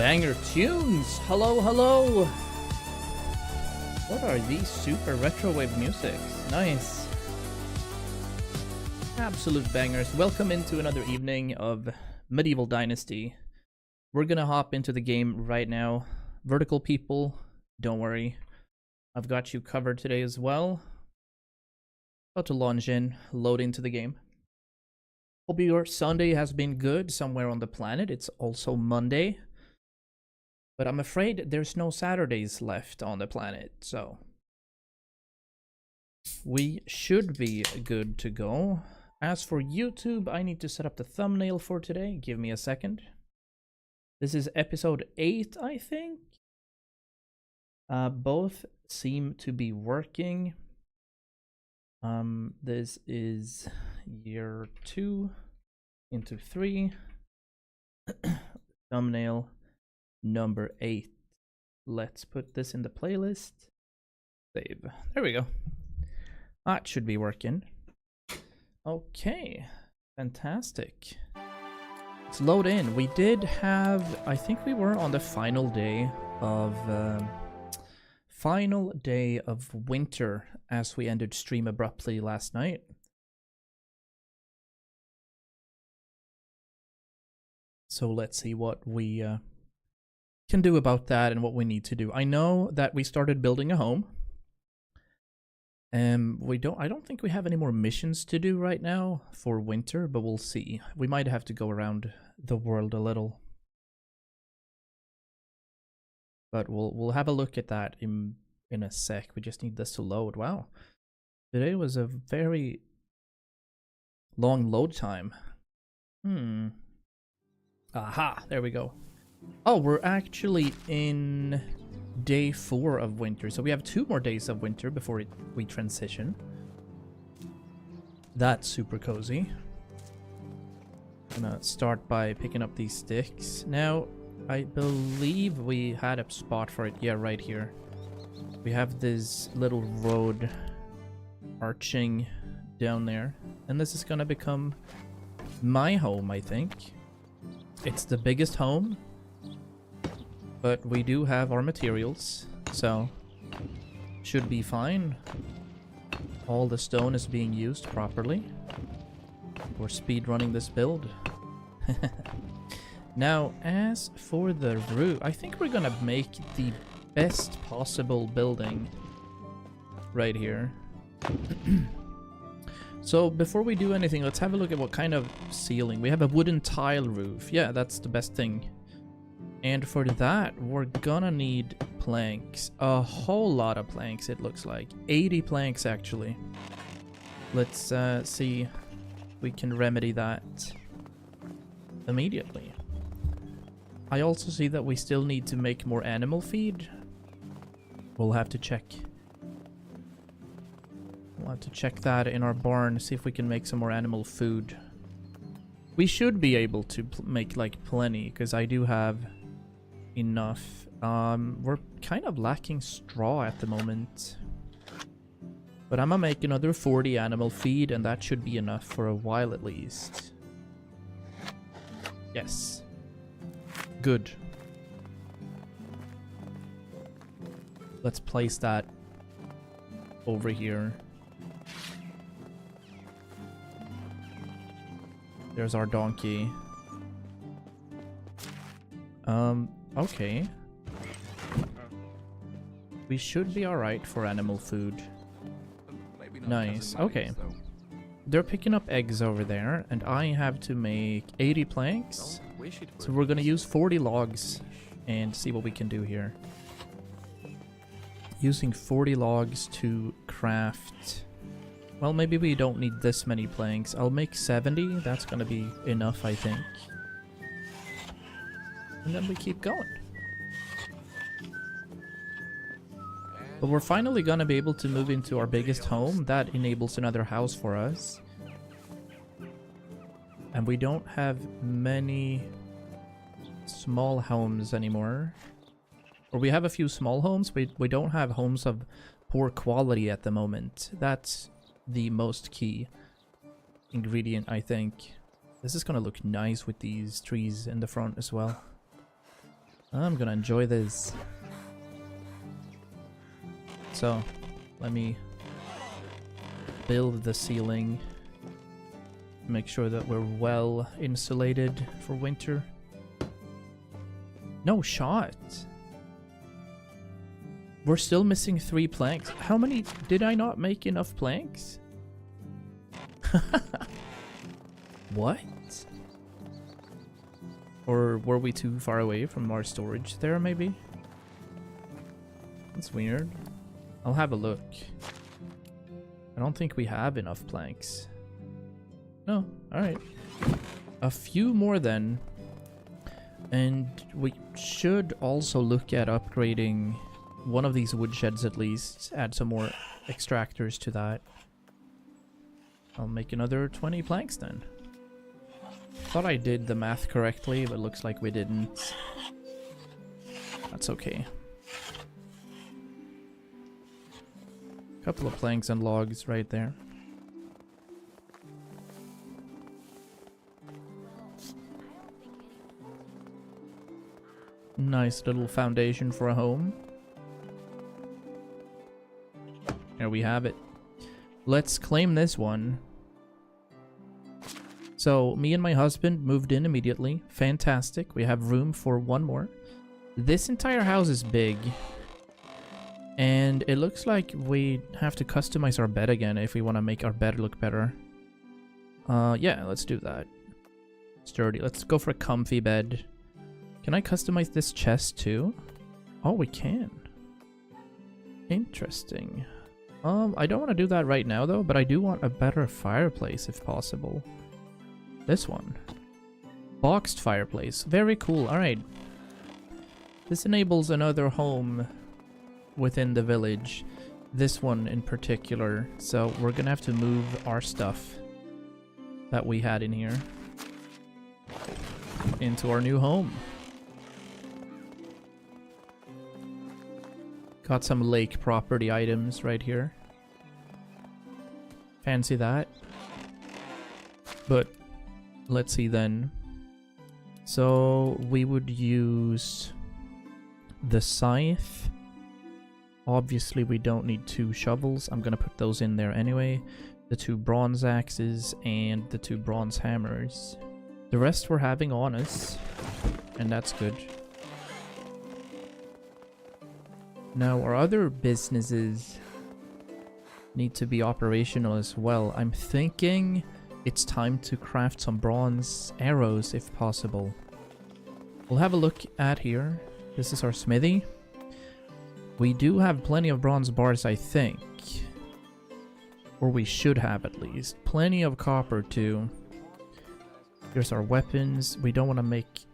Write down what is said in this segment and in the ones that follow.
banger tunes. Hello, hello. What are these super retro wave musics? Nice. Absolute bangers. Welcome into another evening of Medieval Dynasty. We're gonna hop into the game right now. Vertical people, don't worry. I've got you covered today as well. About to launch in, load into the game. Hope your Sunday has been good somewhere on the planet. It's also Monday. But I'm afraid there's no Saturdays left on the planet, so we should be good to go. As for YouTube, I need to set up the thumbnail for today. Give me a second. This is episode 8, I think. Both seem to be working. This is year 2 into 3. Thumbnail number 8. Let's put this in the playlist. Save. There we go. That should be working. Okay. Fantastic. Let's load in. We did have, I think we were on the final day of winter as we ended stream abruptly last night. So let's see what we can do about that and what we need to do. I know that we started building a home. I don't think we have any more missions to do right now for winter, but we'll see. We might have to go around the world a little. But we'll have a look at that in a sec. We just need this to load. Wow. Today was a very long load time. Aha, there we go. Oh, we're actually in day 4 of winter. So we have 2 more days of winter before we transition. That's super cozy. I'm gonna start by picking up these sticks. Now, I believe we had a spot for it. Yeah, right here. We have this little road arching down there. And this is gonna become my home, I think. It's the biggest home. But we do have our materials, so should be fine. All the stone is being used properly. We're speedrunning this build. Now, as for the roof, I think we're gonna make the best possible building right here. So before we do anything, let's have a look at what kind of ceiling. We have a wooden tile roof. Yeah, that's the best thing. And for that, we're gonna need planks. A whole lot of planks, it looks like. 80 planks, actually. Let's see if we can remedy that immediately. I also see that we still need to make more animal feed. We'll have to check. We'll have to check that in our barn, see if we can make some more animal food. We should be able to make, like, plenty, because I do have enough. We're kind of lacking straw at the moment. But I'm gonna make another 40 animal feed, and that should be enough for a while at least. Yes. Good. Let's place that over here. There's our donkey. Okay. We should be alright for animal food. Nice. Okay. They're picking up eggs over there, and I have to make 80 planks. So we're gonna use 40 logs and see what we can do here. Using 40 logs to craft... Well, maybe we don't need this many planks. I'll make 70. That's gonna be enough, I think. And then we keep going. But we're finally gonna be able to move into our biggest home. That enables another house for us. And we don't have many small homes anymore. Or we have a few small homes. We don't have homes of poor quality at the moment. That's the most key ingredient, I think. This is gonna look nice with these trees in the front as well. I'm gonna enjoy this. So, let me build the ceiling. Make sure that we're well insulated for winter. No shot. We're still missing 3 planks. How many? Did I not make enough planks? What? Or were we too far away from our storage there, maybe? That's weird. I'll have a look. I don't think we have enough planks. No, alright. A few more then. And we should also look at upgrading one of these woodsheds at least. Add some more extractors to that. I'll make another 20 planks then. Thought I did the math correctly, but looks like we didn't. That's okay. Couple of planks and logs right there. Nice little foundation for a home. There we have it. Let's claim this one. So, me and my husband moved in immediately. Fantastic. We have room for one more. This entire house is big. And it looks like we have to customize our bed again if we want to make our bed look better. Yeah, let's do that. Sturdy. Let's go for a comfy bed. Can I customize this chest too? Oh, we can. Interesting. I don't want to do that right now though, but I do want a better fireplace if possible. This one. Boxed fireplace. Very cool. Alright. This enables another home within the village. This one in particular. So we're gonna have to move our stuff that we had in here into our new home. Got some lake property items right here. Fancy that. But let's see then. So we would use the scythe. Obviously we don't need 2 shovels. I'm gonna put those in there anyway. The 2 bronze axes and the 2 bronze hammers. The rest we're having on us, and that's good. Now our other businesses need to be operational as well. I'm thinking it's time to craft some bronze arrows if possible. We'll have a look at here. This is our smithy. We do have plenty of bronze bars, I think. Or we should have at least. Plenty of copper too. Here's our weapons. We don't want to make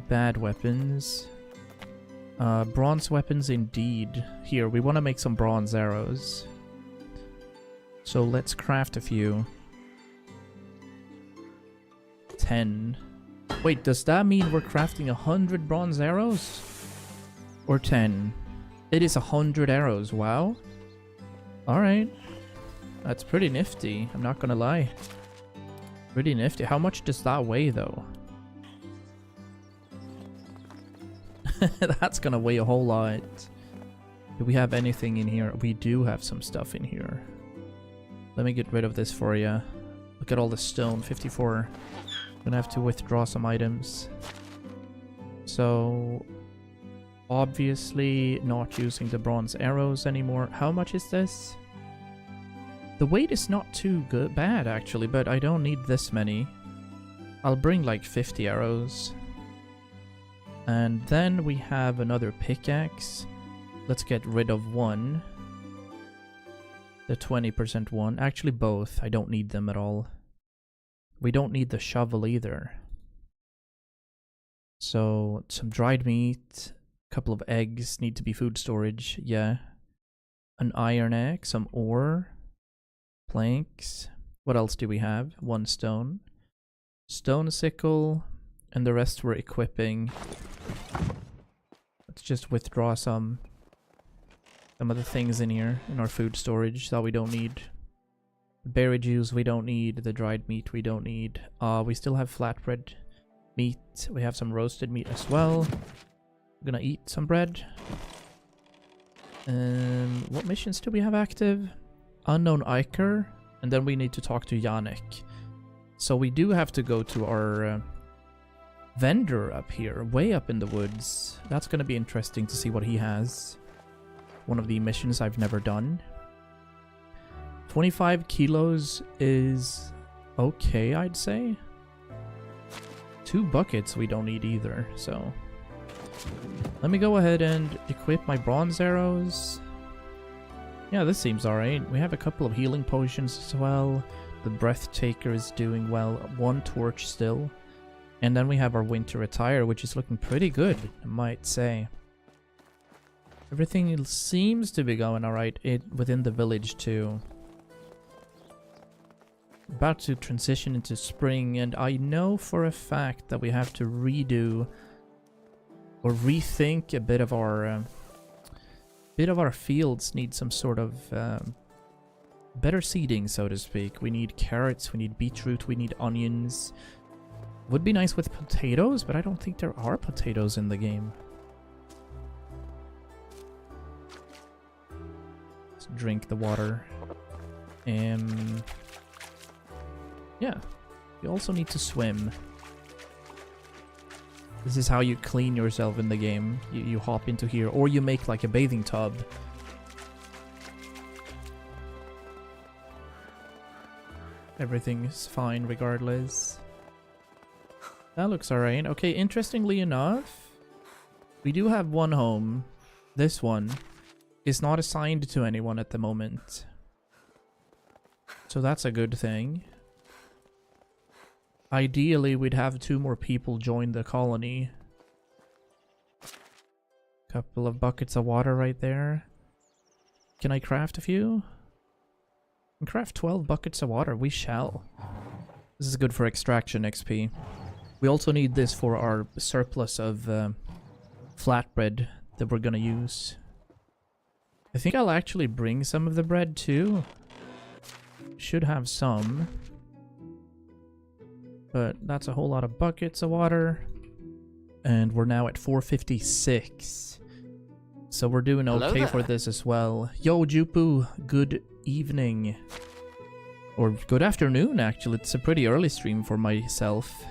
bad weapons. Bronze weapons indeed. Here, we want to make some bronze arrows. So let's craft a few. 10. Wait, does that mean we're crafting 100 bronze arrows? Or 10? It is 100 arrows, wow. Alright. That's pretty nifty, I'm not gonna lie. Pretty nifty. How much does that weigh though? That's gonna weigh a whole lot. Do we have anything in here? We do have some stuff in here. Let me get rid of this for you. Look at all the stone. 54. I'm gonna have to withdraw some items. So obviously not using the bronze arrows anymore. How much is this? The weight is not too bad actually, but I don't need this many. I'll bring like 50 arrows. And then we have another pickaxe. Let's get rid of one. The 20% one. Actually both. I don't need them at all. We don't need the shovel either. So some dried meat. A couple of eggs need to be food storage. Yeah. An iron axe. Some ore. Planks. What else do we have? 1 stone. Stone sickle. And the rest we're equipping. Let's just withdraw some of the things in here in our food storage that we don't need. The berry juice we don't need. The dried meat we don't need. We still have flatbread meat. We have some roasted meat as well. We're gonna eat some bread. What missions do we have active? Unknown Iker, and then we need to talk to Yannick. So we do have to go to our vendor up here, way up in the woods. That's gonna be interesting to see what he has. One of the missions I've never done. 25 kilos is okay, I'd say. 2 buckets we don't need either, so... Let me go ahead and equip my bronze arrows. Yeah, this seems alright. We have a couple of healing potions as well. The breath taker is doing well. 1 torch still. And then we have our winter attire, which is looking pretty good, I might say. Everything seems to be going alright within the village too. About to transition into spring, and I know for a fact that we have to redo or rethink a bit of our fields. Need some sort of better seeding, so to speak. We need carrots, we need beetroot, we need onions. Would be nice with potatoes, but I don't think there are potatoes in the game. Let's drink the water. Yeah, you also need to swim. This is how you clean yourself in the game. You hop into here, or you make like a bathing tub. Everything's fine regardless. That looks alright. Okay, interestingly enough, we do have one home. This one is not assigned to anyone at the moment. So that's a good thing. Ideally, we'd have 2 more people join the colony. Couple of buckets of water right there. Can I craft a few? I can craft 12 buckets of water. We shall. This is good for extraction XP. We also need this for our surplus of flatbread that we're gonna use. I think I'll actually bring some of the bread too. Should have some. But that's a whole lot of buckets of water. And we're now at 456. So we're doing okay for this as well. Yo, Jupu, good evening. Or good afternoon, actually. It's a pretty early stream for myself.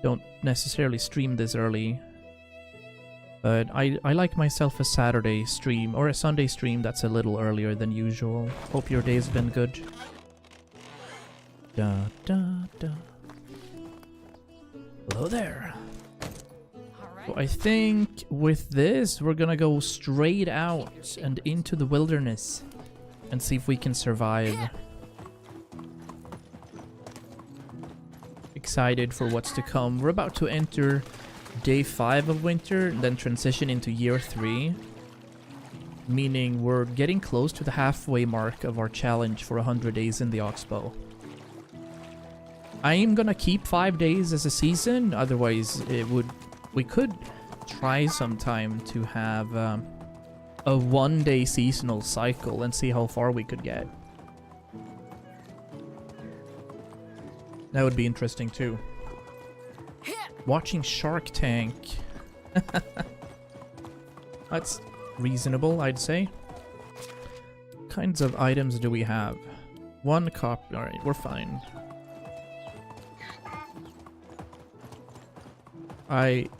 Don't necessarily stream this early. But I like myself a Saturday stream, or a Sunday stream that's a little earlier than usual. Hope your day's been good. Da da da. Hello there. So I think with this, we're gonna go straight out and into the wilderness and see if we can survive. Excited for what's to come. We're about to enter day 5 of winter, and then transition into year 3. Meaning we're getting close to the halfway mark of our challenge for 100 days in the Oxbow. I am gonna keep 5 days as a season, otherwise we could try sometime to have a 1-day seasonal cycle and see how far we could get. That would be interesting too. Watching Shark Tank. That's reasonable, I'd say. What kinds of items do we have? 1 copy. Alright, we're fine. I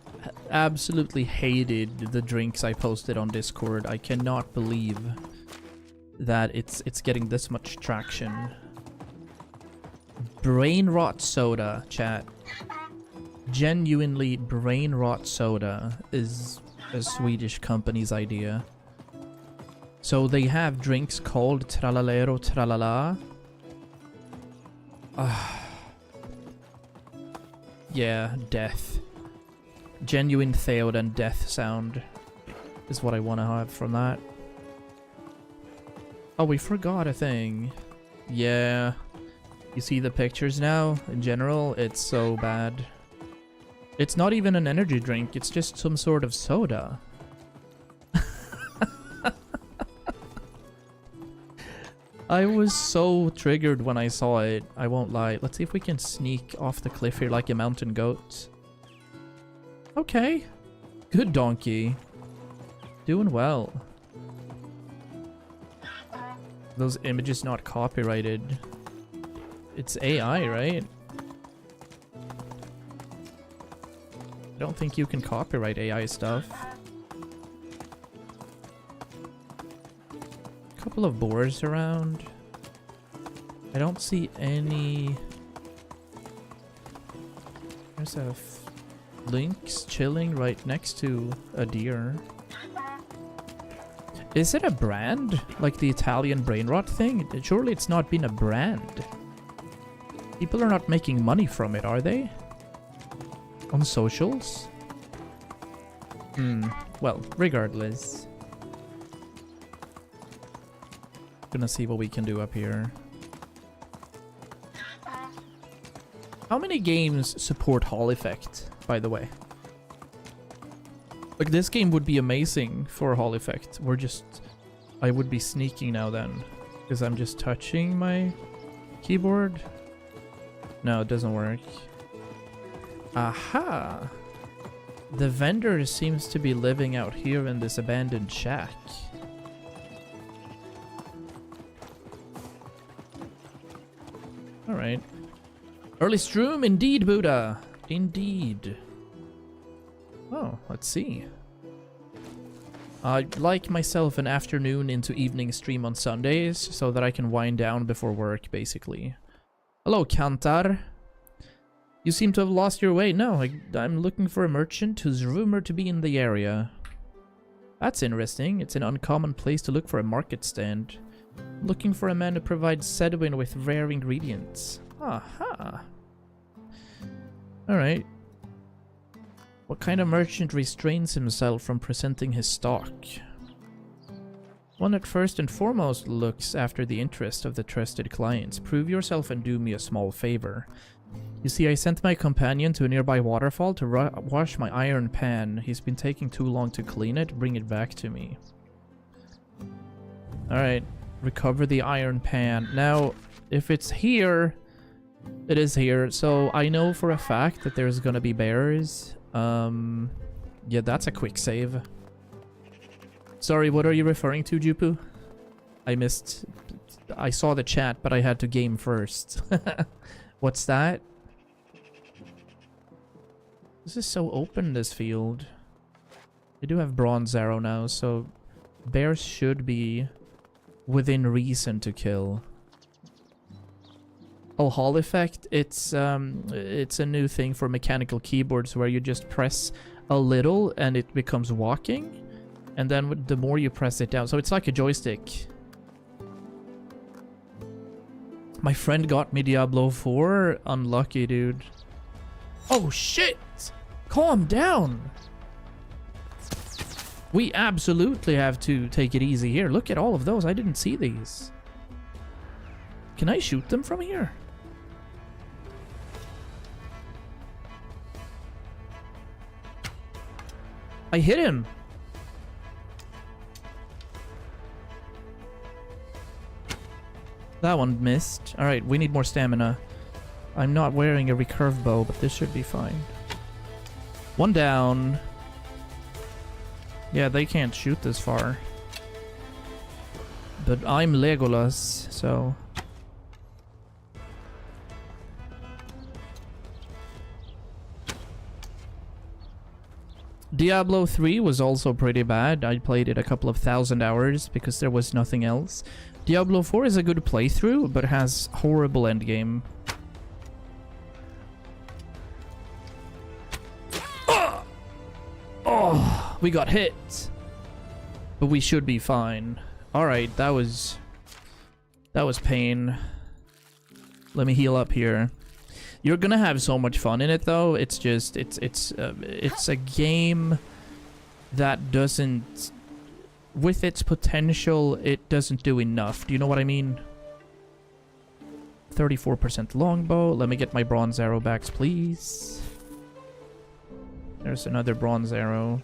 absolutely hated the drinks I posted on Discord. I cannot believe that it's getting this much traction. Brain rot soda, chat. Genuinely, brain rot soda is a Swedish company's idea. So they have drinks called Tralalero Tralala. Yeah, death. Genuine Theoden death sound is what I want to have from that. Oh, we forgot a thing. Yeah. You see the pictures now? In general, it's so bad. It's not even an energy drink, it's just some sort of soda. I was so triggered when I saw it, I won't lie. Let's see if we can sneak off the cliff here like a mountain goat. Okay. Good donkey. Doing well. Those images not copyrighted. It's AI, right? I don't think you can copyright AI stuff. Couple of boars around. I don't see any. There's a lynx chilling right next to a deer. Is it a brand? Like the Italian brain rot thing? Surely it's not been a brand. People are not making money from it, are they? On socials? Well, regardless. Gonna see what we can do up here. How many games support Hall effect, by the way? Like, this game would be amazing for Hall effect. I would be sneaking now then. Because I'm just touching my keyboard. No, it doesn't work. Aha! The vendor seems to be living out here in this abandoned shack. Alright. Early stream, indeed, Buddha. Indeed. Oh, let's see. I'd like myself an afternoon into evening stream on Sundays so that I can wind down before work, basically. Hello, Kantar. You seem to have lost your way. No, I'm looking for a merchant who's rumored to be in the area. That's interesting. It's an uncommon place to look for a market stand. Looking for a man who provides Sedwin with rare ingredients. Aha. Alright. What kind of merchant restrains himself from presenting his stock? One that first and foremost looks after the interest of the trusted clients. Prove yourself and do me a small favor. You see, I sent my companion to a nearby waterfall to wash my iron pan. He's been taking too long to clean it. Bring it back to me. Alright. Recover the iron pan. Now, if it's here, it is here. So I know for a fact that there's gonna be bears. Yeah, that's a quick save. Sorry, what are you referring to, Jupu? I missed. I saw the chat, but I had to game first. What's that? This is so open, this field. I do have bronze arrow now, so bears should be within reason to kill. Oh, Hall effect. It's a new thing for mechanical keyboards where you just press a little and it becomes walking, and then the more you press it down, so it's like a joystick. My friend got me Diablo 4. Unlucky, dude. Oh shit! Calm down! We absolutely have to take it easy here. Look at all of those. I didn't see these. Can I shoot them from here? I hit him! That one missed. Alright, we need more stamina. I'm not wearing a recurve bow, but this should be fine. One down. Yeah, they can't shoot this far. But I'm Legolas, so... Diablo 3 was also pretty bad. I played it a couple of 1,000 hours because there was nothing else. Diablo 4 is a good playthrough, but has horrible endgame. Oh, we got hit. But we should be fine. Alright, that was pain. Let me heal up here. You're gonna have so much fun in it, though. It's just, it's a game that doesn't, with its potential, it doesn't do enough. Do you know what I mean? 34% longbow. Let me get my bronze arrow back, please. There's another bronze arrow.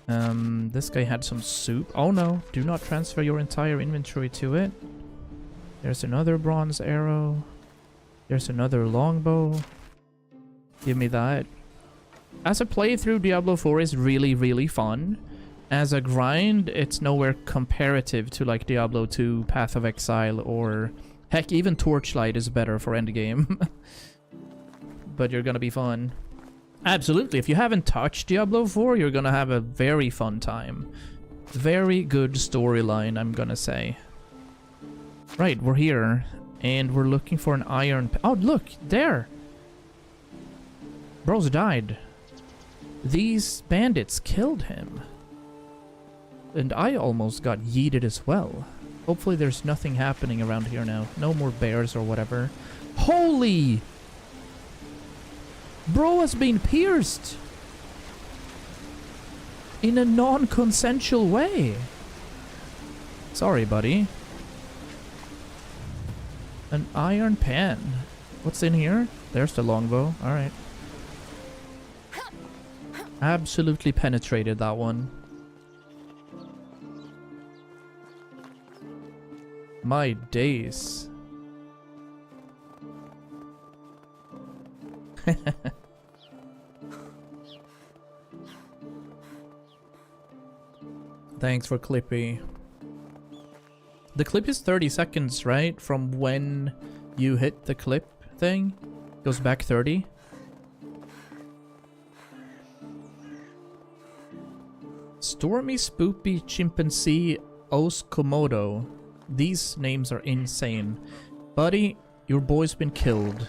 This guy had some soup. Oh no, do not transfer your entire inventory to it. There's another bronze arrow. There's another longbow. Give me that. As a playthrough, Diablo 4 is really, really fun. As a grind, it's nowhere comparative to like Diablo 2, Path of Exile, or heck, even Torchlight is better for endgame. But you're gonna be fun. Absolutely, if you haven't touched Diablo 4, you're gonna have a very fun time. Very good storyline, I'm gonna say. Right, we're here, and we're looking for an iron... Oh, look, there! Bro's died. These bandits killed him. And I almost got yeeted as well. Hopefully there's nothing happening around here now. No more bears or whatever. Holy! Bro has been pierced! In a non-consensual way. Sorry, buddy. An iron pan. What's in here? There's the longbow. Alright. Absolutely penetrated that one. My days. Thanks for Clippy. The clip is 30 seconds, right? From when you hit the clip thing? Goes back 30. Stormy, Spoopy, Chimpanzee, Os Komodo. These names are insane. Buddy, your boy's been killed.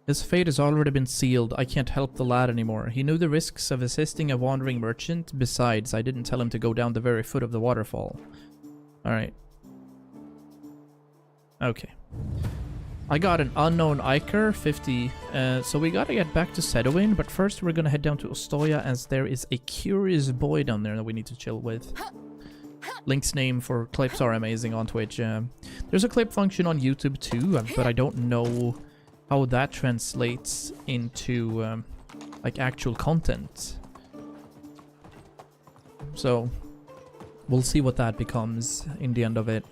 His fate has already been sealed. I can't help the lad anymore. He knew the risks of assisting a wandering merchant. Besides, I didn't tell him to go down the very foot of the waterfall. Alright. Okay. I got an unknown Iker, 50. So we gotta get back to Sedowin, but first we're gonna head down to Ostoya as there is a curious boy down there that we need to chill with. Link's name for clips are amazing on Twitch. There's a clip function on YouTube too, but I don't know how that translates into like actual content. So we'll see what that becomes in the end of it.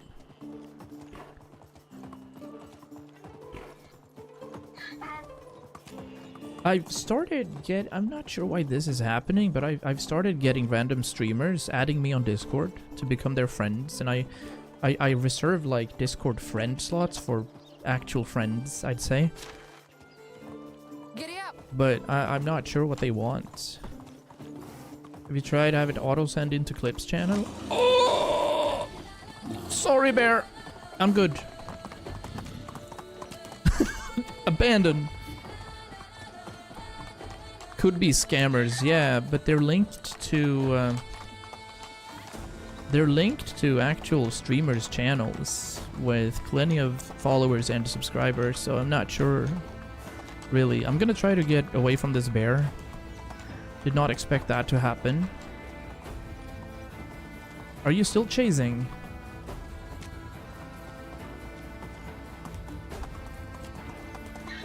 I've started I'm not sure why this is happening, but I've started getting random streamers adding me on Discord to become their friends, and I reserve like Discord friend slots for actual friends, I'd say. Giddy up. But I'm not sure what they want. Have you tried to have it auto send into Clips channel? Oh! Sorry, bear. I'm good. Abandon. Could be scammers, yeah, but they're linked to actual streamers' channels with plenty of followers and subscribers, so I'm not sure. Really, I'm gonna try to get away from this bear. Did not expect that to happen. Are you still chasing?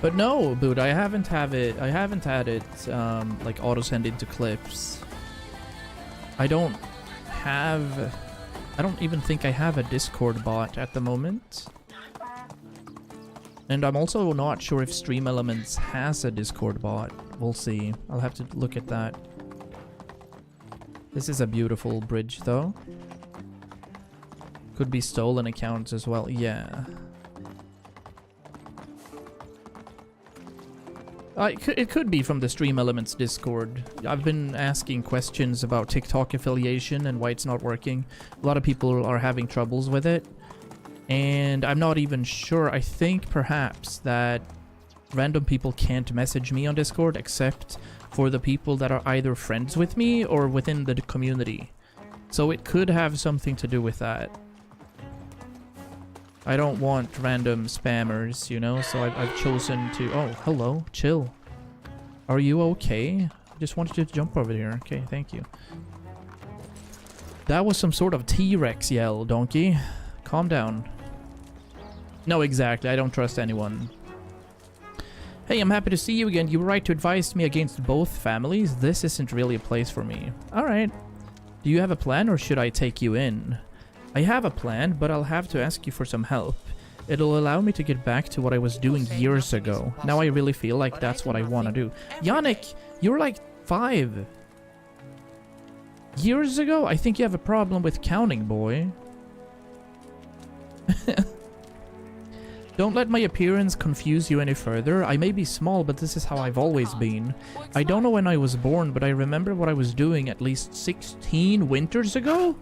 But no, Boot, I haven't had it like auto send into Clips. I don't even think I have a Discord bot at the moment. And I'm also not sure if Stream Elements has a Discord bot. We'll see. I'll have to look at that. This is a beautiful bridge though. Could be stolen accounts as well. Yeah. It could be from the Stream Elements Discord. I've been asking questions about TikTok affiliation and why it's not working. A lot of people are having troubles with it. And I'm not even sure. I think perhaps that random people can't message me on Discord except for the people that are either friends with me or within the community. So it could have something to do with that. I don't want random spammers, you know, so I've chosen to... Oh, hello. Chill. Are you okay? I just wanted you to jump over here. Okay, thank you. That was some sort of T-Rex yell, donkey. Calm down. No, exactly. I don't trust anyone. Hey, I'm happy to see you again. You were right to advise me against both families. This isn't really a place for me. Alright. Do you have a plan or should I take you in? I have a plan, but I'll have to ask you for some help. It'll allow me to get back to what I was doing years ago. Now I really feel like that's what I want to do. Yannick, you're like 5 years ago? I think you have a problem with counting, boy. Don't let my appearance confuse you any further. I may be small, but this is how I've always been. I don't know when I was born, but I remember what I was doing at least 16 winters ago?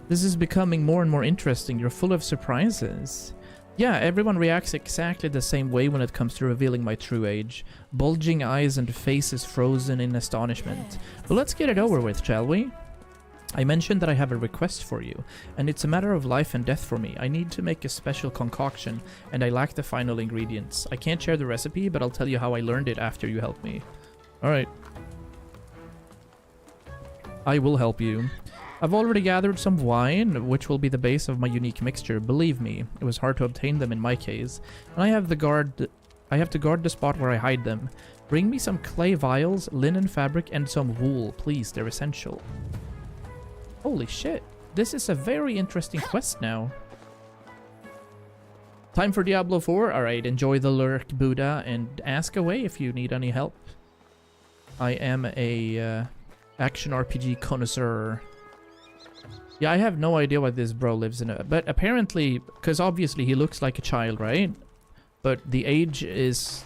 This is becoming more and more interesting. You're full of surprises. Yeah, everyone reacts exactly the same way when it comes to revealing my true age. Bulging eyes and faces frozen in astonishment. But let's get it over with, shall we? I mentioned that I have a request for you, and it's a matter of life and death for me. I need to make a special concoction, and I lack the final ingredients. I can't share the recipe, but I'll tell you how I learned it after you help me. Alright. I will help you. I've already gathered some wine, which will be the base of my unique mixture. Believe me, it was hard to obtain them in my case. And I have to guard the spot where I hide them. Bring me some clay vials, linen fabric, and some wool. Please, they're essential. Holy shit. This is a very interesting quest now. Time for Diablo 4? Alright, enjoy the lurk, Buddha, and ask away if you need any help. I am a action RPG connoisseur. Yeah, I have no idea what this bro lives in. But apparently, because obviously he looks like a child, right? But the age is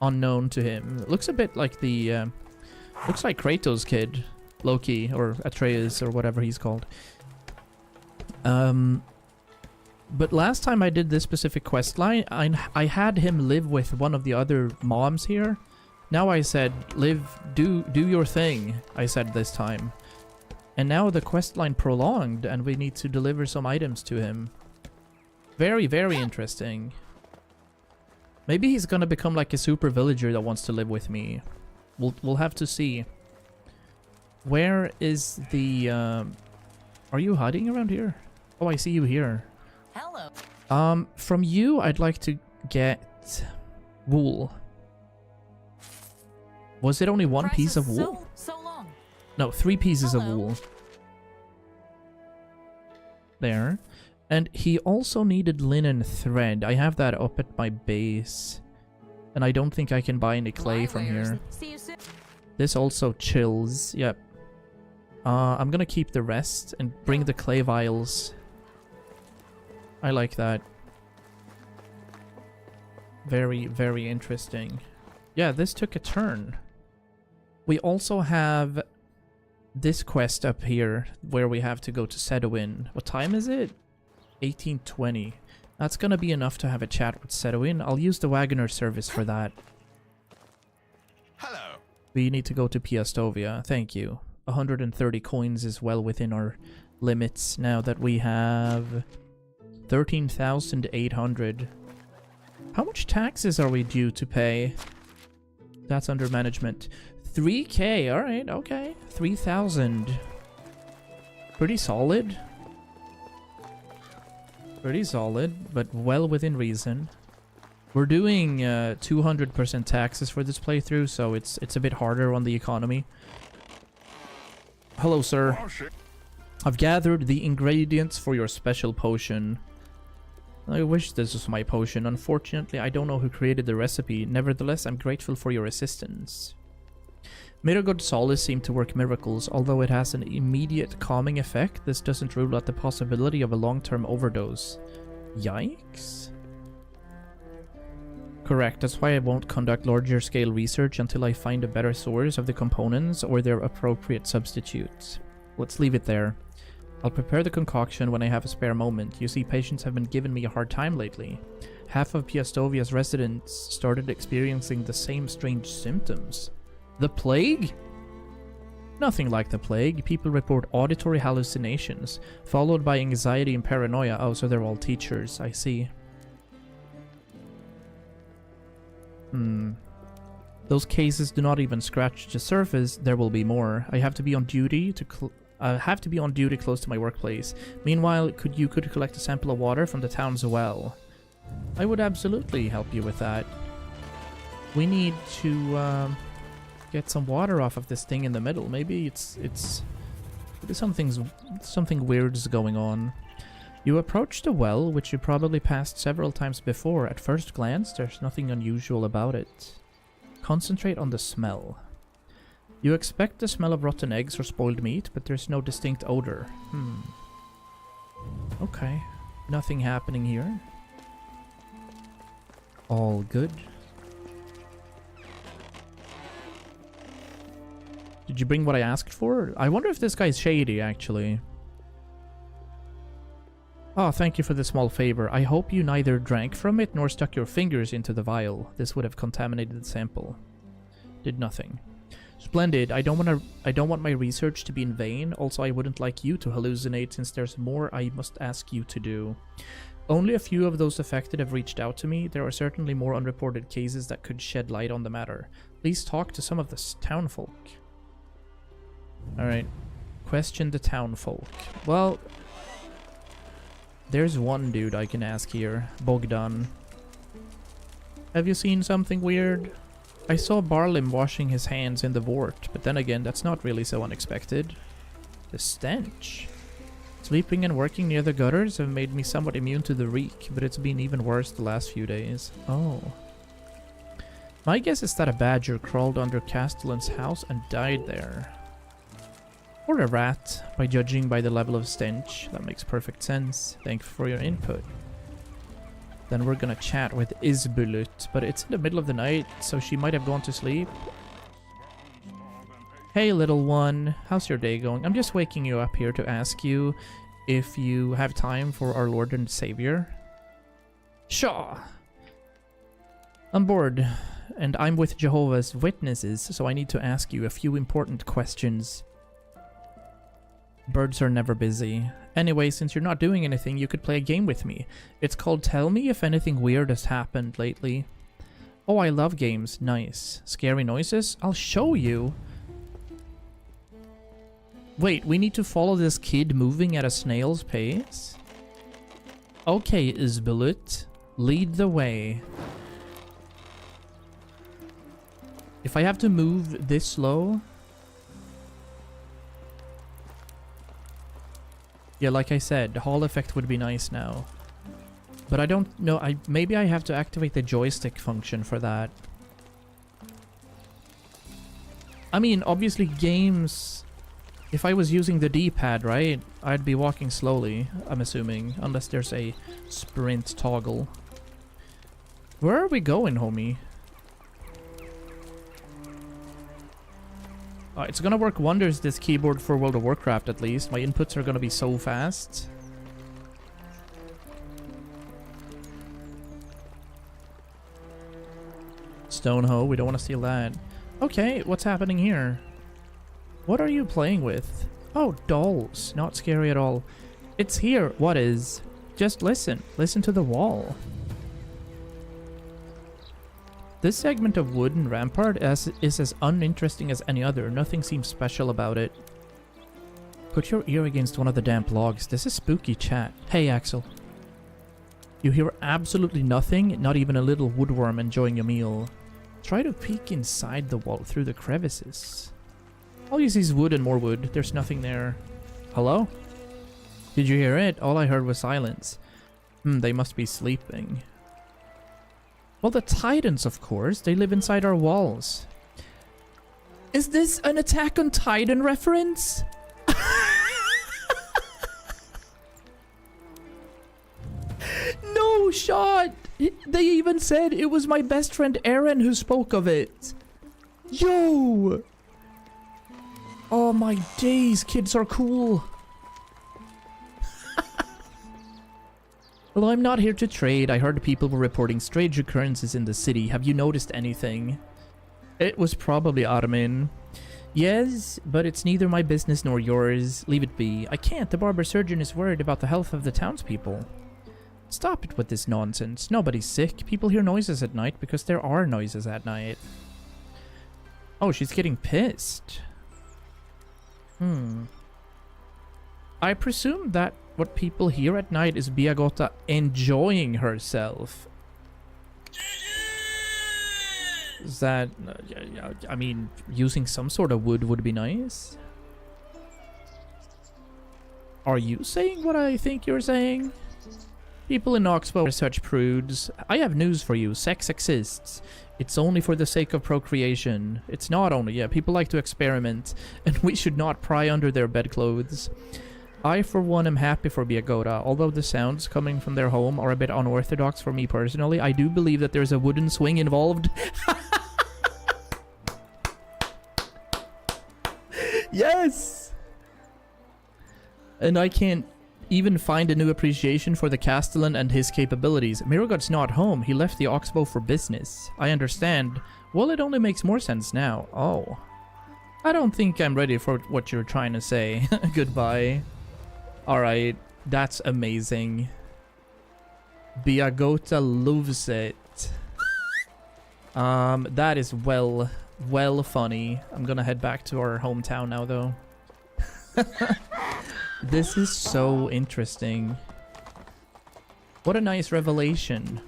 unknown to him. It looks a bit like the... looks like Kratos' kid. Loki, or Atreus, or whatever he's called. But last time I did this specific quest line, I had him live with one of the other moms here. Now I said, do your thing, I said this time. And now the quest line prolonged, and we need to deliver some items to him. Very, very interesting. Maybe he's gonna become like a super villager that wants to live with me. We'll have to see. Where is the, are you hiding around here? Oh, I see you here. Hello. From you, I'd like to get wool. Was it only one piece of wool? So long. No, 3 pieces of Hello. wool. There. And he also needed linen thread. I have that up at my base. And I don't think I can buy any clay from here. See you soon. This also chills. Yep. I'm gonna keep the rest and bring the clay vials. I like that. Very, very interesting. Yeah, this took a turn. We also have this quest up here where we have to go to Sedowin. What time is it? 18:20. That's gonna be enough to have a chat with Sedowin. I'll use the Wagoner service for that. Hello. We need to go to Piastovia. Thank you. 130 coins is well within our limits now that we have 13,800. How much taxes are we due to pay? That's under management. 3k. All right. Okay. 3,000. Pretty solid. Pretty solid, but well within reason. We're doing 200% taxes for this playthrough, so it's a bit harder on the economy. Hello, sir. I've gathered the ingredients for your special potion. I wish this was my potion. Unfortunately, I don't know who created the recipe. Nevertheless, I'm grateful for your assistance. Miragod Solace seemed to work miracles. Although it has an immediate calming effect, this doesn't rule out the possibility of a long-term overdose. Yikes. Correct, that's why I won't conduct larger scale research until I find a better source of the components or their appropriate substitutes. Let's leave it there. I'll prepare the concoction when I have a spare moment. You see, patients have been giving me a hard time lately. Half of Piastovia's residents started experiencing the same strange symptoms. The plague? Nothing like the plague. People report auditory hallucinations, followed by anxiety and paranoia. Oh, so they're all teachers, I see. Those cases do not even scratch the surface. There will be more. I have to be on duty to close to my workplace. Meanwhile, you could collect a sample of water from the town's well. I would absolutely help you with that. We need to get some water off of this thing in the middle. Maybe it's something weird is going on. You approach the well, which you probably passed several times before. At first glance, there's nothing unusual about it. Concentrate on the smell. You expect the smell of rotten eggs or spoiled meat, but there's no distinct odor. Okay. Nothing happening here. All good. Did you bring what I asked for? I wonder if this guy's shady, actually. Oh, thank you for the small favor. I hope you neither drank from it nor stuck your fingers into the vial. This would have contaminated the sample. Did nothing. Splendid. I don't want my research to be in vain. Also, I wouldn't like you to hallucinate since there's more I must ask you to do. Only a few of those affected have reached out to me. There are certainly more unreported cases that could shed light on the matter. Please talk to some of the townfolk. Alright. Question the townfolk. Well, there's one dude I can ask here. Bogdan. Have you seen something weird? I saw Barlim washing his hands in the Vort, but then again, that's not really so unexpected. The stench. Sleeping and working near the gutters have made me somewhat immune to the reek, but it's been even worse the last few days. Oh. My guess is that a badger crawled under Castellan's house and died there. Or a rat, by judging by the level of stench. That makes perfect sense. Thanks for your input. Then we're gonna chat with Isbulut, but it's in the middle of the night, so she might have gone to sleep. Hey little one, how's your day going? I'm just waking you up here to ask you if you have time for our Lord and Savior. Sure. I'm bored, and I'm with Jehovah's Witnesses, so I need to ask you a few important questions. Birds are never busy. Anyway, since you're not doing anything, you could play a game with me. It's called Tell Me If Anything Weird Has Happened Lately. Oh, I love games. Nice. Scary noises? I'll show you. Wait, we need to follow this kid moving at a snail's pace? Okay, Isbulut. Lead the way. If I have to move this slow... Yeah, like I said, the Hall effect would be nice now. But I don't know, maybe I have to activate the joystick function for that. I mean, obviously games... If I was using the D-pad, right? I'd be walking slowly, I'm assuming. Unless there's a sprint toggle. Where are we going, homie? It's gonna work wonders, this keyboard for World of Warcraft at least. My inputs are gonna be so fast. Stonehoe, we don't want to steal that. Okay, what's happening here? What are you playing with? Oh, dolls. Not scary at all. It's here. What is? Just listen. Listen to the wall. This segment of wooden rampart is as uninteresting as any other. Nothing seems special about it. Put your ear against one of the damp logs. This is spooky chat. Hey, Axel. You hear absolutely nothing, not even a little woodworm enjoying a meal. Try to peek inside the wall through the crevices. All you see is wood and more wood. There's nothing there. Hello? Did you hear it? All I heard was silence. They must be sleeping. Well, the Titans, of course. They live inside our walls. Is this an Attack on Titan reference? No shot! They even said it was my best friend Aaron who spoke of it. Yo! Oh my days, kids are cool. Well, I'm not here to trade. I heard people were reporting strange occurrences in the city. Have you noticed anything? It was probably Armin. Yes, but it's neither my business nor yours. Leave it be. I can't. The barber surgeon is worried about the health of the townspeople. Stop it with this nonsense. Nobody's sick. People hear noises at night because there are noises at night. Oh, she's getting pissed. I presume that what people hear at night is Biagota enjoying herself. Is that... I mean, using some sort of wood would be nice. Are you saying what I think you're saying? People in Oxbow are such prudes. I have news for you. Sex exists. It's only for the sake of procreation. It's not only, yeah, people like to experiment, and we should not pry under their bedclothes. I, for one, am happy for Biagoda. Although the sounds coming from their home are a bit unorthodox for me personally, I do believe that there's a wooden swing involved. Yes! And I can't even find a new appreciation for the Castellan and his capabilities. Miragod's not home. He left the Oxbow for business. I understand. Well, it only makes more sense now. Oh. I don't think I'm ready for what you're trying to say. Goodbye. Alright. That's amazing. Biagota loves it. That is well funny. I'm gonna head back to our hometown now, though. This is so interesting. What a nice revelation.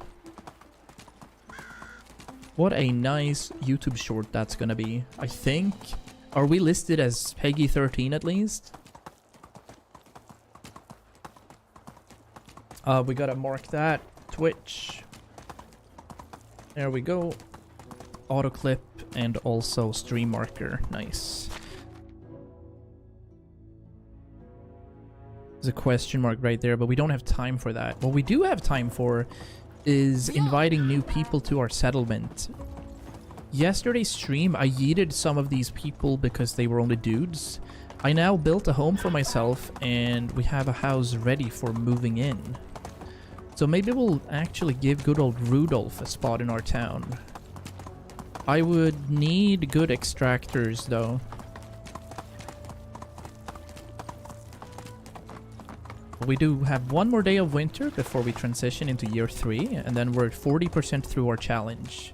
What a nice YouTube short that's gonna be. I think. Are we listed as Peggy 13 at least? We gotta mark that. Twitch. There we go. Autoclip and also stream marker. Nice. There's a question mark right there, but we don't have time for that. What we do have time for is inviting new people to our settlement. Yesterday's stream, I yeeted some of these people because they were only dudes. I now built a home for myself, and we have a house ready for moving in. So maybe we'll actually give good old Rudolph a spot in our town. I would need good extractors, though. We do have one more day of winter before we transition into year 3, and then we're 40% through our challenge.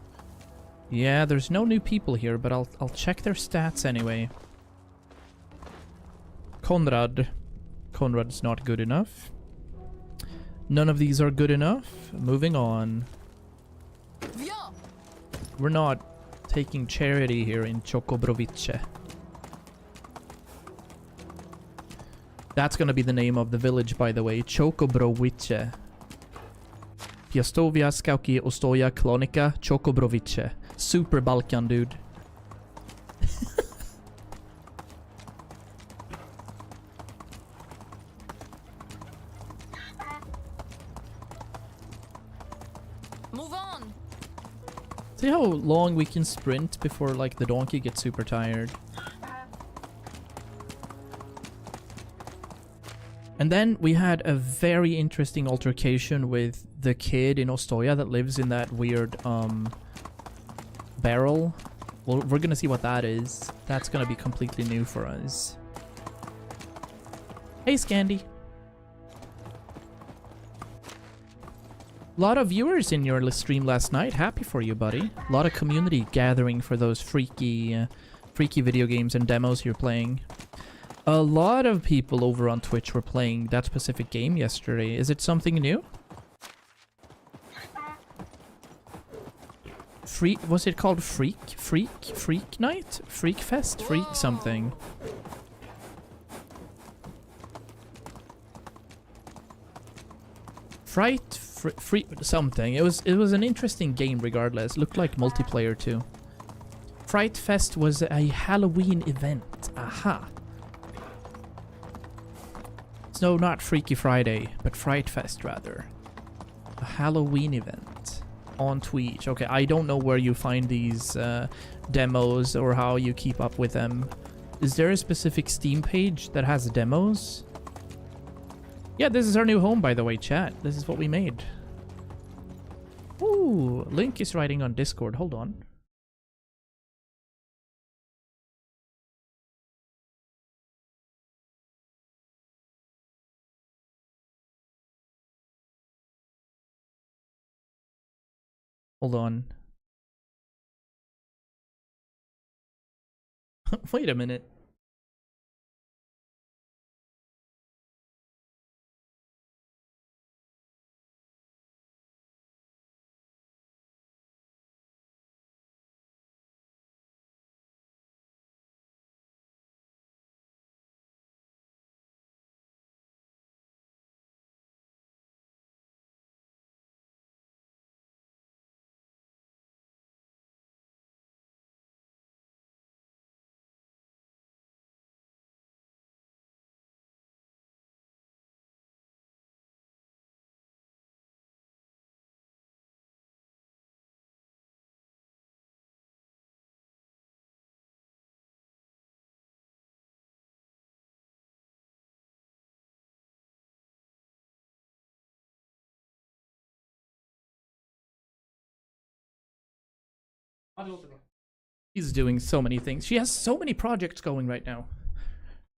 Yeah, there's no new people here, but I'll check their stats anyway. Conrad. Conrad's not good enough. None of these are good enough. Moving on. We're not taking charity here in Čokobrovice. That's gonna be the name of the village, by the way. Čokobrovice. Piastovia, Skauki, Ostoja, Klonika, Čokobrovice. Super Balkan, dude. Move on. See how long we can sprint before, like, the donkey gets super tired. And then we had a very interesting altercation with the kid in Ostoja that lives in that weird, barrel. Well, we're gonna see what that is. That's gonna be completely new for us. Hey, Scandy. A lot of viewers in your stream last night. Happy for you, buddy. A lot of community gathering for those freaky video games and demos you're playing. A lot of people over on Twitch were playing that specific game yesterday. Is it something new? Was it called Freak Night? Freak Fest? Freak something. Free something. It was an interesting game regardless. Looked like multiplayer too. Fright Fest was a Halloween event. Aha. No, not Freaky Friday, but Fright Fest rather. A Halloween event on Twitch. Okay, I don't know where you find these demos or how you keep up with them. Is there a specific Steam page that has demos? Yeah, this is our new home, by the way, chat. This is what we made. Ooh, Link is writing on Discord. Hold on. Hold on. Wait a minute. She's doing so many things. She has so many projects going right now.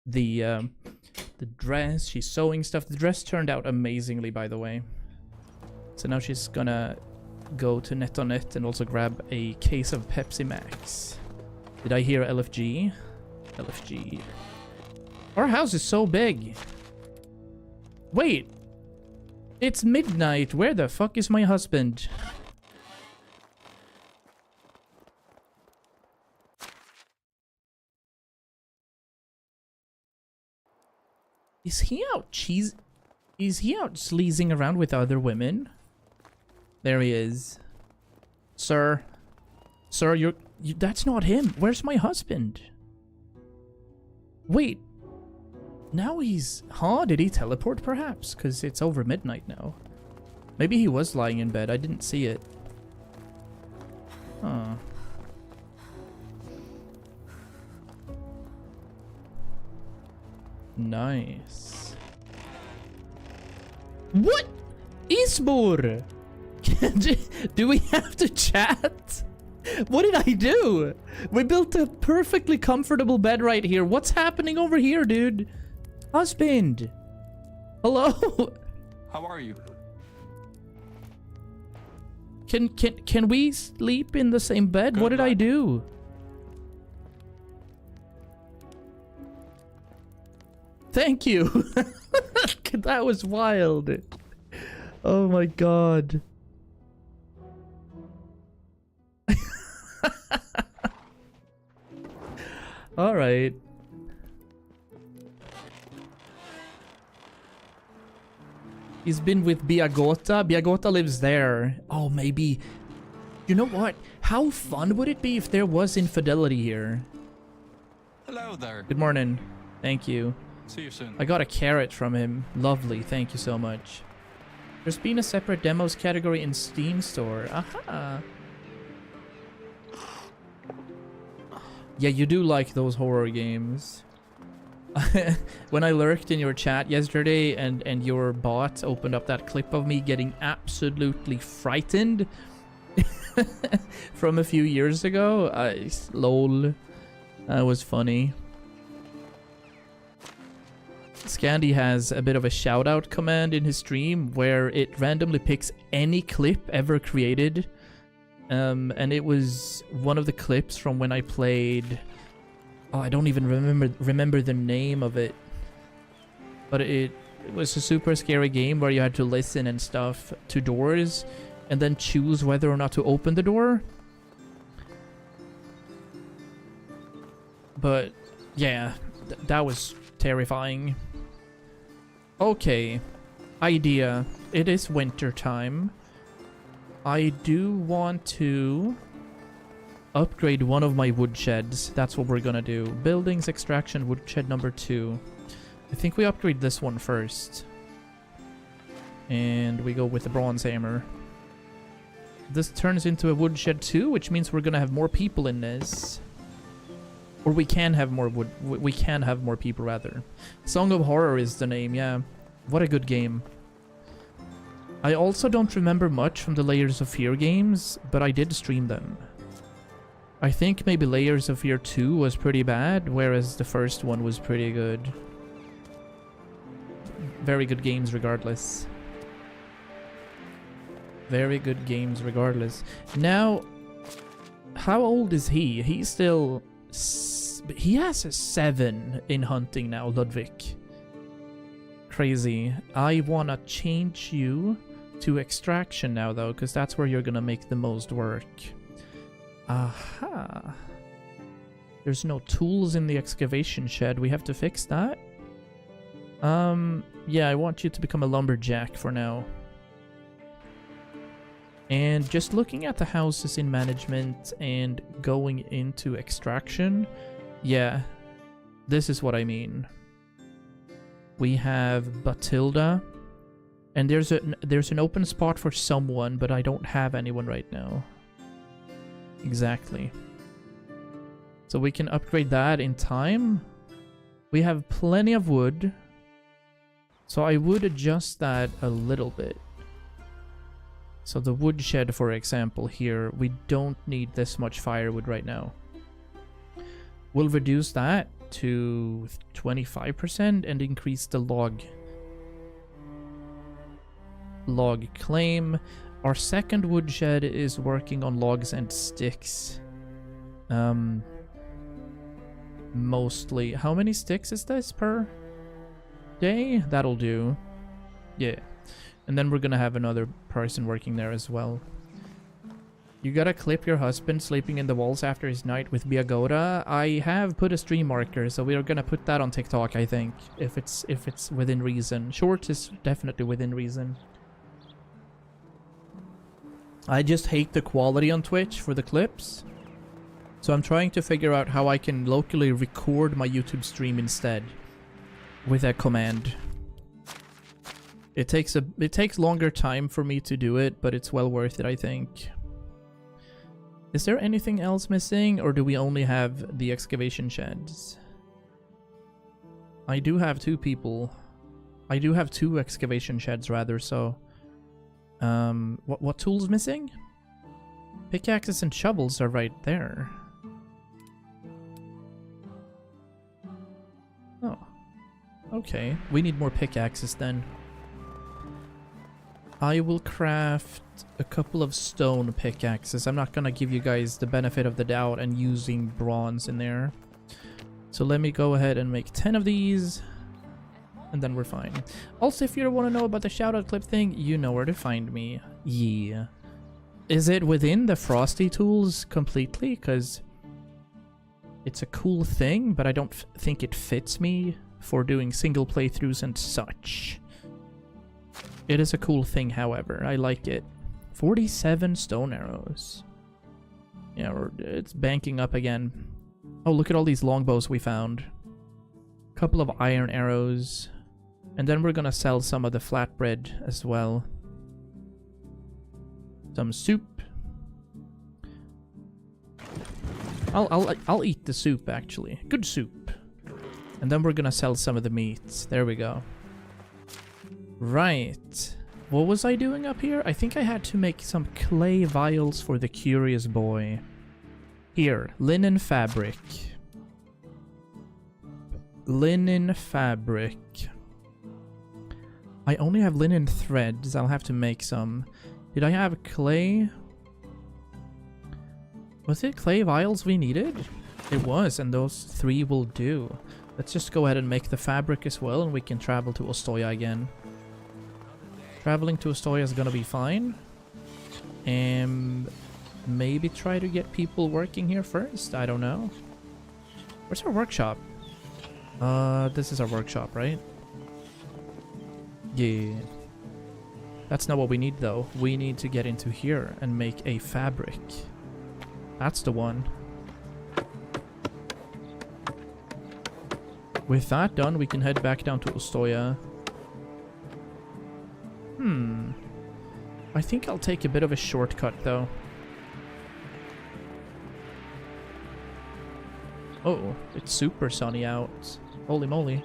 The dress, she's sewing stuff. The dress turned out amazingly, by the way. So now she's gonna go to NetOnNet and also grab a case of Pepsi Max. Did I hear LFG? LFG. Our house is so big. Wait. It's midnight. Where the fuck is my husband? Is he out Is he out sleazing around with other women? There he is. Sir. Sir, that's not him. Where's my husband? Wait. Now he's... Huh? Did he teleport perhaps? Because it's over midnight now. Maybe he was lying in bed. I didn't see it. Huh. Nice. What? Isbor! Do we have to chat? What did I do? We built a perfectly comfortable bed right here. What's happening over here, dude? Husband. Hello? How are you? Can we sleep in the same bed? Good What did I luck. do? Thank you. That was wild. Oh my god. All right. He's been with Biagota. Biagota lives there. Oh, maybe. You know what? How fun would it be if there was infidelity here? Hello there. Good morning. Thank you. See you soon. I got a carrot from him. Lovely. Thank you so much. There's been a separate demos category in Steam store. Aha. Yeah, you do like those horror games. When I lurked in your chat yesterday and your bot opened up that clip of me getting absolutely frightened from a few years ago, lol. That was funny. Scandy has a bit of a shout out command in his stream where it randomly picks any clip ever created. And it was one of the clips from when I played... Oh, I don't even remember the name of it. But it was a super scary game where you had to listen and stuff to doors and then choose whether or not to open the door. But yeah, that was terrifying. Okay, idea. It is winter time. I do want to upgrade one of my woodsheds. That's what we're gonna do. Buildings extraction woodshed number 2. I think we upgrade this one first. And we go with the bronze hammer. This turns into a woodshed 2, which means we're gonna have more people in this. Or we can have more we can have more people rather. Song of Horror is the name, yeah. What a good game. I also don't remember much from the Layers of Fear games, but I did stream them. I think maybe Layers of Fear 2 was pretty bad, whereas the first one was pretty good. Very good games regardless. Very good games regardless. Now, how old is he? He's still... He has a 7 in hunting now, Ludwig. Crazy. I wanna change you to extraction now though, because that's where you're gonna make the most work. Aha. There's no tools in the excavation shed. We have to fix that. Yeah, I want you to become a lumberjack for now. And just looking at the houses in management and going into extraction, yeah, this is what I mean. We have Batilda, and there's an open spot for someone, but I don't have anyone right now. Exactly. So we can upgrade that in time. We have plenty of wood, so I would adjust that a little bit. So the woodshed, for example, here, we don't need this much firewood right now. We'll reduce that to 25% and increase the log claim. Our second woodshed is working on logs and sticks. Mostly. How many sticks is this per day? That'll do. Yeah. And then we're gonna have another person working there as well. You gotta clip your husband sleeping in the walls after his night with Biagoda. I have put a stream marker, so we are gonna put that on TikTok, I think. If it's within reason. Short is definitely within reason. I just hate the quality on Twitch for the clips. So I'm trying to figure out how I can locally record my YouTube stream instead. With a command. It takes longer time for me to do it, but it's well worth it, I think. Is there anything else missing, or do we only have the excavation sheds? I do have two people. I do have two excavation sheds, rather, so... what tools missing? Pickaxes and shovels are right there. Oh. Okay, we need more pickaxes then. I will craft a couple of stone pickaxes. I'm not gonna give you guys the benefit of the doubt and using bronze in there. So let me go ahead and make 10 of these. And then we're fine. Also, if you want to know about the shoutout clip thing, you know where to find me. Yeah. Is it within the Frosty tools completely? Because it's a cool thing, but I don't think it fits me for doing single playthroughs and such. It is a cool thing, however. I like it. 47 stone arrows. Yeah, it's banking up again. Oh, look at all these longbows we found. Couple of iron arrows. And then we're gonna sell some of the flatbread as well. Some soup. I'll eat the soup, actually. Good soup. And then we're gonna sell some of the meats. There we go. Right. What was I doing up here? I think I had to make some clay vials for the curious boy. Here, linen fabric. Linen fabric. I only have linen threads. I'll have to make some. Did I have clay? Was it clay vials we needed? It was, and those 3 will do. Let's just go ahead and make the fabric as well, and we can travel to Ostoya again. Traveling to Ostoya is gonna be fine. And maybe try to get people working here first. I don't know. Where's our workshop? This is our workshop, right? Yeah. That's not what we need, though. We need to get into here and make a fabric. That's the one. With that done, we can head back down to Ostoya. I think I'll take a bit of a shortcut, though. Oh, it's super sunny out. Holy moly.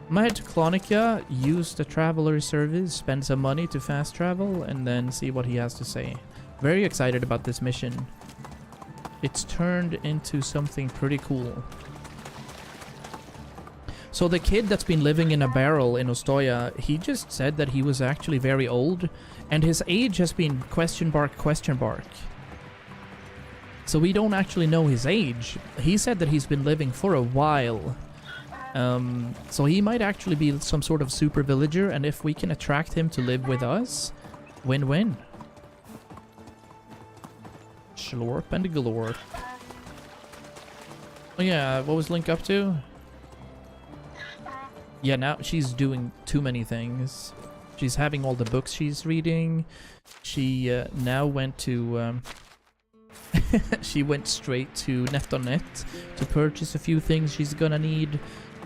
I'm gonna head to Clonica, use the traveler service, spend some money to fast travel, and then see what he has to say. Very excited about this mission. It's turned into something pretty cool. So the kid that's been living in a barrel in Ostoya, he just said that he was actually very old, and his age has been question mark. So we don't actually know his age. He said that he's been living for a while. So he might actually be some sort of super villager, and if we can attract him to live with us, win-win. Schlorp and glorp. Oh yeah, what was Link up to? Yeah, now she's doing too many things. She's having all the books she's reading. She now went to... she went straight to Net.net to purchase a few things she's gonna need.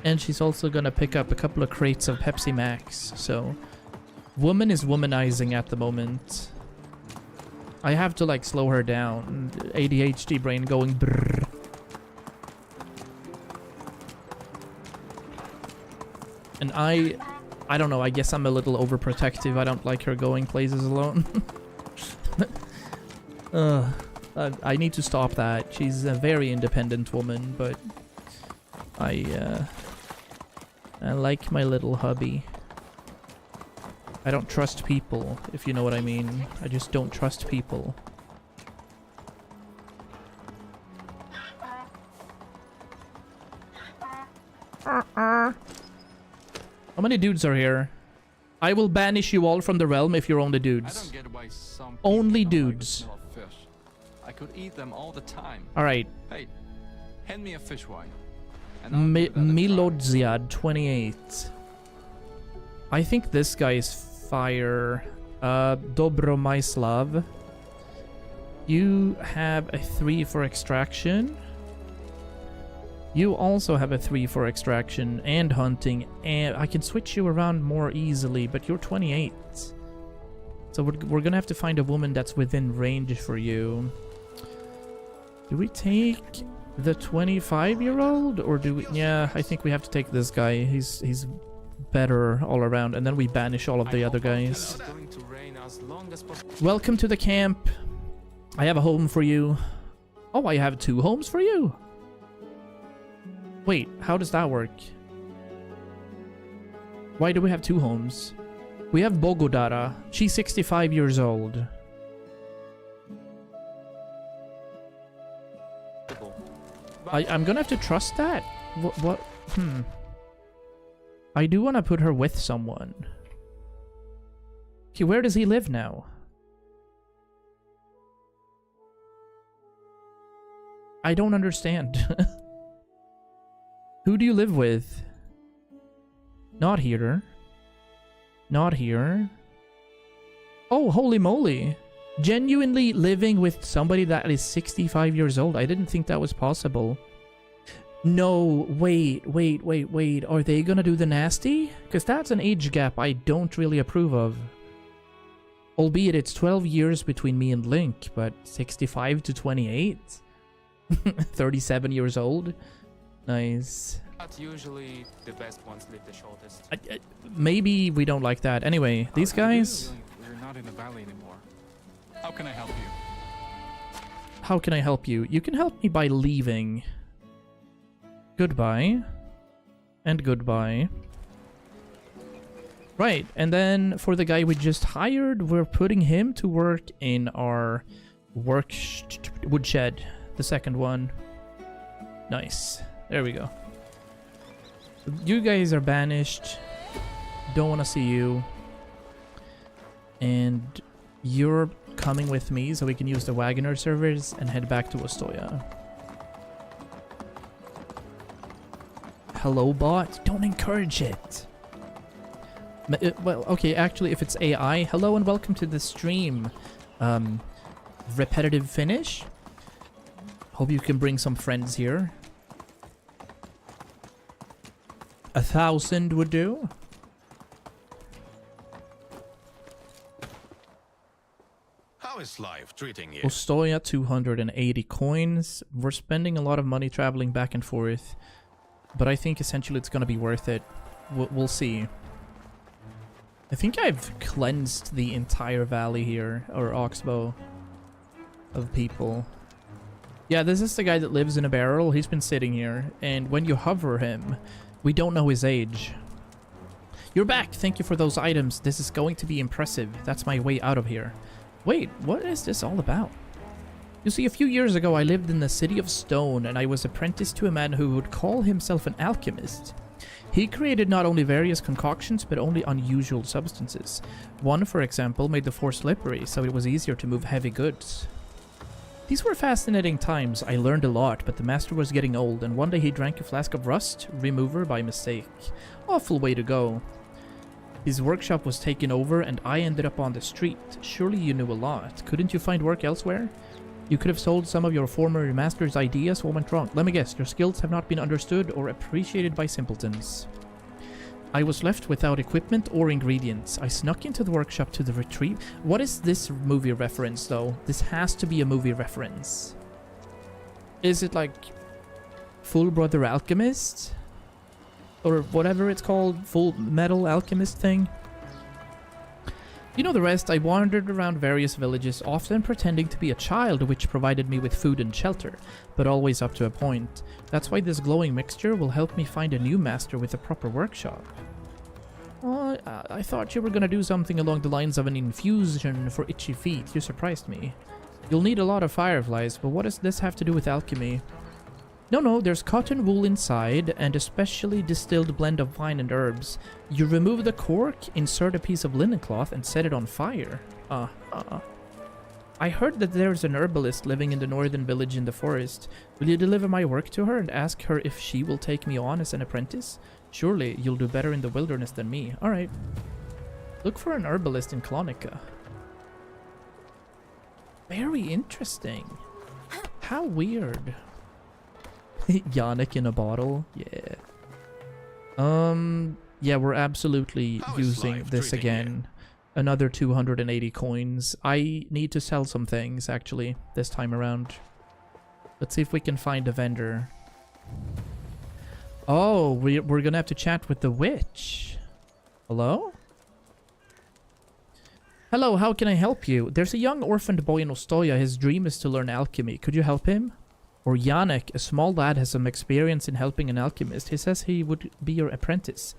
And she's also gonna pick up a couple of crates of Pepsi Max. So, woman is womanizing at the moment. I have to like slow her down. ADHD brain going brrr. And I don't know, I guess I'm a little overprotective. I don't like her going places alone. I need to stop that. She's a very independent woman, but I like my little hubby. I don't trust people, if you know what I mean. I just don't trust people. How many dudes are here? I will banish you all from the realm if you're only I dudes. don't get why some people Only don't like the dudes. smell of fish. I could eat them all the time. Alright. Hey, hand me a fish wine. And I'll give that a try. Milodziad 28. I think this guy is fire. Dobromyslav. You have a 3 for extraction. You also have a 3 for extraction and hunting, and I can switch you around more easily, but you're 28. So we're gonna have to find a woman that's within range for you. Do we take the 25-year-old, or do we... Yeah, I think we have to take this guy. He's better all around, and then we banish all of the other guys. Welcome to the camp. I have a home for you. Oh, I have 2 homes for you. Wait, how does that work? Why do we have 2 homes? We have Bogodara. She's 65 years old. I'm gonna have to trust that. What? I do want to put her with someone. Okay, where does he live now? I don't understand. Who do you live with? Not here. Not here. Oh, holy moly. Genuinely living with somebody that is 65 years old. I didn't think that was possible. No, wait. Are they gonna do the nasty? Because that's an age gap I don't really approve of. Albeit it's 12 years between me and Link, but 65 to 28? 37 years old? Nice. Not usually the best ones live the shortest. Maybe we don't like that. Anyway, these guys... We're not in the valley anymore. How can I help you? How can I help you? You can help me by leaving. Goodbye. And goodbye. Right, and then for the guy we just hired, we're putting him to work in our woodshed. The second one. Nice. There we go. You guys are banished. Don't want to see you. And you're coming with me so we can use the Wagoner servers and head back to Ostoya. Hello, bot? Don't encourage it. Well, okay, actually, if it's AI, hello and welcome to the stream. Repetitive finish. Hope you can bring some friends here. 1,000 would do. How is life treating you? Ostoya, 280 coins. We're spending a lot of money traveling back and forth, but I think essentially it's going to be worth it. We'll see. I think I've cleansed the entire valley here, or Oxbow, of people. Yeah, this is the guy that lives in a barrel. He's been sitting here, and when you hover him, we don't know his age. You're back! Thank you for those items. This is going to be impressive. That's my way out of here. Wait, what is this all about? You see, a few years ago I lived in the city of Stone, and I was apprenticed to a man who would call himself an alchemist. He created not only various concoctions, but only unusual substances. One, for example, made the floor slippery, so it was easier to move heavy goods. These were fascinating times. I learned a lot, but the master was getting old, and one day he drank a flask of rust remover by mistake. Awful way to go. His workshop was taken over, and I ended up on the street. Surely you knew a lot. Couldn't you find work elsewhere? You could have sold some of your former master's ideas. What went wrong? Let me guess, your skills have not been understood or appreciated by simpletons. I was left without equipment or ingredients. I snuck into the workshop to retrieve... What is this movie reference, though? This has to be a movie reference. Is it like Full Brother Alchemist? Or whatever it's called, Full Metal Alchemist thing? You know the rest, I wandered around various villages, often pretending to be a child, which provided me with food and shelter, but always up to a point. That's why this glowing mixture will help me find a new master with a proper workshop. Oh, I thought you were gonna do something along the lines of an infusion for itchy feet. You surprised me. You'll need a lot of fireflies, but what does this have to do with alchemy? No, there's cotton wool inside, and a specially distilled blend of wine and herbs. You remove the cork, insert a piece of linen cloth, and set it on fire. I heard that there's an herbalist living in the northern village in the forest. Will you deliver my work to her and ask her if she will take me on as an apprentice? Surely you'll do better in the wilderness than me. Alright. Look for an herbalist in Clonica. Very interesting. How weird. Yannick in a bottle? Yeah. Yeah, we're absolutely using this again. Another 280 coins. I need to sell some things, actually, this time around. Let's see if we can find a vendor. Oh, we're gonna have to chat with the witch. Hello? Hello, how can I help you? There's a young orphaned boy in Ostoya. His dream is to learn alchemy. Could you help him? Or Yannick, a small lad, has some experience in helping an alchemist. He says he would be your apprentice.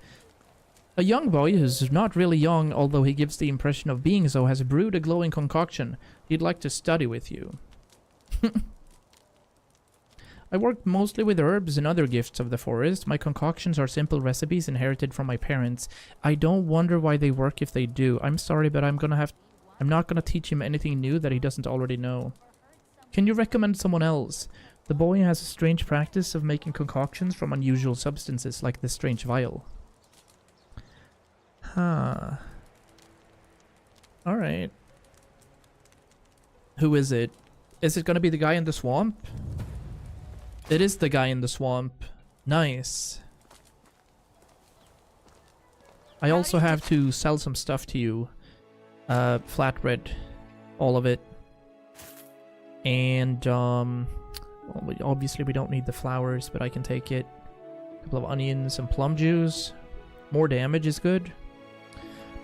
A young boy who's not really young, although he gives the impression of being so, has brewed a glowing concoction. He'd like to study with you. I work mostly with herbs and other gifts of the forest. My concoctions are simple recipes inherited from my parents. I don't wonder why they work if they do. I'm sorry, but I'm not gonna teach him anything new that he doesn't already know. Can you recommend someone else? The boy has a strange practice of making concoctions from unusual substances, like this strange vial. Huh. Alright. Who is it? Is it gonna be the guy in the swamp? It is the guy in the swamp. Nice. I also have to sell some stuff to you. Flatbread. All of it. And, well, obviously we don't need the flowers, but I can take it. A couple of onions, some plum juice. More damage is good.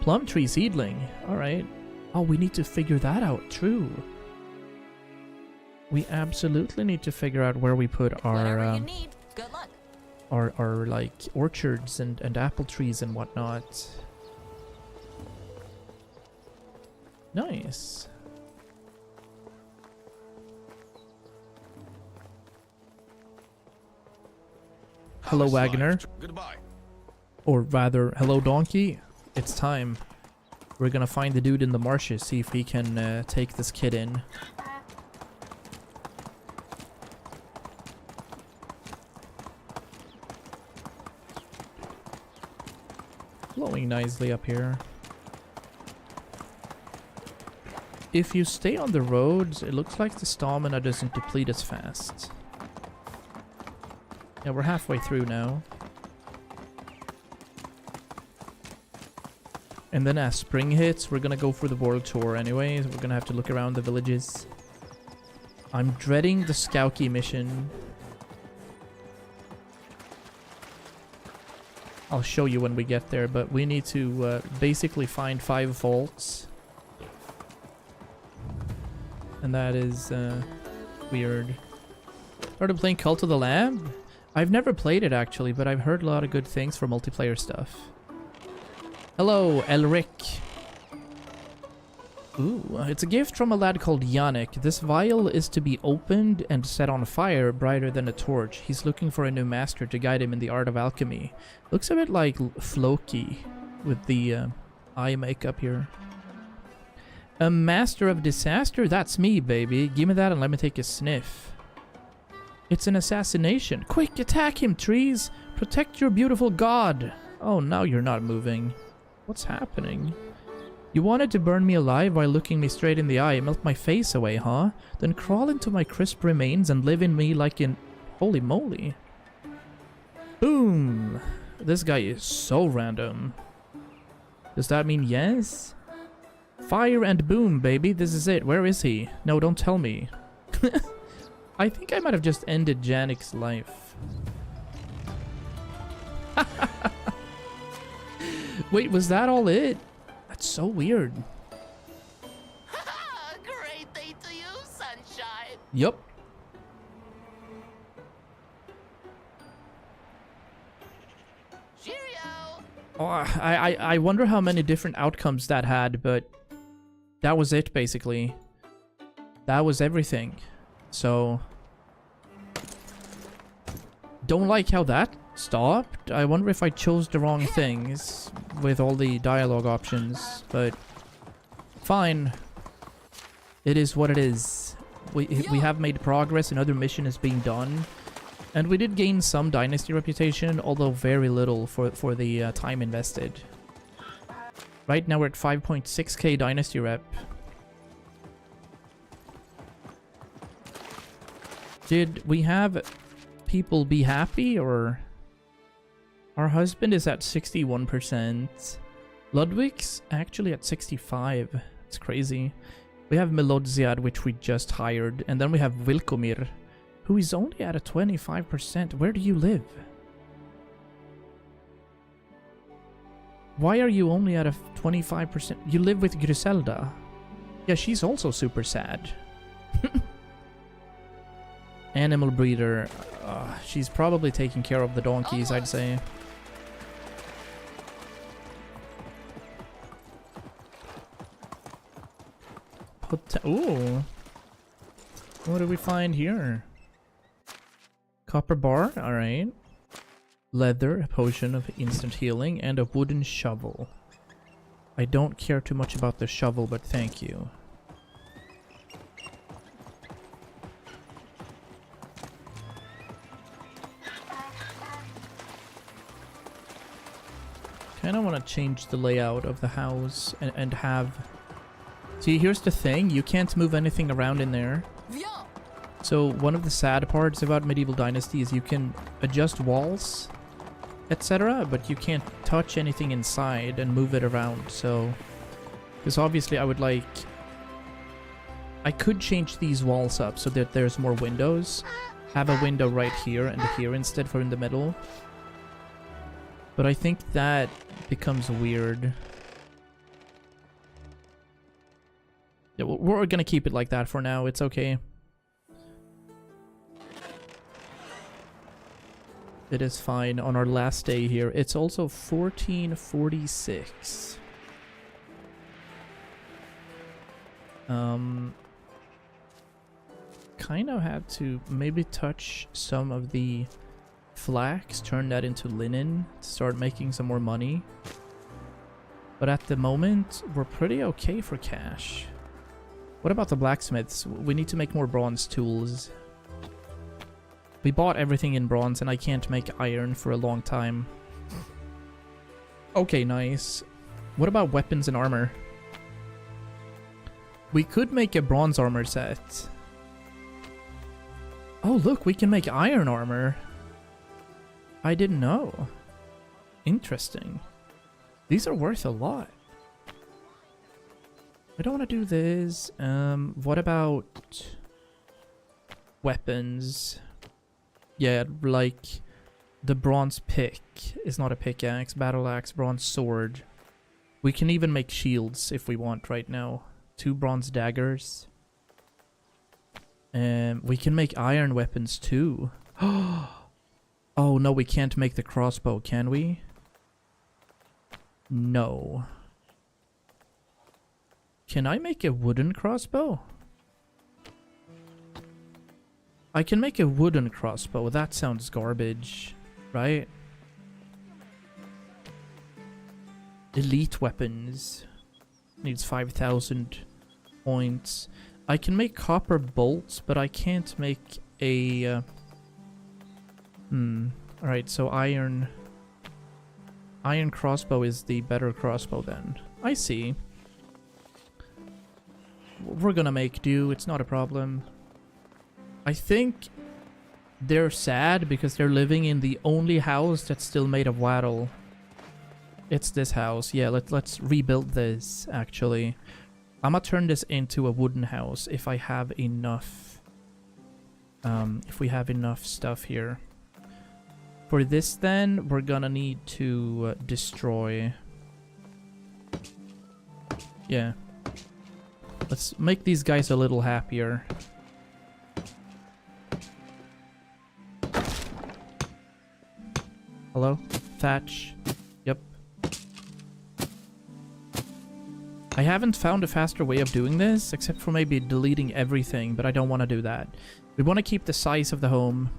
Plum tree seedling. Alright. Oh, we need to figure that out, true. We absolutely need to figure out where we put our, Good luck. our like, orchards and apple trees and whatnot. Nice. Hello, Wagner. Goodbye. Or rather, hello, donkey. It's time. We're gonna find the dude in the marshes, see if he can take this kid in. Flowing nicely up here. If you stay on the roads, it looks like the stamina doesn't deplete as fast. Yeah, we're halfway through now. And then as spring hits, we're gonna go for the world tour anyways. We're gonna have to look around the villages. I'm dreading the Skauki mission. I'll show you when we get there, but we need to basically find 5 vaults. And that is weird. Started playing Cult of the Lamb? I've never played it actually, but I've heard a lot of good things for multiplayer stuff. Hello, Elric. Ooh, it's a gift from a lad called Yannick. This vial is to be opened and set on fire brighter than a torch. He's looking for a new master to guide him in the art of alchemy. Looks a bit like Floki with the eye makeup here. A master of disaster? That's me, baby. Give me that and let me take a sniff. It's an assassination. Quick, attack him, trees! Protect your beautiful god! Oh, now you're not moving. What's happening? You wanted to burn me alive while looking me straight in the eye, melt my face away, huh? Then crawl into my crisp remains and live in me like in... Holy moly. Boom! This guy is so random. Does that mean yes? Fire and boom, baby. This is it. Where is he? No, don't tell me. I think I might have just ended Janik's life. Wait, was that all it? That's so weird. Yup. Cheerio! Oh, I wonder how many different outcomes that had, but that was it, basically. That was everything. So... don't like how that stopped. I wonder if I chose the wrong things with all the dialogue options, but... fine. It is what it is. We have made progress, another mission is being done. And we did gain some dynasty reputation, although very little for the time invested. Right now we're at 5.6k dynasty rep. Did we have people be happy, or... our husband is at 61%. Ludwig's actually at 65. It's crazy. We have Melodziad, which we just hired, and then we have Wilkomir, who is only at a 25%. Where do you live? Why are you only at a 25%? You live with Griselda. Yeah, she's also super sad. Animal breeder. She's probably taking care of the donkeys, I'd say. Ooh. What do we find here? Copper bar, alright. Leather, a potion of instant healing, and a wooden shovel. I don't care too much about the shovel, but thank you. Kinda wanna change the layout of the house and have... see, here's the thing, you can't move anything around in there. So one of the sad parts about Medieval Dynasty is you can adjust walls, etc., but you can't touch anything inside and move it around, so... because obviously I would like... I could change these walls up so that there's more windows. Have a window right here and here instead for in the middle. But I think that becomes weird. Yeah, we're gonna keep it like that for now, it's okay. It is fine on our last day here. It's also 1446. Kind of had to maybe touch some of the flax, turn that into linen, start making some more money. But at the moment, we're pretty okay for cash. What about the blacksmiths? We need to make more bronze tools. We bought everything in bronze and I can't make iron for a long time. Okay, nice. What about weapons and armor? We could make a bronze armor set. Oh, look, we can make iron armor. I didn't know. Interesting. These are worth a lot. I don't want to do this. What about weapons? Yeah, like the bronze pick is not a pickaxe, battle axe, bronze sword. We can even make shields if we want right now. 2 bronze daggers. We can make iron weapons too. Oh no, we can't make the crossbow, can we? No. Can I make a wooden crossbow? I can make a wooden crossbow. That sounds garbage, right? Elite weapons. Needs 5,000 points. I can make copper bolts, but I can't make a... Alright, so iron... iron crossbow is the better crossbow then. I see. We're gonna make do. It's not a problem. I think they're sad because they're living in the only house that's still made of wattle. It's this house. Yeah, let's rebuild this, actually. I'm gonna turn this into a wooden house if I have enough. If we have enough stuff here. For this, then, we're gonna need to destroy. Yeah. Let's make these guys a little happier. Hello? Thatch. Yep. I haven't found a faster way of doing this, except for maybe deleting everything, but I don't want to do that. We want to keep the size of the home.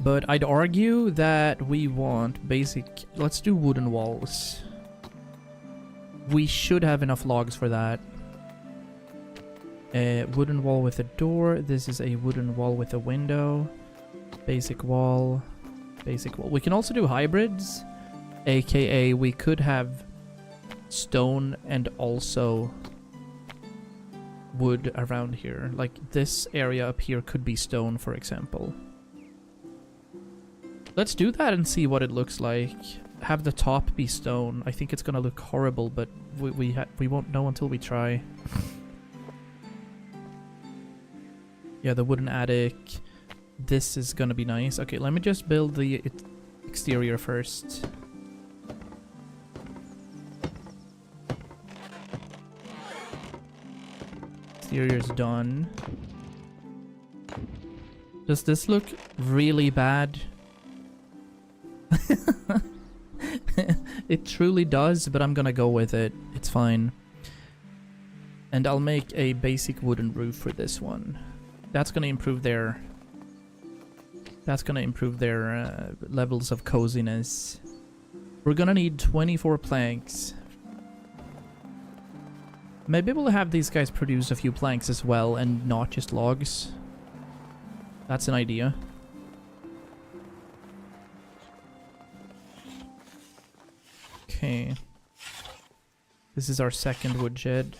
But I'd argue that we want basic... Let's do wooden walls. We should have enough logs for that. A wooden wall with a door. This is a wooden wall with a window. Basic wall. Basic wall. We can also do hybrids. AKA, we could have stone and also wood around here. Like this area up here could be stone, for example. Let's do that and see what it looks like. Have the top be stone. I think it's gonna look horrible, but we won't know until we try. Yeah, the wooden attic. This is gonna be nice. Okay, let me just build the exterior first. Exterior's done. Does this look really bad? It truly does, but I'm gonna go with it. It's fine. And I'll make a basic wooden roof for this one. That's gonna improve their... levels of coziness. We're gonna need 24 planks. Maybe we'll have these guys produce a few planks as well and not just logs. That's an idea. Okay. This is our second woodshed.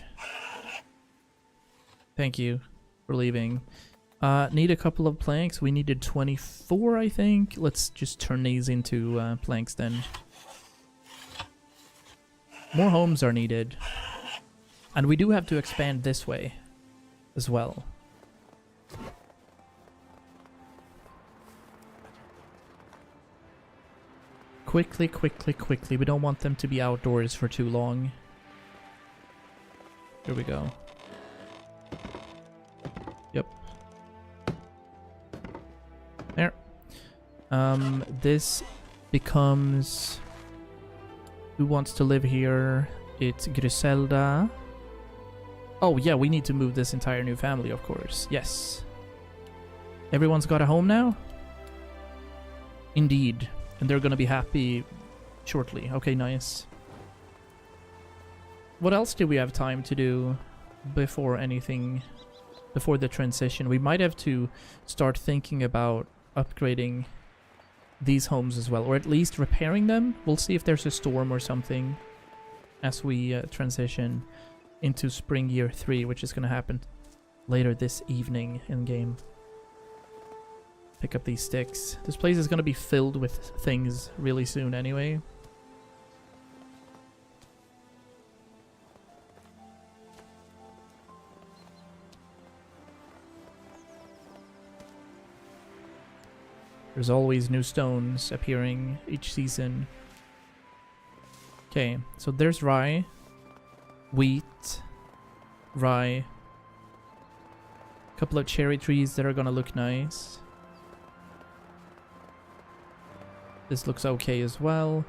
Thank you for leaving. Need a couple of planks. We needed 24, I think. Let's just turn these into planks then. More homes are needed. And we do have to expand this way as well. Quickly, quickly, quickly. We don't want them to be outdoors for too long. Here we go. Yep. There. This becomes... Who wants to live here? It's Griselda. Oh yeah, we need to move this entire new family, of course. Yes. Everyone's got a home now? Indeed. And they're gonna be happy shortly. Okay, nice. What else do we have time to do before anything... before the transition? We might have to start thinking about upgrading these homes as well. Or at least repairing them. We'll see if there's a storm or something as we transition into spring year 3, which is gonna happen later this evening in game. Pick up these sticks. This place is gonna be filled with things really soon anyway. There's always new stones appearing each season. Okay, so there's rye, wheat, rye, a couple of cherry trees that are gonna look nice. This looks okay as well.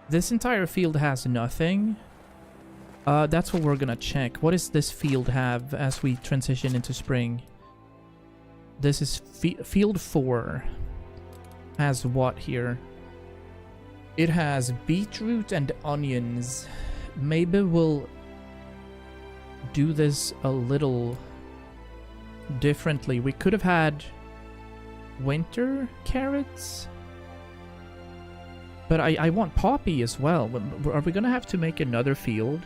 This entire field has nothing. That's what we're gonna check. What does this field have as we transition into spring? This is field 4. Has what here? It has beetroot and onions. Maybe we'll do this a little differently. We could have had winter carrots. But I want poppy as well. Are we gonna have to make another field?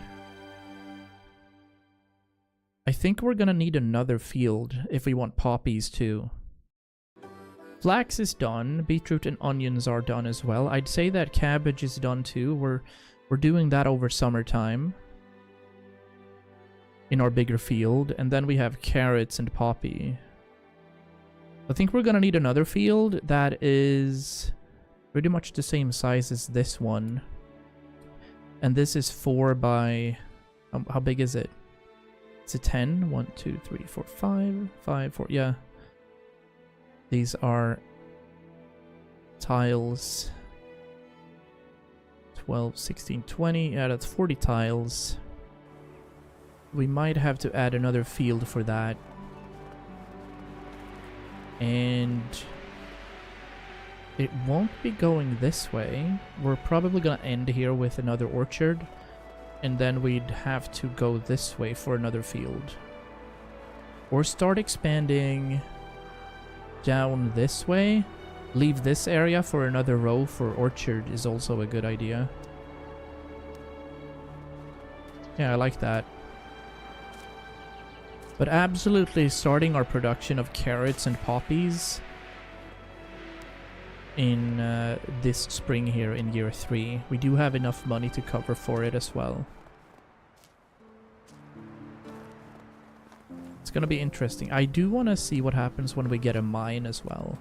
I think we're gonna need another field if we want poppies too. Flax is done. Beetroot and onions are done as well. I'd say that cabbage is done too. We're doing that over summertime in our bigger field. And then we have carrots and poppy. I think we're gonna need another field that is pretty much the same size as this one. And this is 4 by... how big is it? It's a 10. 1, 2, 3, 4, 5. 5, 4. Yeah. These are tiles. 12, 16, 20. Yeah, that's 40 tiles. We might have to add another field for that. And it won't be going this way. We're probably gonna end here with another orchard. And then we'd have to go this way for another field. Or start expanding down this way. Leave this area for another row for orchard is also a good idea. Yeah, I like that. But absolutely starting our production of carrots and poppies in this spring here in year 3. We do have enough money to cover for it as well. It's gonna be interesting. I do want to see what happens when we get a mine as well.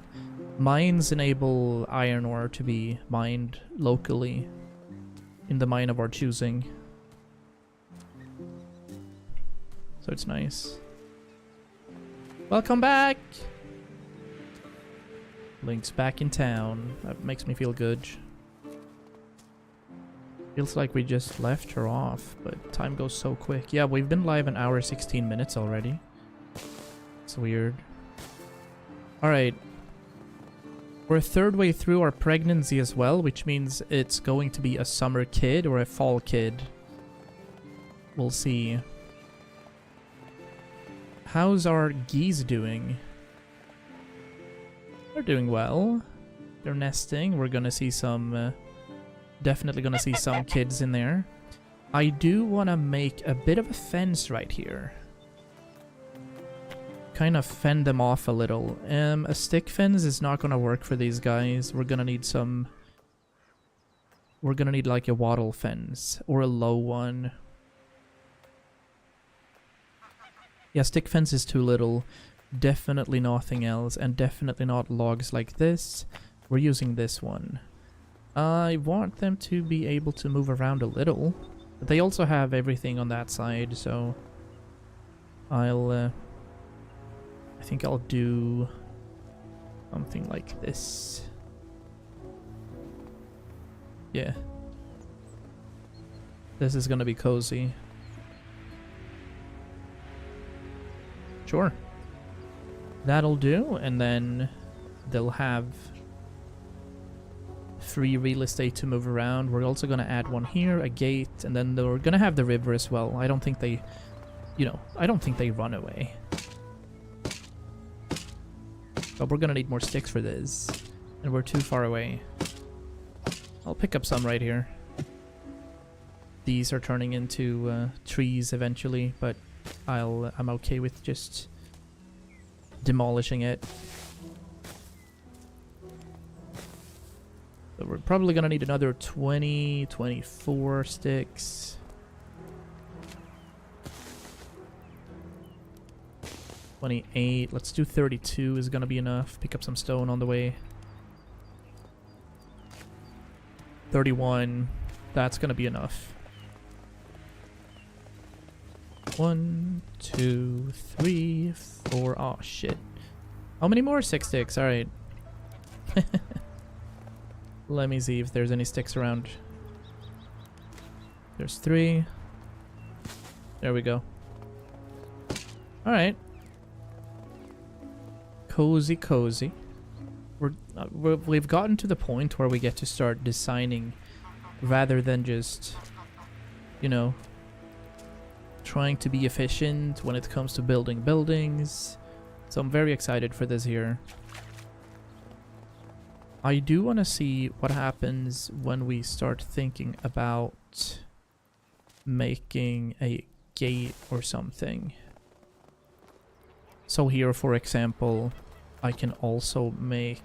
Mines enable iron ore to be mined locally in the mine of our choosing. So it's nice. Welcome back! Link's back in town. That makes me feel good. Feels like we just left her off, but time goes so quick. Yeah, we've been live an hour 16 minutes already. It's weird. Alright. We're a third way through our pregnancy as well, which means it's going to be a summer kid or a fall kid. We'll see. How's our geese doing? They're doing well. They're nesting. We're gonna see some... definitely gonna see some kids in there. I do want to make a bit of a fence right here. Kind of fend them off a little. A stick fence is not gonna work for these guys. We're gonna need some... We're gonna need like a wattle fence. Or a low one. Yeah, stick fence is too little. Definitely nothing else. And definitely not logs like this. We're using this one. I want them to be able to move around a little. But they also have everything on that side, so... I think I'll do something like this. Yeah. This is gonna be cozy. Sure. That'll do, and then they'll have free real estate to move around. We're also gonna add one here, a gate, and then we're gonna have the river as well. I don't think they, you know, I don't think they run away. But we're gonna need more sticks for this. And we're too far away. I'll pick up some right here. These are turning into trees eventually, but I'm okay with just demolishing it. So we're probably gonna need another 20, 24 sticks. 28. Let's do 32 is gonna be enough. Pick up some stone on the way. 31. That's gonna be enough. 1, 2, 3, 4. Oh shit. How many more? 6 sticks. Alright. Let me see if there's any sticks around. There's 3. There we go. Alright. Cozy, cozy. We've gotten to the point where we get to start designing rather than just, you know, trying to be efficient when it comes to building buildings. So I'm very excited for this here. I do want to see what happens when we start thinking about making a gate or something. So here, for example, I can also make...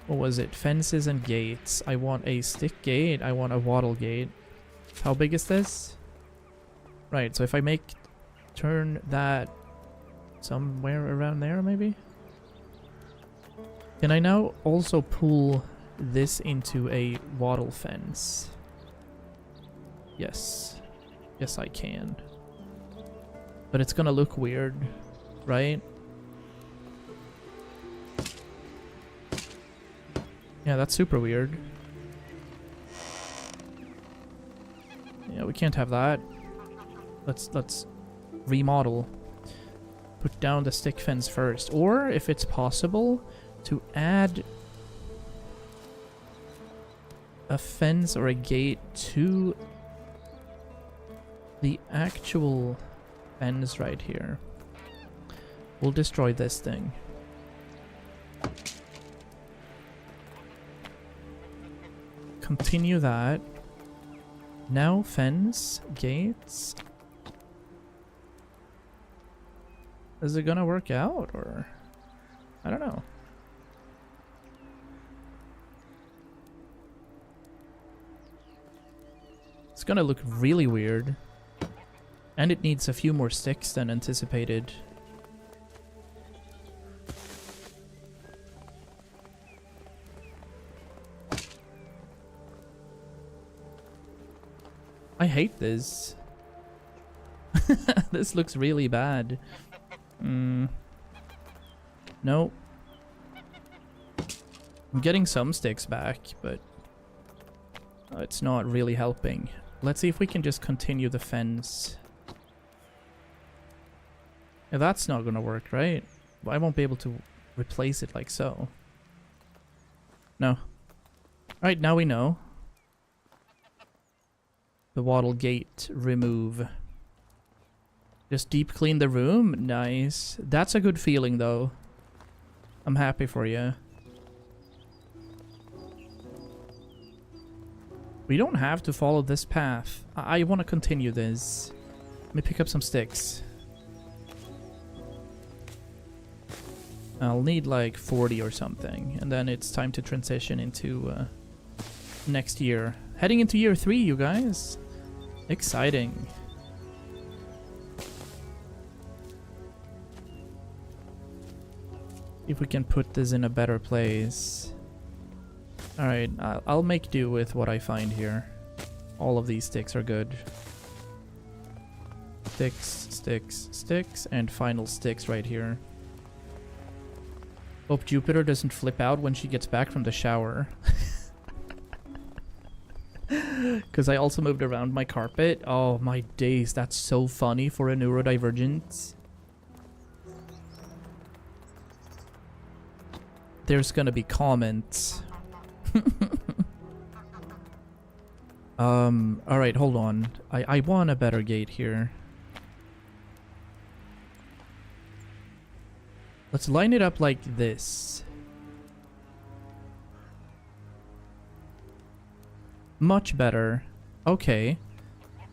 What was it? Fences and gates. I want a stick gate. I want a wattle gate. How big is this? Right, so if I turn that somewhere around there, maybe? Can I now also pull this into a wattle fence? Yes. Yes, I can. But it's gonna look weird, right? Yeah, that's super weird. Yeah, we can't have that. Let's remodel. Put down the stick fence first. Or, if it's possible, to add a fence or a gate to the actual fence right here. We'll destroy this thing. Continue that. Now fence, gates. Is it gonna work out, or I don't know. It's gonna look really weird. And it needs a few more sticks than anticipated. I hate this. This looks really bad. No. I'm getting some sticks back, but it's not really helping. Let's see if we can just continue the fence. Yeah, that's not gonna work, right? I won't be able to replace it like so. No. Alright, now we know. The wattle gate remove. Just deep clean the room. Nice. That's a good feeling, though. I'm happy for you. We don't have to follow this path. I want to continue this. Let me pick up some sticks. I'll need like 40 or something. And then it's time to transition into next year. Heading into year 3, you guys. Exciting. If we can put this in a better place. Alright, I'll make do with what I find here. All of these sticks are good. Sticks, sticks, sticks, and final sticks right here. Hope Jupiter doesn't flip out when she gets back from the shower. Because I also moved around my carpet. Oh my days, that's so funny for a neurodivergent. There's gonna be comments. Alright, hold on. I want a better gate here. Let's line it up like this. Much better. Okay.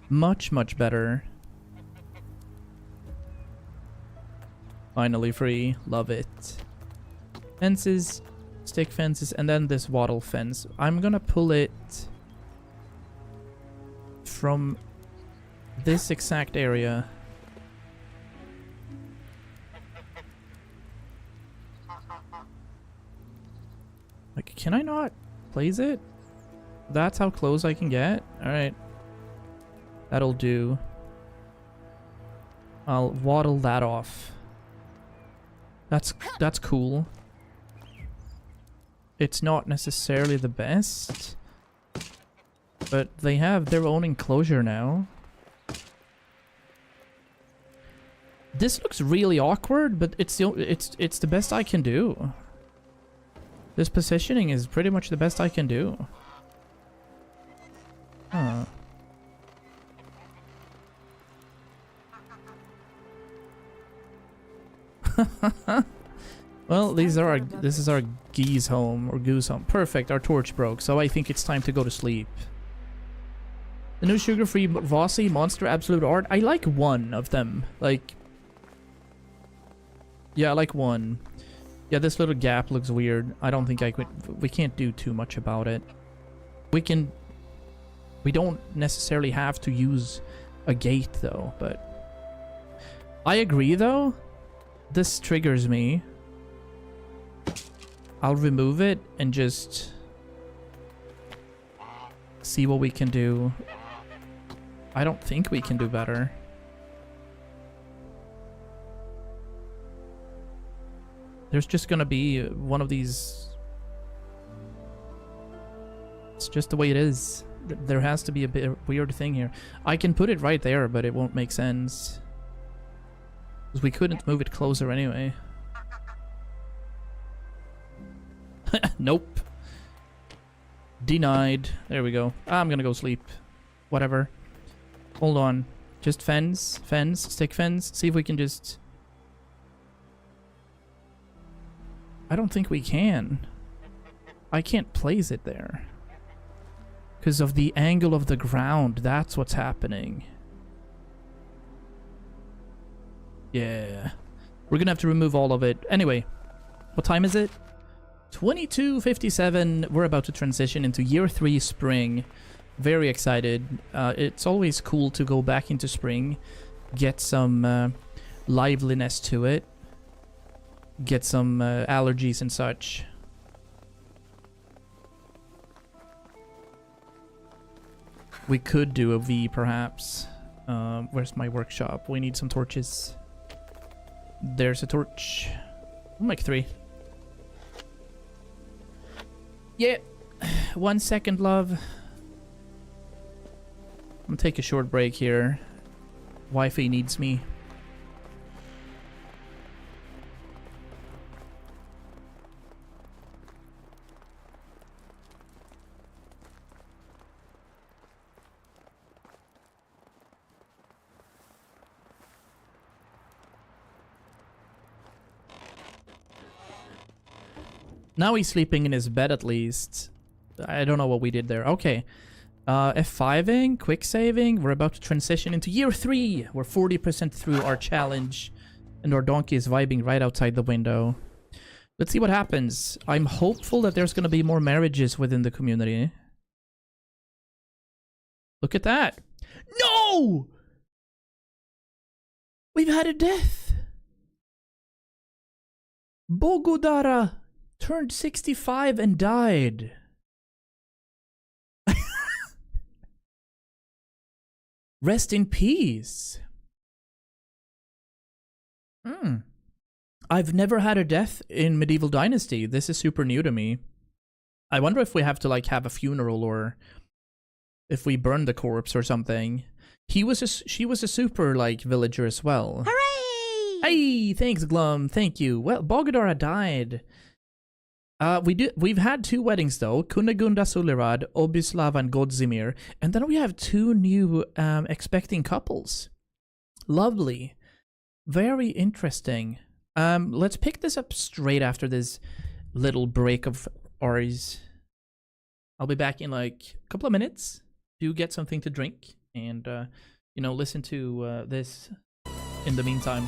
Much, much better. Finally free. Love it. Fences, stick fences, and then this wattle fence. I'm gonna pull it from this exact area. Like, can I not place it? That's how close I can get? Alright. That'll do. I'll waddle that off. That's cool. It's not necessarily the best, but they have their own enclosure now. This looks really awkward, but it's the best I can do. This positioning is pretty much the best I can do. Huh. Well, this is our geese home, or goose home. Perfect, our torch broke, so I think it's time to go to sleep. The new sugar-free Vossi Monster Absolute Art. I like one of them. Like, yeah, I like one. Yeah, this little gap looks weird. I don't think we can't do too much about it. We don't necessarily have to use a gate though, but I agree though. This triggers me. I'll remove it and just see what we can do. I don't think we can do better. There's just gonna be one of these It's just the way it is. There has to be a bit of weird thing here. I can put it right there, but it won't make sense. Because we couldn't move it closer anyway. Nope. Denied. There we go. I'm gonna go sleep. Whatever. Hold on. Just fence. Fence. Stick fence. See if we can just... I don't think we can. I can't place it there. Because of the angle of the ground. That's what's happening. Yeah. We're gonna have to remove all of it. Anyway. What time is it? 22:57. We're about to transition into year 3 spring. Very excited. It's always cool to go back into spring. Get some liveliness to it. Get some allergies and such. We could do a V perhaps. Where's my workshop? We need some torches. There's a torch. I'm like 3. Yeah. 1 second, love. I'm gonna take a short break here. Wifey needs me. Now he's sleeping in his bed at least. I don't know what we did there. Okay. F5ing, quick saving. We're about to transition into year 3. We're 40% through our challenge. And our donkey is vibing right outside the window. Let's see what happens. I'm hopeful that there's going to be more marriages within the community. Look at that. No! We've had a death. Bogodara turned 65 and died. Rest in peace. I've never had a death in Medieval Dynasty. This is super new to me. I wonder if we have to like have a funeral or if we burn the corpse or something. She was a super like villager as well. Hooray! Hey, thanks Glum. Thank you. Well, Bogodara died. We've had 2 weddings though, Kunigunda Sulirad, Obislav and Godzimir, and then we have 2 new expecting couples. Lovely. Very interesting. Let's pick this up straight after this little break of ours. I'll be back in like a couple of minutes to get something to drink and, you know, listen to this in the meantime.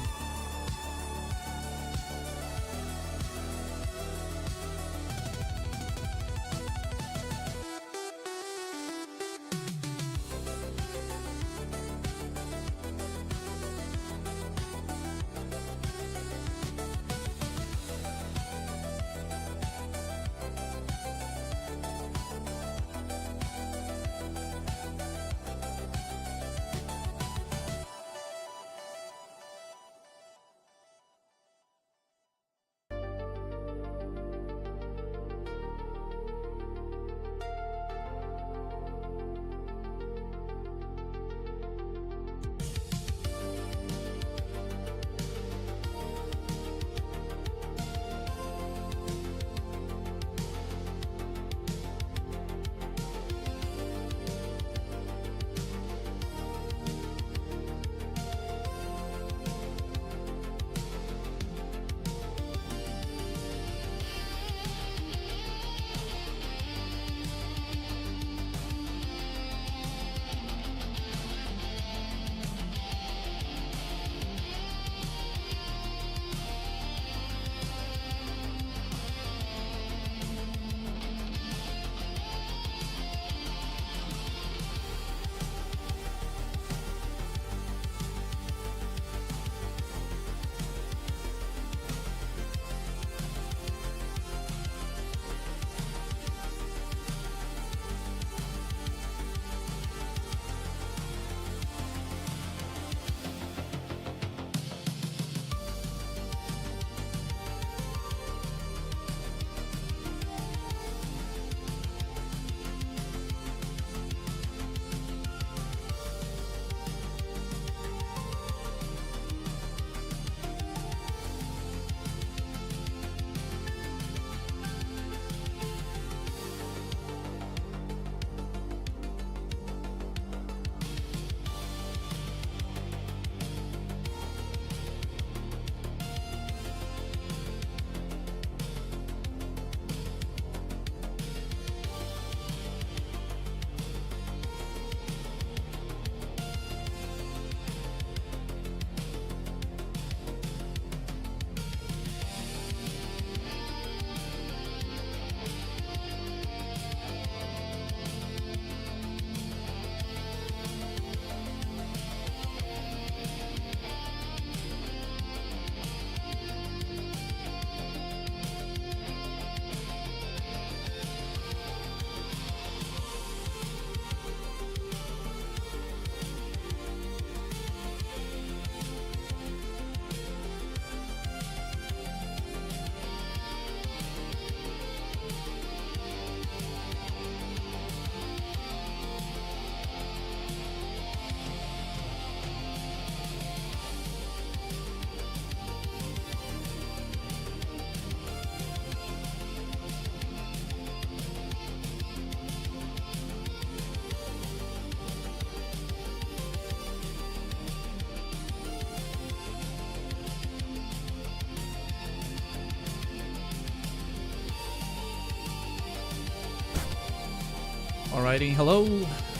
Alrighty, hello,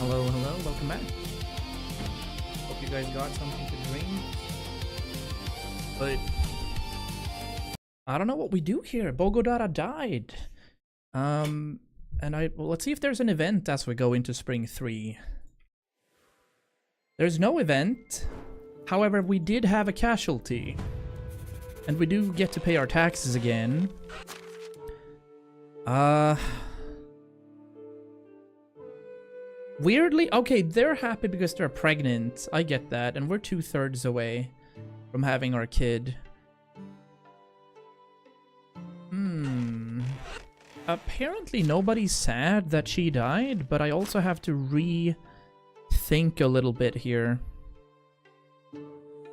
welcome back. Hope you guys got something to drink. But I don't know what we do here. Bogodara died. And well, let's see if there's an event as we go into Spring 3. There's no event. However, we did have a casualty. And we do get to pay our taxes again. Weirdly, okay, they're happy because they're pregnant. I get that. And we're 2/3 away from having our kid. Apparently nobody's sad that she died, but I also have to rethink a little bit here.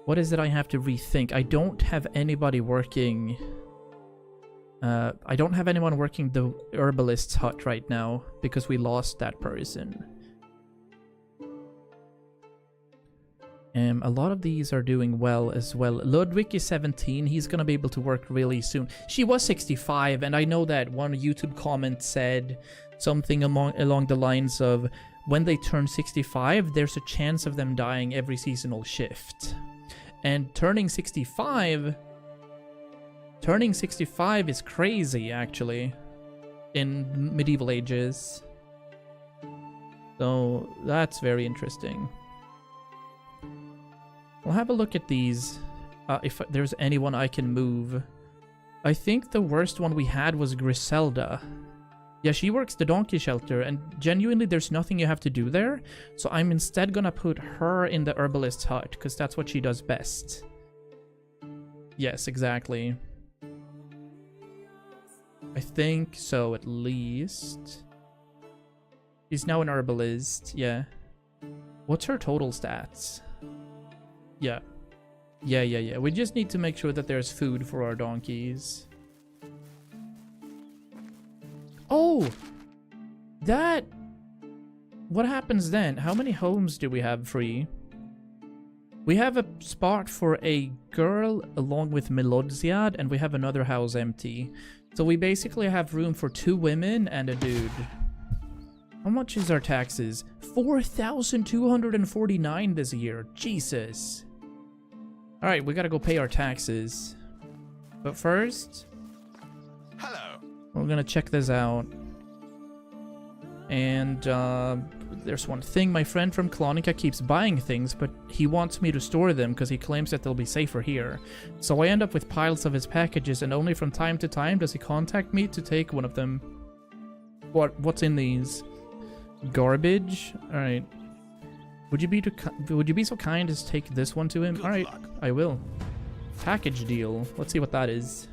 What is it I have to rethink? I don't have anybody working. I don't have anyone working the herbalist's hut right now because we lost that person. A lot of these are doing well as well. Ludwig is 17. He's gonna be able to work really soon. She was 65, and I know that one YouTube comment said something along the lines of, when they turn 65, there's a chance of them dying every seasonal shift. And turning 65 is crazy, actually, in medieval ages. So that's very interesting. We'll have a look at these, if there's anyone I can move. I think the worst one we had was Griselda. Yeah, she works the donkey shelter, and genuinely there's nothing you have to do there. So I'm instead gonna put her in the herbalist's hut, because that's what she does best. Yes, exactly. I think so, at least. She's now an herbalist, yeah. What's her total stats? Yeah. Yeah. We just need to make sure that there's food for our donkeys. Oh! That... What happens then? How many homes do we have free? We have a spot for a girl along with Melodiad, and we have another house empty. So we basically have room for 2 women and a dude. How much is our taxes? 4,249 this year. Jesus. Alright, we gotta go pay our taxes. But first... Hello. We're gonna check this out. And, there's one thing. My friend from Colonica keeps buying things, but he wants me to store them because he claims that they'll be safer here. So I end up with piles of his packages, and only from time to time does he contact me to take one of them. What's in these? Garbage? Alright. Would you be so kind as take this one to him? Good Alright, luck. I will. Package deal. Let's see what that is.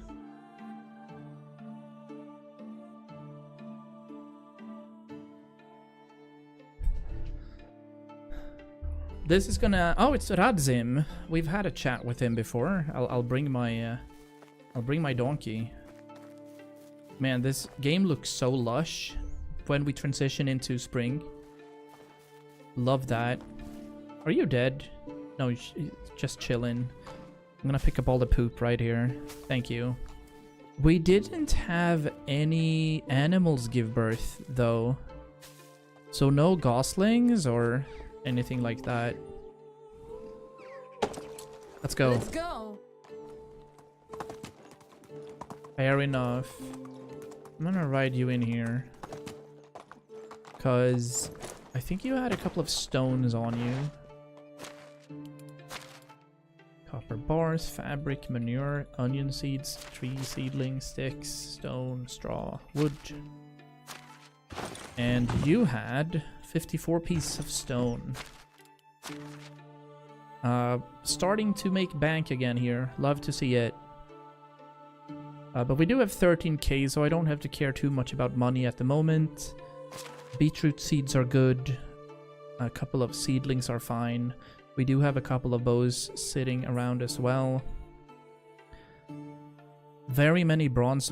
This is gonna... Oh, it's Radzim. We've had a chat with him before. I'll bring my donkey. Man, this game looks so lush when we transition into spring. Love that. Are you dead? No, just chilling. I'm gonna pick up all the poop right here. Thank you. We didn't have any animals give birth, though. So no goslings or anything like that. Let's go. Let's go. Fair enough. I'm gonna ride you in here. Because I think you had a couple of stones on you. Copper bars, fabric, manure, onion seeds, tree seedlings, sticks, stone, straw, wood. And you had 54 pieces of stone. Starting to make bank again here. Love to see it. But we do have 13k, so I don't have to care too much about money at the moment. Beetroot seeds are good. A couple of seedlings are fine. We do have a couple of bows sitting around as well. Very many bronze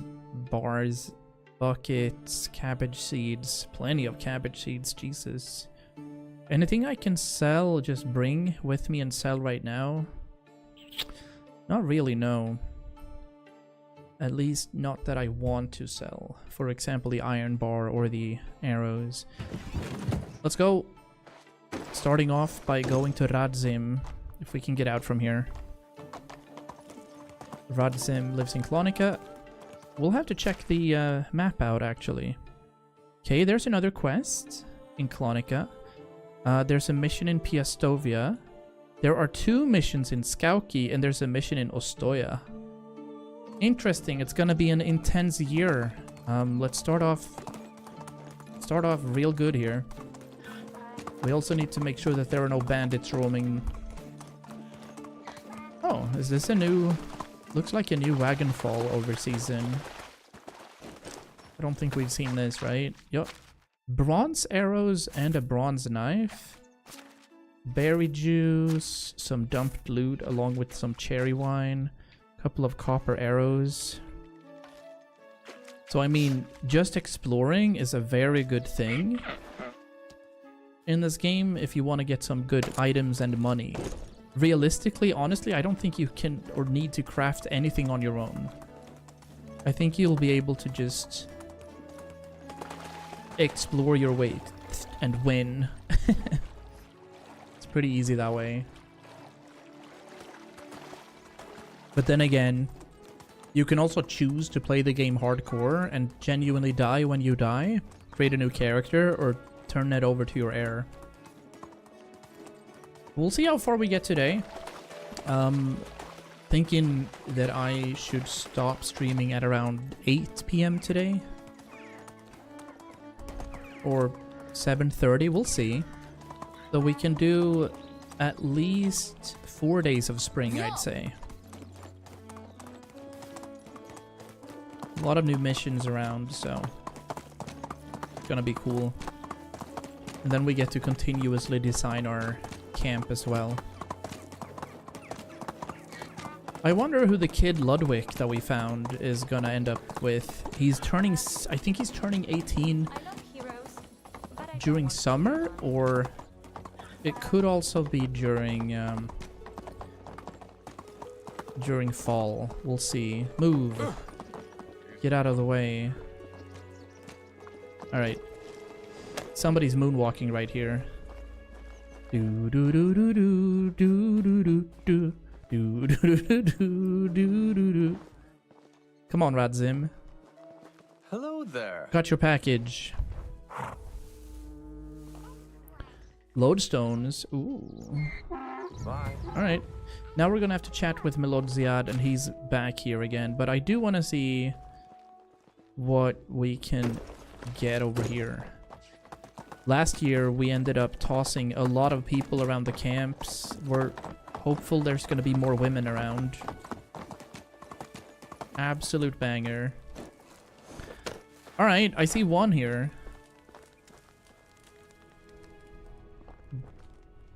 bars, buckets, cabbage seeds. Plenty of cabbage seeds, Jesus. Anything I can sell, just bring with me and sell right now? Not really, no. At least not that I want to sell. For example, the iron bar or the arrows. Let's go. Starting off by going to Radzim, if we can get out from here. Radzim lives in Klonika. We'll have to check the map out, actually. Okay, there's another quest in Klonika. There's a mission in Piastovia. There are 2 missions in Skauki, and there's a mission in Ostoya. Interesting. It's gonna be an intense year. Let's start off real good here. We also need to make sure that there are no bandits roaming. Oh, is this a new... Looks like a new wagon fall over season. I don't think we've seen this, right? Yup. Bronze arrows and a bronze knife. Berry juice, some dumped loot along with some cherry wine. Couple of copper arrows. So I mean, just exploring is a very good thing in this game if you want to get some good items and money. Realistically, honestly, I don't think you can or need to craft anything on your own. I think you'll be able to just explore your way and win. It's pretty easy that way. But then again, you can also choose to play the game hardcore and genuinely die when you die, create a new character, or turn it over to your heir. We'll see how far we get today. Thinking that I should stop streaming at around 8 PM today. Or 7:30, we'll see. So we can do at least 4 days of spring, I'd say. A lot of new missions around, so it's gonna be cool. And then we get to continuously design our camp as well. I wonder who the kid Ludwig that we found is gonna end up with. He's turning, I think he's turning 18 during summer, or it could also be during fall. We'll see. Move. Get out of the way. Alright. Somebody's moonwalking right here. Do do do do do do do do do do do do do do do. Come on, Radzim. Hello there. Got your package. Lodestones. Ooh. Bye. Alright. Now we're gonna have to chat with Melodziad, and he's back here again. But I do want to see what we can get over here. Last year, we ended up tossing a lot of people around the camps. We're hopeful there's going to be more women around. Absolute banger. Alright, I see one here.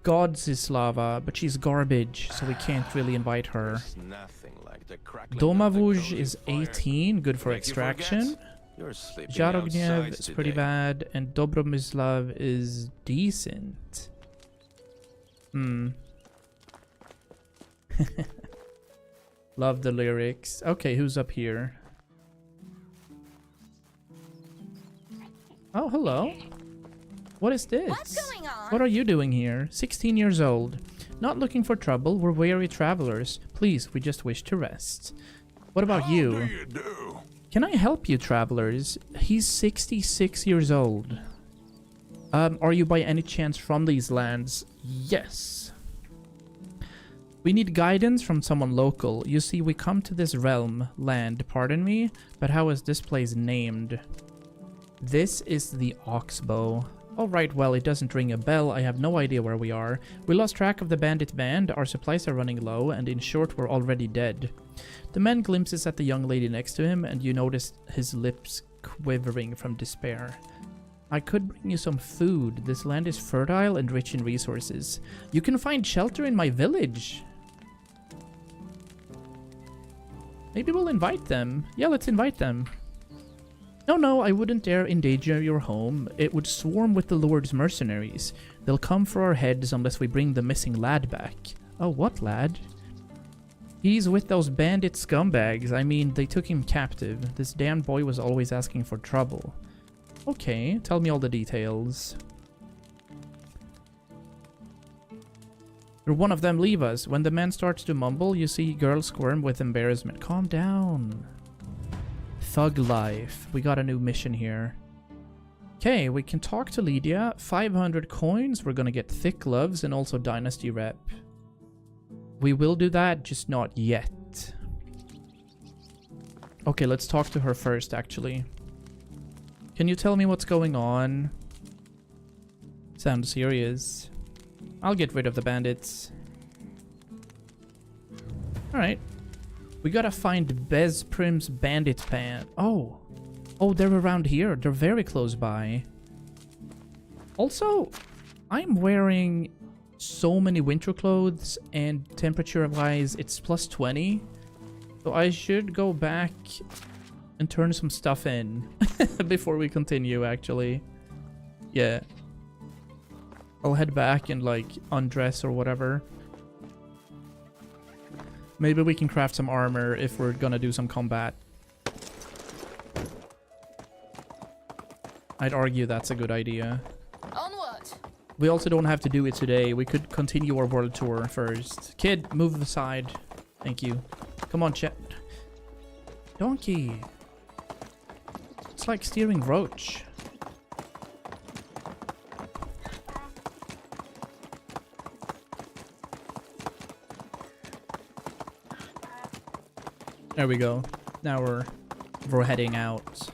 Godzislava, but she's garbage, so we can't really invite her. There's nothing like the crackling of the Domavuj golden is fire. 18, good for Make you forget? extraction. You're sleeping Jarognev outside is pretty today. bad, and Dobromislav is decent. Love the lyrics. Okay, who's up here? Oh, hello. What is this? What's going on? What are you doing here? 16 years old. Not looking for trouble. We're weary travelers. Please, we just wish to rest. What about How you? do you do? Can I help you, travelers? He's 66 years old. Are you by any chance from these lands? Yes. We need guidance from someone local. You see, we come to this land, pardon me, but how is this place named? This is the Oxbow. Alright, well, it doesn't ring a bell. I have no idea where we are. We lost track of the bandit band, our supplies are running low, and in short, we're already dead. The man glimpses at the young lady next to him, and you notice his lips quivering from despair. I could bring you some food. This land is fertile and rich in resources. You can find shelter in my village. Maybe we'll invite them. Yeah, let's invite them. No, I wouldn't dare endanger your home. It would swarm with the Lord's mercenaries. They'll come for our heads unless we bring the missing lad back. Oh, what lad? He's with those bandit scumbags. I mean, they took him captive. This damn boy was always asking for trouble. Okay, tell me all the details. One of them leave us. When the man starts to mumble, you see girl squirm with embarrassment. Calm down. Thug life. We got a new mission here. Okay, we can talk to Lydia. 500 coins. We're gonna get thick gloves and also dynasty rep. We will do that, just not yet. Okay, let's talk to her first, actually. Can you tell me what's going on? Sounds serious. I'll get rid of the bandits. Alright. We gotta find Bez Prim's bandit pan. Oh. Oh, they're around here. They're very close by. Also, I'm wearing so many winter clothes, and temperature-wise, it's plus 20. So I should go back and turn some stuff in before we continue, actually. Yeah. I'll head back and, like, undress or whatever. Maybe we can craft some armor if we're gonna do some combat. I'd argue that's a good idea. Onward. We also don't have to do it today. We could continue our world tour first. Kid, move aside. Thank you. Come on, Chet. Donkey. It's like steering Roach. There we go. Now we're heading out.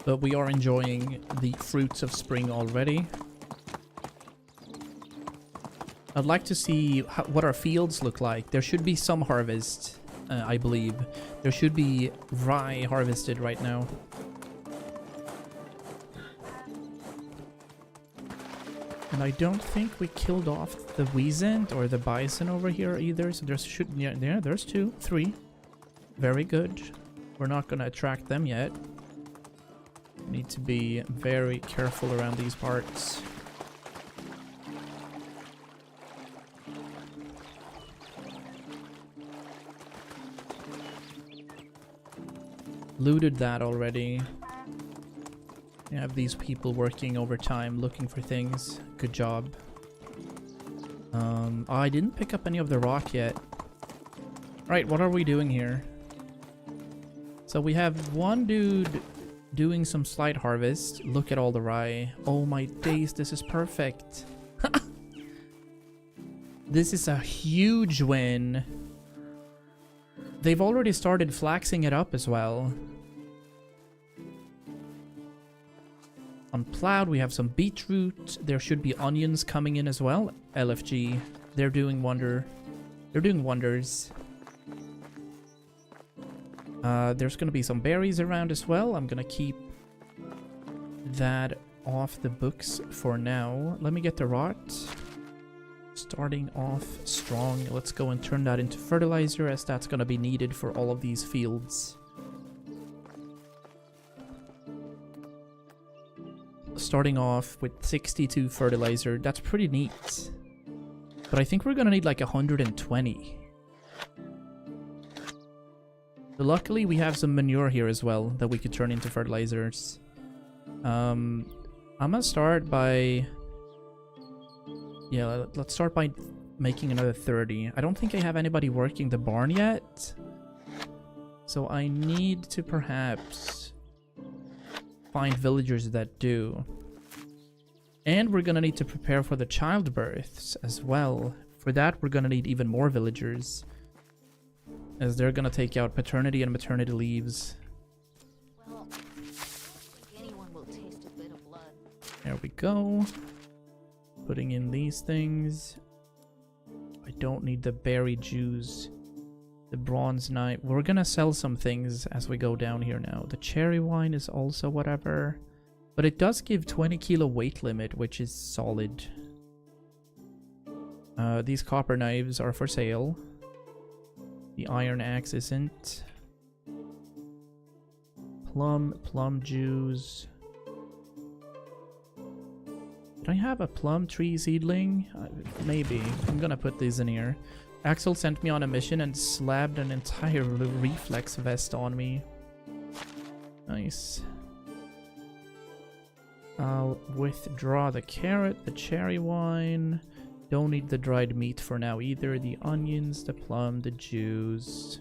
But we are enjoying the fruits of spring already. I'd like to see what our fields look like. There should be some harvest, I believe. There should be rye harvested right now. And I don't think we killed off the Weasant or the Bison over here either. So there should, yeah, there's 2, 3. Very good. We're not gonna attract them yet. Need to be very careful around these parts. Looted that already. You have these people working overtime looking for things. Good job. Oh, I didn't pick up any of the rock yet. Right, what are we doing here? So we have one dude doing some slight harvest. Look at all the rye. Oh my days, this is perfect. This is a huge win. They've already started flaxing it up as well. On Plowed, we have some beetroot. There should be onions coming in as well. LFG. They're doing wonders. There's gonna be some berries around as well. I'm gonna keep that off the books for now. Let me get the rot. Starting off strong. Let's go and turn that into fertilizer, as that's gonna be needed for all of these fields. Starting off with 62 fertilizer. That's pretty neat. But I think we're gonna need like 120. But luckily we have some manure here as well that we could turn into fertilizers. I'm gonna start by... Yeah, let's start by making another 30. I don't think I have anybody working the barn yet. So I need to perhaps find villagers that do. And we're gonna need to prepare for the childbirths as well. For that, we're gonna need even more villagers, as they're gonna take out paternity and maternity leaves. Well, anyone will taste a bit of blood. There we go. Putting in these things. I don't need the berry juice. The bronze knife. We're gonna sell some things as we go down here now. The cherry wine is also whatever. But it does give 20 kilo weight limit, which is solid. These copper knives are for sale. The iron axe isn't. Plum juice. Can I have a plum tree seedling? Maybe. I'm gonna put these in here. Axel sent me on a mission and slapped an entire reflex vest on me. Nice. I'll withdraw the carrot, the cherry wine. Don't need the dried meat for now either. The onions, the plum, the juice.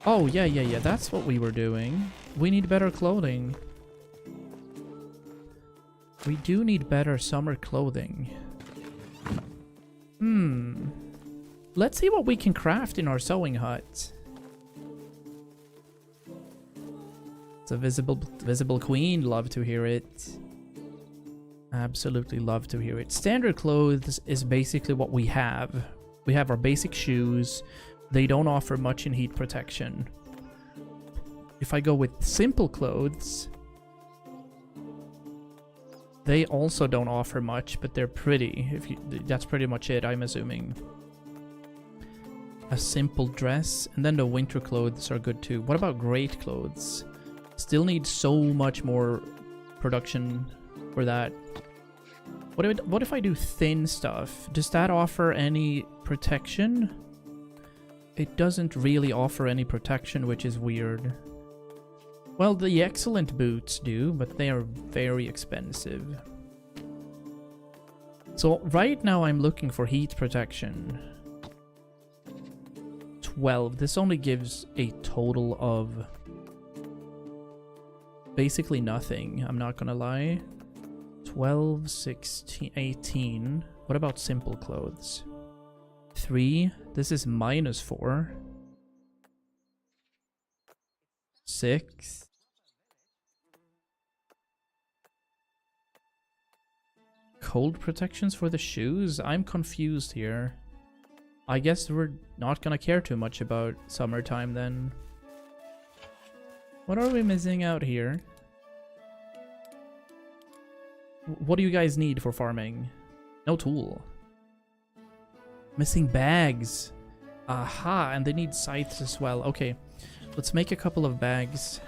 Oh, yeah. That's what we were doing. We need better clothing. We do need better summer clothing. Let's see what we can craft in our sewing hut. It's a visible queen. Love to hear it. Absolutely love to hear it. Standard clothes is basically what we have. We have our basic shoes. They don't offer much in heat protection. If I go with simple clothes, they also don't offer much, but they're pretty. That's pretty much it, I'm assuming. A simple dress, and then the winter clothes are good too. What about great clothes? Still need so much more production for that. What if I do thin stuff? Does that offer any protection? It doesn't really offer any protection, which is weird. Well, the excellent boots do, but they are very expensive. So right now I'm looking for heat protection. 12. This only gives a total of basically nothing, I'm not gonna lie. 12, 16, 18. What about simple clothes? 3. This is -4. 6. Cold protections for the shoes? I'm confused here. I guess we're not gonna care too much about summertime then. What are we missing out here? What do you guys need for farming? No tool. Missing bags. Aha, and they need scythes as well. Okay, let's make a couple of bags.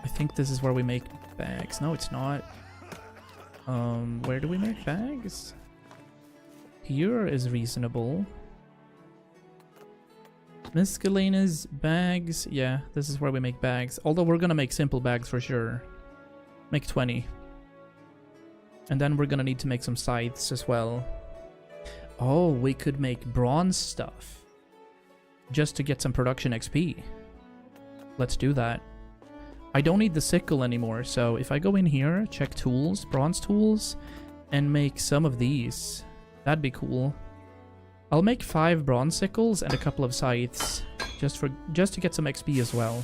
I think this is where we make bags. No, it's not. Where do we make bags? Here is reasonable. Miscellaneous bags. Yeah, this is where we make bags. Although we're gonna make simple bags for sure. Make 20. And then we're gonna need to make some scythes as well. Oh, we could make bronze stuff. Just to get some production XP. Let's do that. I don't need the sickle anymore, so if I go in here, check tools, bronze tools, and make some of these, that'd be cool. I'll make 5 bronze sickles and a couple of scythes, just to get some XP as well.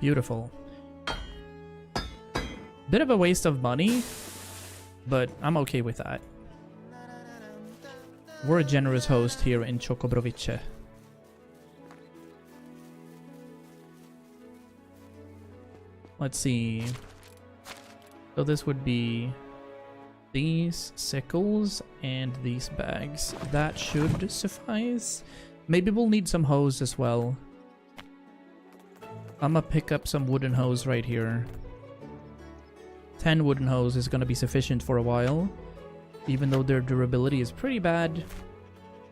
Beautiful. Bit of a waste of money, but I'm okay with that. We're a generous host here in Čokobrovice. Let's see. So this would be these sickles and these bags. That should suffice. Maybe we'll need some hose as well. I'm gonna pick up some wooden hose right here. 10 wooden hose is gonna be sufficient for a while. Even though their durability is pretty bad,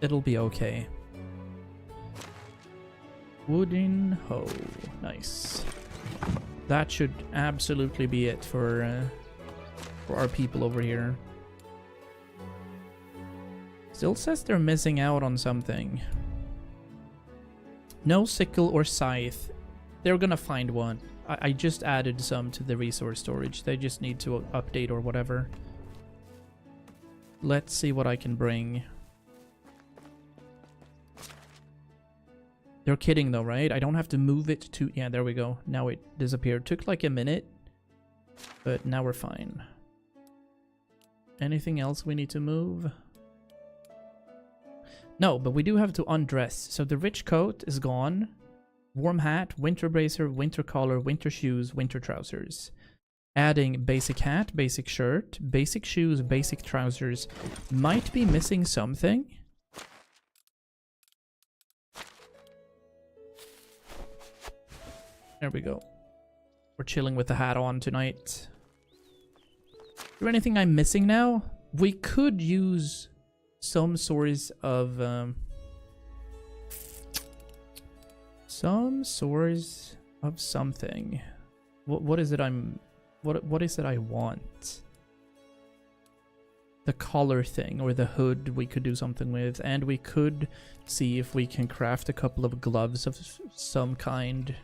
it'll be okay. Wooden hoe. Nice. That should absolutely be it for our people over here. Still says they're missing out on something. No sickle or scythe. They're gonna find one. I just added some to the resource storage. They just need to update or whatever. Let's see what I can bring. They're kidding though, right? I don't have to move it to... Yeah, there we go. Now it disappeared. Took like a minute, but now we're fine. Anything else we need to move? No, but we do have to undress. So the rich coat is gone. Warm hat, winter bracer, winter collar, winter shoes, winter trousers. Adding basic hat, basic shirt, basic shoes, basic trousers. Might be missing something. There we go. We're chilling with the hat on tonight. Is there anything I'm missing now? We could use some source of something. What is it what is it I want? The collar thing or the hood we could do something with, and we could see if we can craft a couple of gloves of some kind.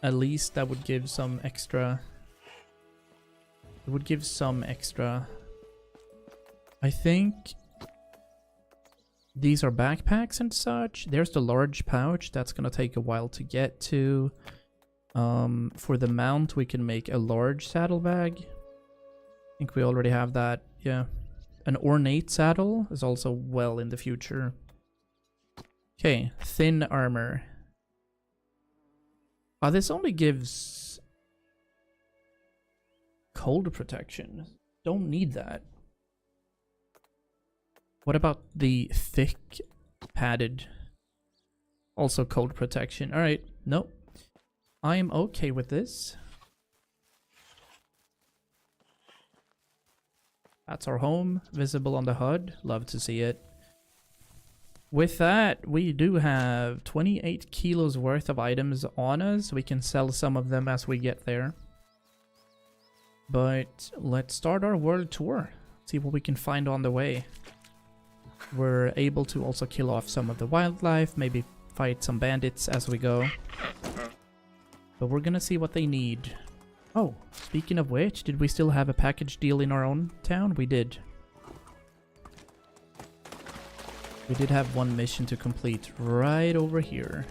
At least that would give some extra. It would give some extra. I think these are backpacks and such. There's the large pouch. That's gonna take a while to get to. For the mount, we can make a large saddlebag. I think we already have that. Yeah. An ornate saddle is also well in the future. Okay, thin armor. This only gives cold protection. Don't need that. What about the thick padded? Also cold protection. Alright, nope. I am okay with this. That's our home, visible on the HUD. Love to see it. With that, we do have 28 kilos worth of items on us. We can sell some of them as we get there. But let's start our world tour. See what we can find on the way. We're able to also kill off some of the wildlife, maybe fight some bandits as we go. But we're gonna see what they need. Oh, speaking of which, did we still have a package deal in our own town? We did. We did have one mission to complete right over here.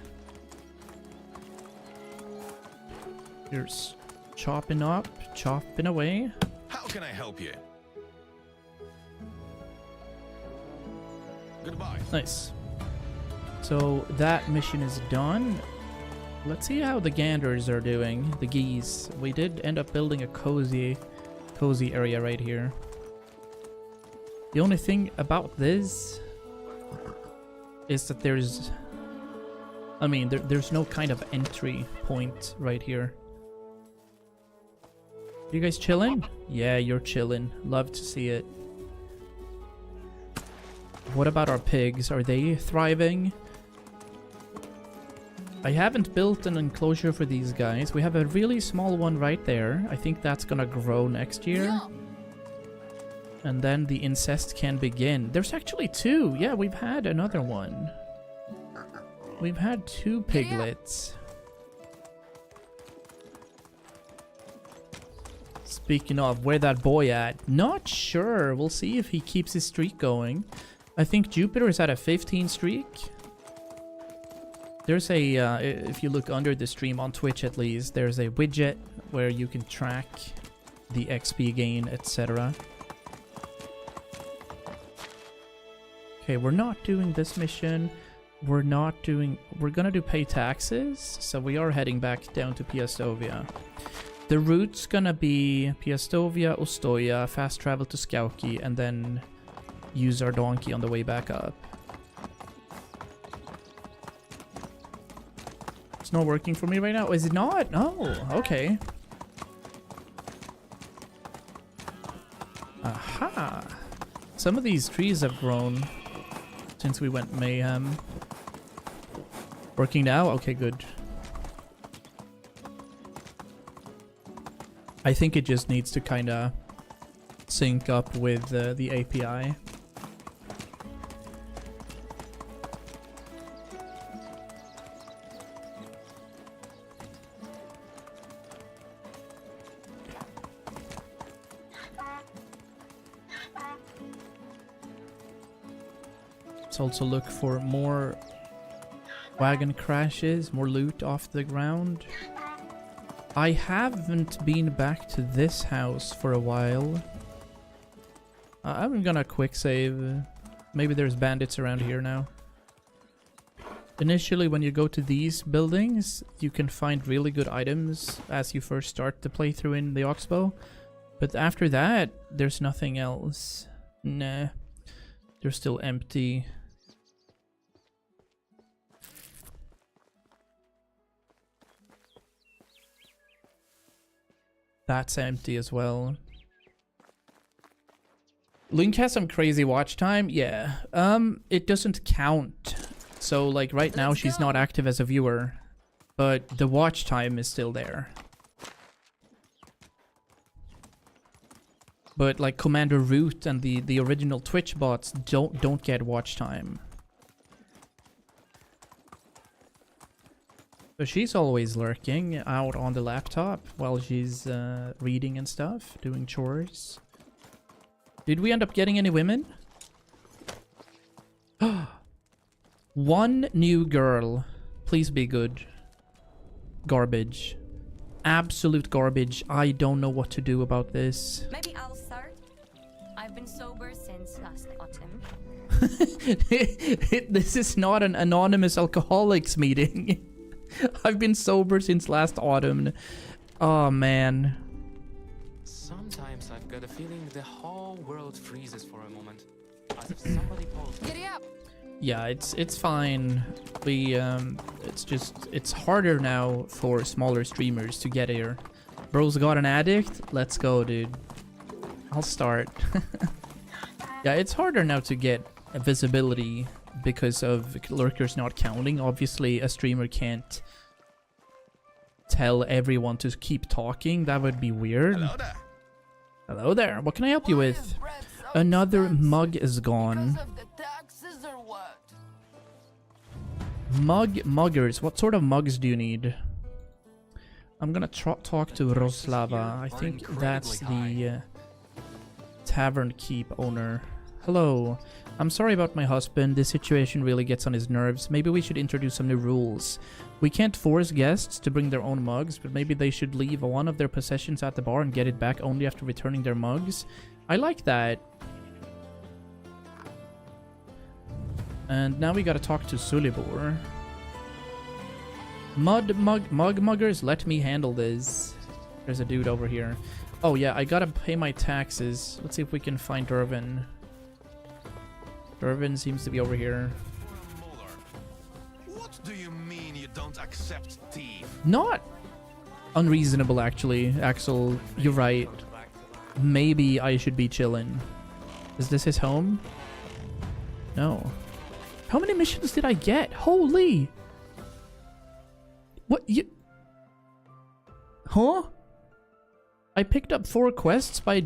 Here's chopping up, chopping away. How can I help you? Goodbye. Nice. So that mission is done. Let's see how the ganders are doing, the geese. We did end up building a cozy area right here. The only thing about this is that there's no kind of entry point right here. You guys chilling? Yeah, you're chilling. Love to see it. What about our pigs? Are they thriving? I haven't built an enclosure for these guys. We have a really small one right there. I think that's gonna grow next year. And then the incest can begin. There's actually two. Yeah, we've had another one. We've had two piglets. Speaking of, where that boy at? Not sure. We'll see if he keeps his streak going. I think Jupiter is at a 15 streak. There's a, if you look under the stream on Twitch at least, there's a widget where you can track the XP gain, etc. Okay, we're not doing this mission. We're gonna do pay taxes, so we are heading back down to Piastovia. The route's gonna be Piastovia, Ostoja, fast travel to Skauki, and then use our donkey on the way back up. It's not working for me right now. Is it not? Oh, okay. Aha! Some of these trees have grown since we went mayhem. Working now? Okay, good. I think it just needs to kind of sync up with the API. Let's also look for more wagon crashes, more loot off the ground. I haven't been back to this house for a while. I'm gonna quick save. Maybe there's bandits around here now. Initially, when you go to these buildings, you can find really good items as you first start the playthrough in the Oxbow. But after that, there's nothing else. Nah. They're still empty. That's empty as well. Link has some crazy watch time. Yeah. It doesn't count. So like right now she's not active as a viewer, but the watch time is still there. But like Commander Root and the original Twitch bots don't get watch time. So she's always lurking out on the laptop while she's reading and stuff, doing chores. Did we end up getting any women? One new girl. Please be good. Garbage. Absolute garbage. I don't know what to do about this. Maybe I'll start. I've been sober since last autumn. This is not an anonymous alcoholics meeting. I've been sober since last autumn. Oh man. Sometimes I've got a feeling the whole world freezes for a moment. As if somebody pulls me. Giddy up! Yeah, it's fine. We it's harder now for smaller streamers to get here. Bro's got an addict. Let's go, dude. I'll start. Yeah, it's harder now to get visibility because of lurkers not counting. Obviously, a streamer can't tell everyone to keep talking. That would be weird. Hello there. Hello there. What can I help you with? Another mug is gone. Muggers. What sort of mugs do you need? I'm gonna talk to Roslava. I think that's the tavern keep owner. Hello. I'm sorry about my husband. This situation really gets on his nerves. Maybe we should introduce some new rules. We can't force guests to bring their own mugs, but maybe they should leave one of their possessions at the bar and get it back only after returning their mugs. I like that. And now we gotta talk to Sulibor. Muggers, let me handle this. There's a dude over here. Oh yeah, I gotta pay my taxes. Let's see if we can find Dervin. Dervin seems to be over here. What do you mean you don't accept thief? Not unreasonable, actually. Axel, you're right. Maybe I should be chilling. Is this his home? No. How many missions did I get? Holy! What? You... Huh? I picked up 4 quests by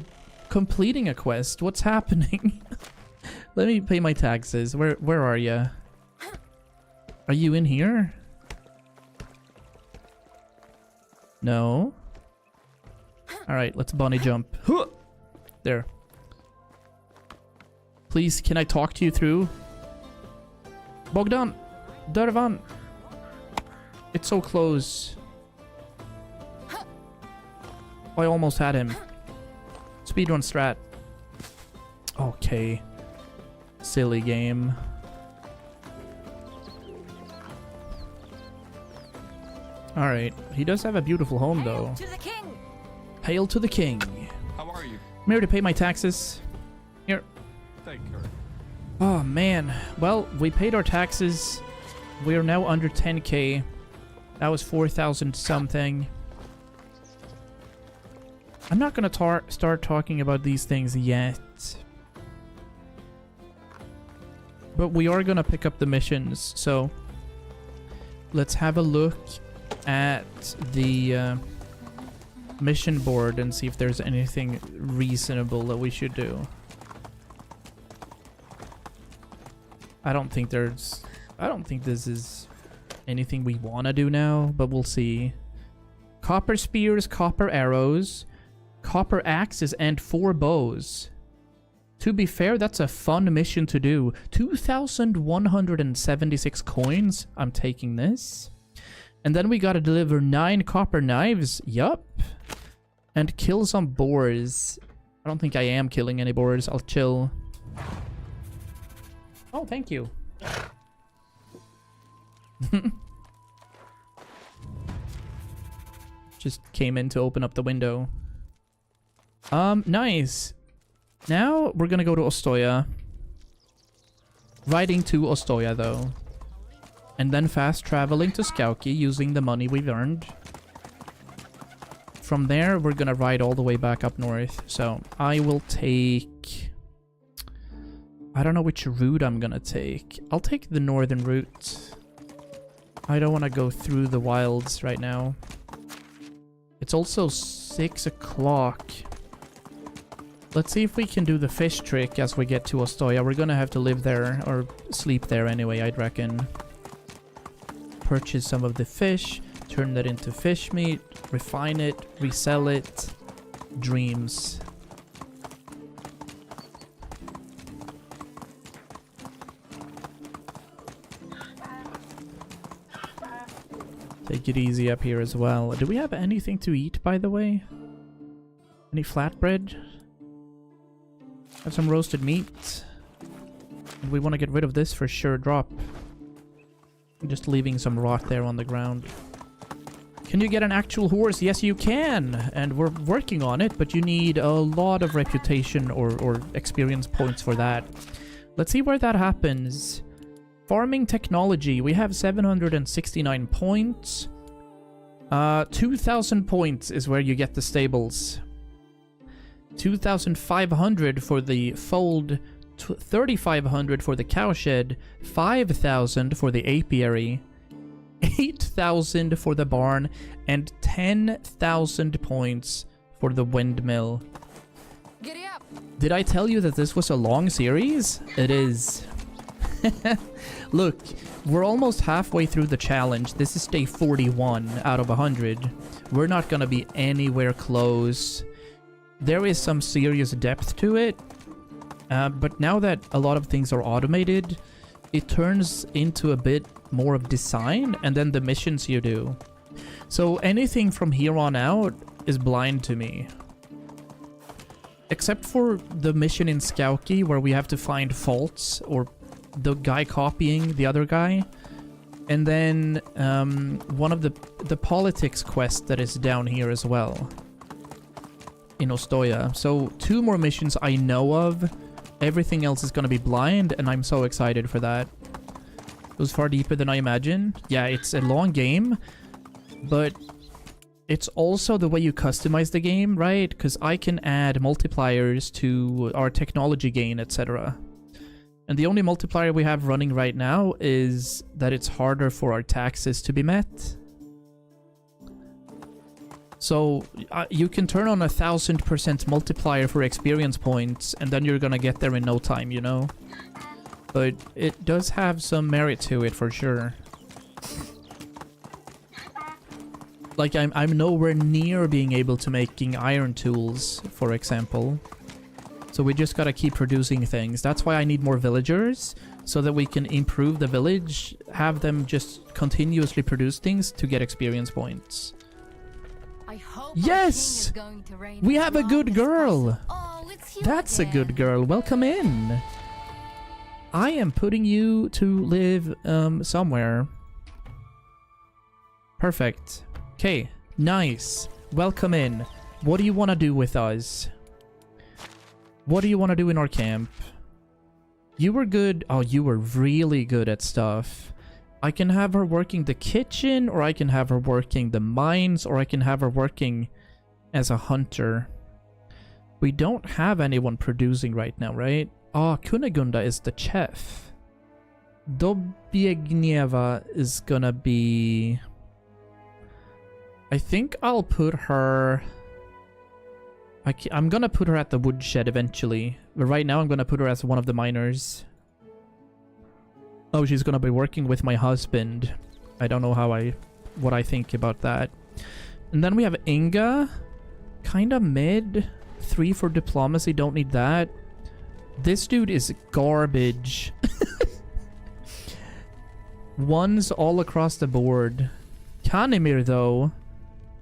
completing a quest. What's happening? Let me pay my taxes. Where are you? Are you in here? No. Alright, let's bunny jump. There. Please, can I talk to you through? Bogdan! Dervan! It's so close. I almost had him. Speedrun strat. Okay. Silly game. Alright. He does have a beautiful home, though. To the king. Hail to the king. How are you? I'm here to pay my taxes. Here. Thank you. Oh, man. Well, we paid our taxes. We are now under 10k. That was 4,000 something. I'm not gonna start talking about these things yet. But we are gonna pick up the missions, so let's have a look at the mission board and see if there's anything reasonable that we should do. I don't think this is anything we want to do now, but we'll see. Copper spears, copper arrows, copper axes, and 4 bows. To be fair, that's a fun mission to do. 2,176 coins. I'm taking this. And then we gotta deliver 9 copper knives. Yup. And kill some boars. I don't think I am killing any boars. I'll chill. Oh, thank you. Just came in to open up the window. Nice. Now we're gonna go to Ostoya. Riding to Ostoya, though. And then fast traveling to Skauki using the money we've earned. from there, we're gonna ride all the way back up north. So I will take... I don't know which route I'm gonna take. I'll take the northern route. I don't want to go through the wilds right now. It's also 6 o'clock. Let's see if we can do the fish trick as we get to Ostoya. We're gonna have to live there, or sleep there anyway, I'd reckon. Purchase some of the fish, turn that into fish meat, refine it, resell it. Dreams. Take it easy up here as well. Do we have anything to eat, by the way? Any flatbread? Have some roasted meat. And we want to get rid of this for sure. Drop. I'm just leaving some rot there on the ground. Can you get an actual horse? Yes, you can. And we're working on it, but you need a lot of reputation or experience points for that. Let's see where that happens. Farming technology. We have 769 points. 2,000 points is where you get the stables. 2,500 for the fold, 3,500 for the cowshed, 5,000 for the apiary, 8,000 for the barn, and 10,000 points for the windmill. Giddy up! Did I tell you that this was a long series? It is. Look, we're almost halfway through the challenge. This is day 41 out of 100. We're not gonna be anywhere close. There is some serious depth to it, but now that a lot of things are automated, it turns into a bit more of design and then the missions you do. So anything from here on out is blind to me. Except for the mission in Skauki where we have to find faults or the guy copying the other guy. And then one of the politics quest that is down here as well. In Ostoya. So 2 more missions I know of. Everything else is going to be blind, and I'm so excited for that. It was far deeper than I imagined. Yeah, it's a long game, but it's also the way you customize the game, right? Because I can add multipliers to our technology gain, etc. And the only multiplier we have running right now is that it's harder for our taxes to be met. So you can turn on 1,000% multiplier for experience points, and then you're gonna get there in no time, you know? But it does have some merit to it for sure. Like I'm nowhere near being able to making iron tools, for example. So we just gotta keep producing things. That's why I need more villagers, so that we can improve the village, have them just continuously produce things to get experience points. I hope Yes! our king is going to reign We as have a long good as girl! possible. Oh, it's you That's a again. good girl. Welcome in. I am putting you to live somewhere. Perfect. Okay, nice. Welcome in. What do you want to do with us? What do you want to do in our camp? You were good. Oh, you were really good at stuff. I can have her working the kitchen, or I can have her working the mines, or I can have her working as a hunter. We don't have anyone producing right now, right? Oh, Kunigunda is the chef. Dobiegnieva is gonna be... I think I'll put her... I'm gonna put her at the woodshed eventually. But right now I'm gonna put her as one of the miners. Oh, she's gonna be working with my husband. I don't know what I think about that. And then we have Inga. Kinda mid. 3 for diplomacy, don't need that. This dude is garbage. 1s all across the board. Kanimir, though.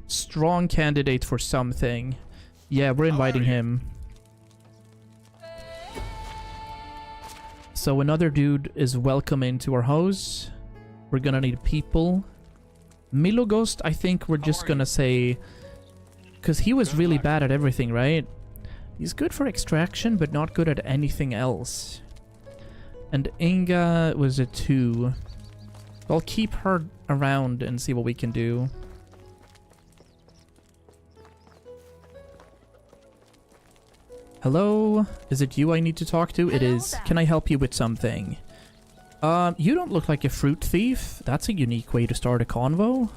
Strong candidate for something. Yeah, we're inviting him. So another dude is welcome into our house. We're gonna need people. Milogost, I think we're just gonna say... Because he was really bad at everything, right? He's good for extraction, but not good at anything else. And Inga was a 2. I'll keep her around and see what we can do. Hello? Is it you I need to talk to? It Hello is. there. Can I help you with something? You don't look like a fruit thief. That's a unique way to start a convo.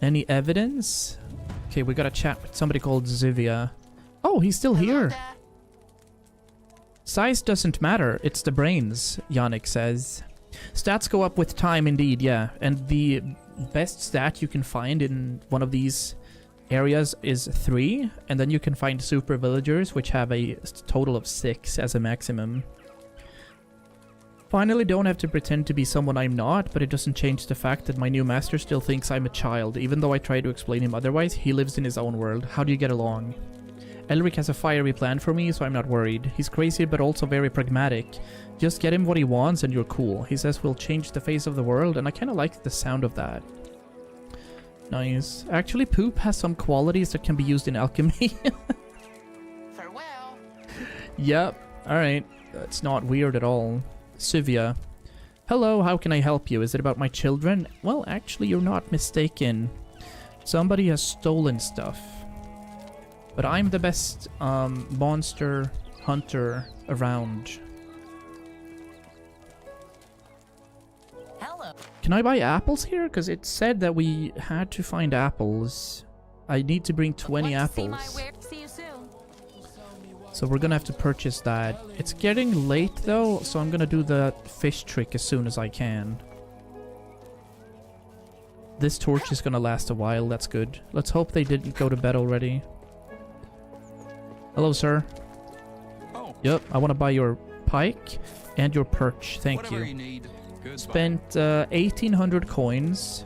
Any evidence? Okay, we gotta chat with somebody called Zivia. Oh, he's still here. Size doesn't matter. It's the brains, Yannick says. Stats go up with time indeed, yeah. And the best stat you can find in one of these areas is 3. And then you can find super villagers, which have a total of 6 as a maximum. Finally, don't have to pretend to be someone I'm not, but it doesn't change the fact that my new master still thinks I'm a child. Even though I try to explain him otherwise, he lives in his own world. How do you get along? Elric has a fiery plan for me, so I'm not worried. He's crazy, but also very pragmatic. Just get him what he wants and you're cool. He says we'll change the face of the world, and I kind of like the sound of that. Nice. Actually, poop has some qualities that can be used in alchemy. Farewell. Yep. Alright. That's not weird at all. Sivia. Hello, how can I help you? Is it about my children? Well, actually, you're not mistaken. Somebody has stolen stuff. But I'm the best monster hunter around. Hello. Can I buy apples here? Because it said that we had to find apples. I need to bring 20 Want to see my apples. ware- See you soon. So we're gonna have to purchase that. It's getting late though, so I'm gonna do the fish trick as soon as I can. This torch is gonna last a while, that's good. Let's hope they didn't go to bed already. Hello, sir. Oh, Yep, I want to buy your pike and your perch. Thank whatever you. you need. Goodbye. Spent 1,800 coins,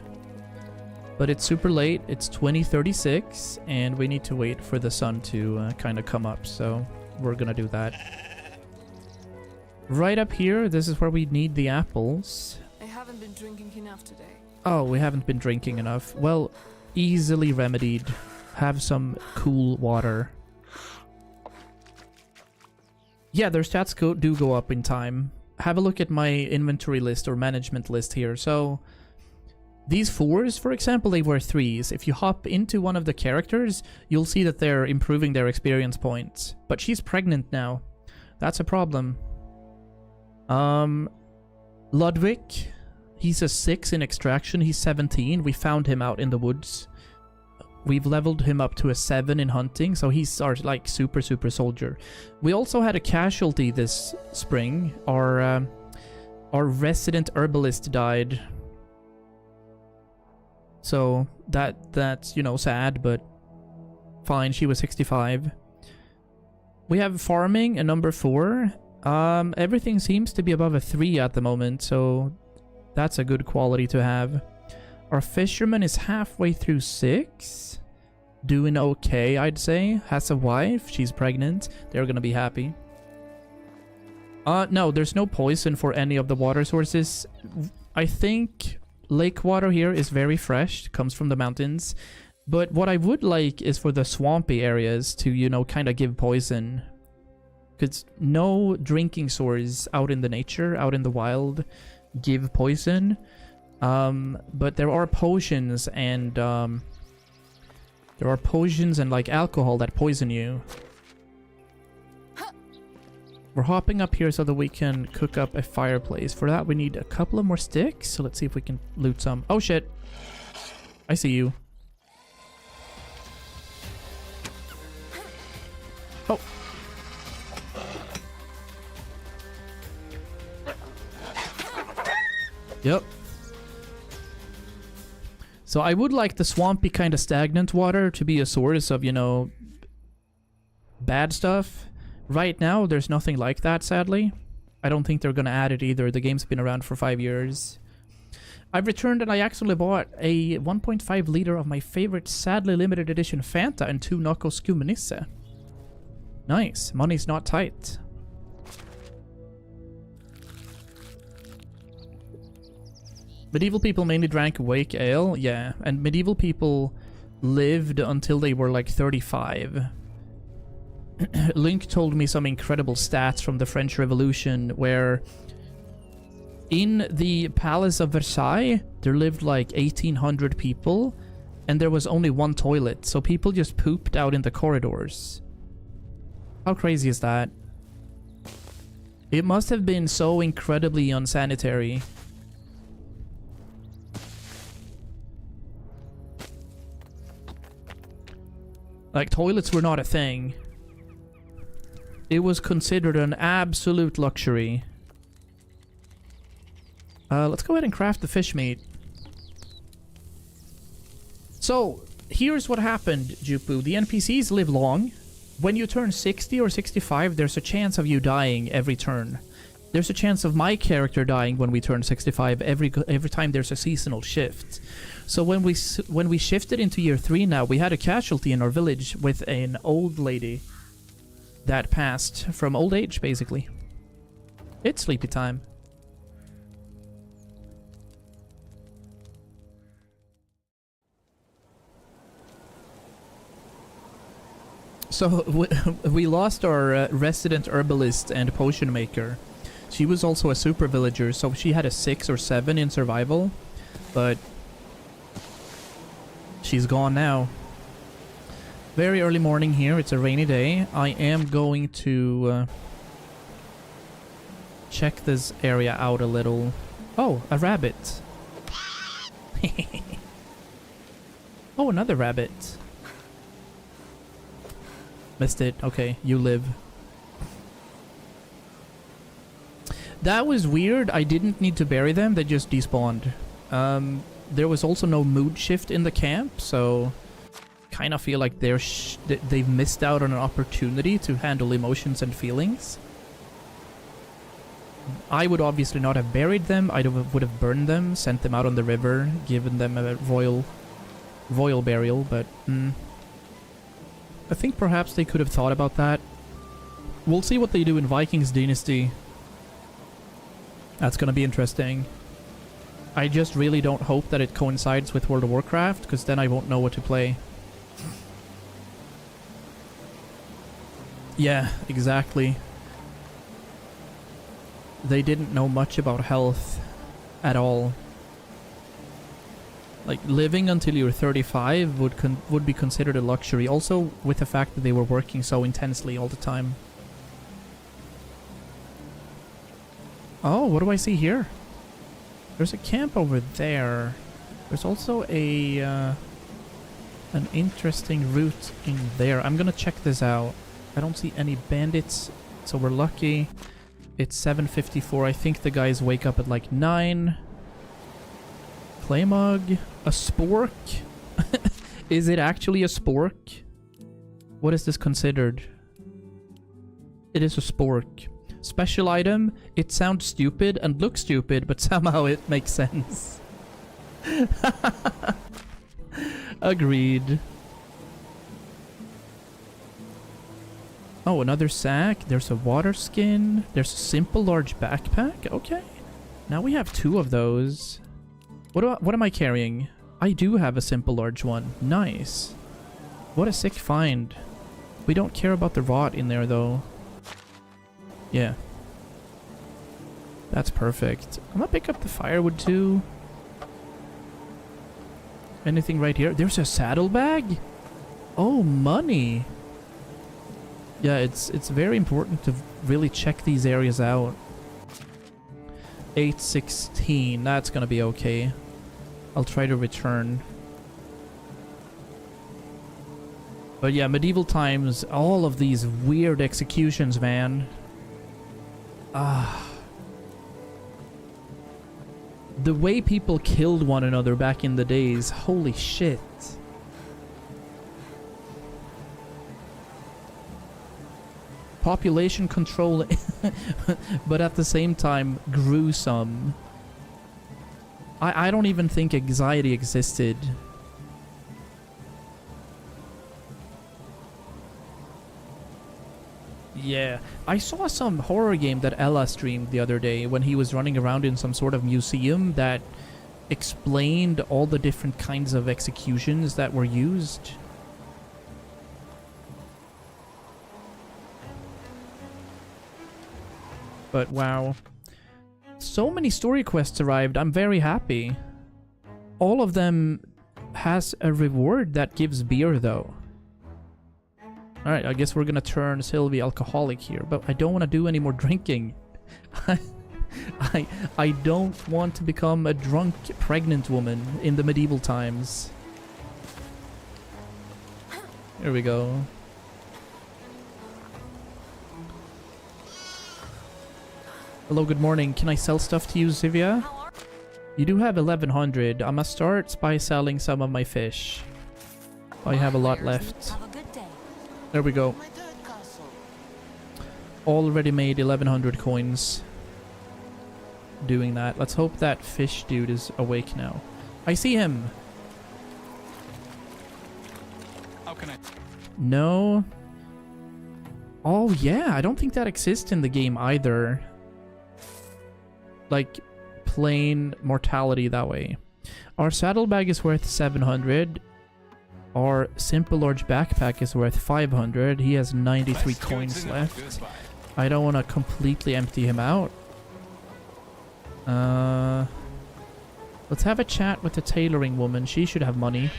but it's super late. It's 2036, and we need to wait for the sun to kind of come up, so we're gonna do that. Right up here, this is where we need the apples. I haven't been drinking enough today. Oh, we haven't been drinking enough. Well, easily remedied. Have some cool water. Yeah, their stats do go up in time. Have a look at my inventory list or management list here. So, these 4s, for example, they were 3s. If you hop into one of the characters, you'll see that they're improving their experience points. But she's pregnant now. That's a problem. Ludwig, he's a 6 in extraction. He's 17. We found him out in the woods. We've leveled him up to a 7 in hunting, so he's our like super soldier. We also had a casualty this spring. Our resident herbalist died. So that's, you know, sad, but fine. She was 65. We have farming, a number 4. Everything seems to be above a 3 at the moment, so that's a good quality to have. Our fisherman is halfway through 6. Doing okay, I'd say. Has a wife. She's pregnant. They're gonna be happy. No, there's no poison for any of the water sources. I think lake water here is very fresh. Comes from the mountains. But what I would like is for the swampy areas to, you know, kind of give poison. Because no drinking source out in the nature, out in the wild, give poison. But there are potions and like alcohol that poison you. We're hopping up here so that we can cook up a fireplace. For that we need a couple of more sticks. So let's see if we can loot some. Oh shit. I see you. Oh. Yep. So I would like the swampy kind of stagnant water to be a source of, you know, bad stuff. Right now, there's nothing like that, sadly. I don't think they're going to add it either. The game's been around for 5 years. I've returned and I actually bought a 1.5 liter of my favorite sadly limited edition Fanta and 2 Nocco Scumanisse. Nice. Money's not tight. Medieval people mainly drank wake ale, yeah, and medieval people lived until they were like 35. Link told me some incredible stats from the French Revolution where in the Palace of Versailles there lived like 1,800 people and there was only one toilet, so people just pooped out in the corridors. How crazy is that? It must have been so incredibly unsanitary. Like, toilets were not a thing. It was considered an absolute luxury. Let's go ahead and craft the fish meat. So, here's what happened, Jupu. The NPCs live long. When you turn 60 or 65, there's a chance of you dying every turn. There's a chance of my character dying when we turn 65 every time there's a seasonal shift. So when we shifted into year 3 now, we had a casualty in our village with an old lady that passed from old age, basically. It's sleepy time. So we lost our resident herbalist and potion maker. She was also a super villager, so she had a 6 or 7 in survival, but she's gone now. Very early morning here. It's a rainy day. I am going to check this area out a little. Oh, a rabbit. Oh, another rabbit. Missed it. Okay, you live. That was weird. I didn't need to bury them. They just despawned. There was also no mood shift in the camp, so kind of feel like they've missed out on an opportunity to handle emotions and feelings. I would obviously not have buried them. I would have burned them, sent them out on the river, given them a royal burial, but I think perhaps they could have thought about that. We'll see what they do in Vikings Dynasty. That's gonna be interesting. I just really don't hope that it coincides with World of Warcraft, because then I won't know what to play. Yeah, exactly. They didn't know much about health at all. Like, living until you're 35 would be considered a luxury. Also, with the fact that they were working so intensely all the time. Oh, what do I see here? There's a camp over there. There's also a an interesting route in there. I'm gonna check this out. I don't see any bandits, so we're lucky. It's 7:54. I think the guys wake up at like 9. Clay mug. A spork? Is it actually a spork? What is this considered? It is a spork. Special item. It sounds stupid and looks stupid, but somehow it makes sense. Agreed. Oh, another sack. There's a water skin. There's a simple large backpack. Okay. Now we have 2 of those. What am I carrying? I do have a simple large one. Nice. What a sick find. We don't care about the rot in there though. Yeah. That's perfect. I'm gonna pick up the firewood too. Anything right here? There's a saddlebag? Oh, money. Yeah, it's very important to really check these areas out. 8:16. That's gonna be okay. I'll try to return. But yeah, medieval times, all of these weird executions, man. The way people killed one another back in the days, holy shit. Population control, but at the same time, gruesome. I don't even think anxiety existed. Yeah, I saw some horror game that Ella streamed the other day when he was running around in some sort of museum that explained all the different kinds of executions that were used. But wow. So many story quests arrived. I'm very happy. All of them has a reward that gives beer though. Alright, I guess we're gonna turn Sylvie alcoholic here, but I don't want to do any more drinking. I don't want to become a drunk pregnant woman in the medieval times. Here we go. Hello, good morning. Can I sell stuff to you, Zivia? You do have 1100. I must start by selling some of my fish. I have a lot left. Have a good day. There we go. Already made 1100 coins doing that. Let's hope that fish dude is awake now. I see him. How can I? No. Oh yeah, I don't think that exists in the game either. Like plain mortality that way. Our saddlebag is worth 700. Our simple large backpack is worth 500. He has 93 coins left. I don't want to completely empty him out. Let's have a chat with the tailoring woman. She should have money.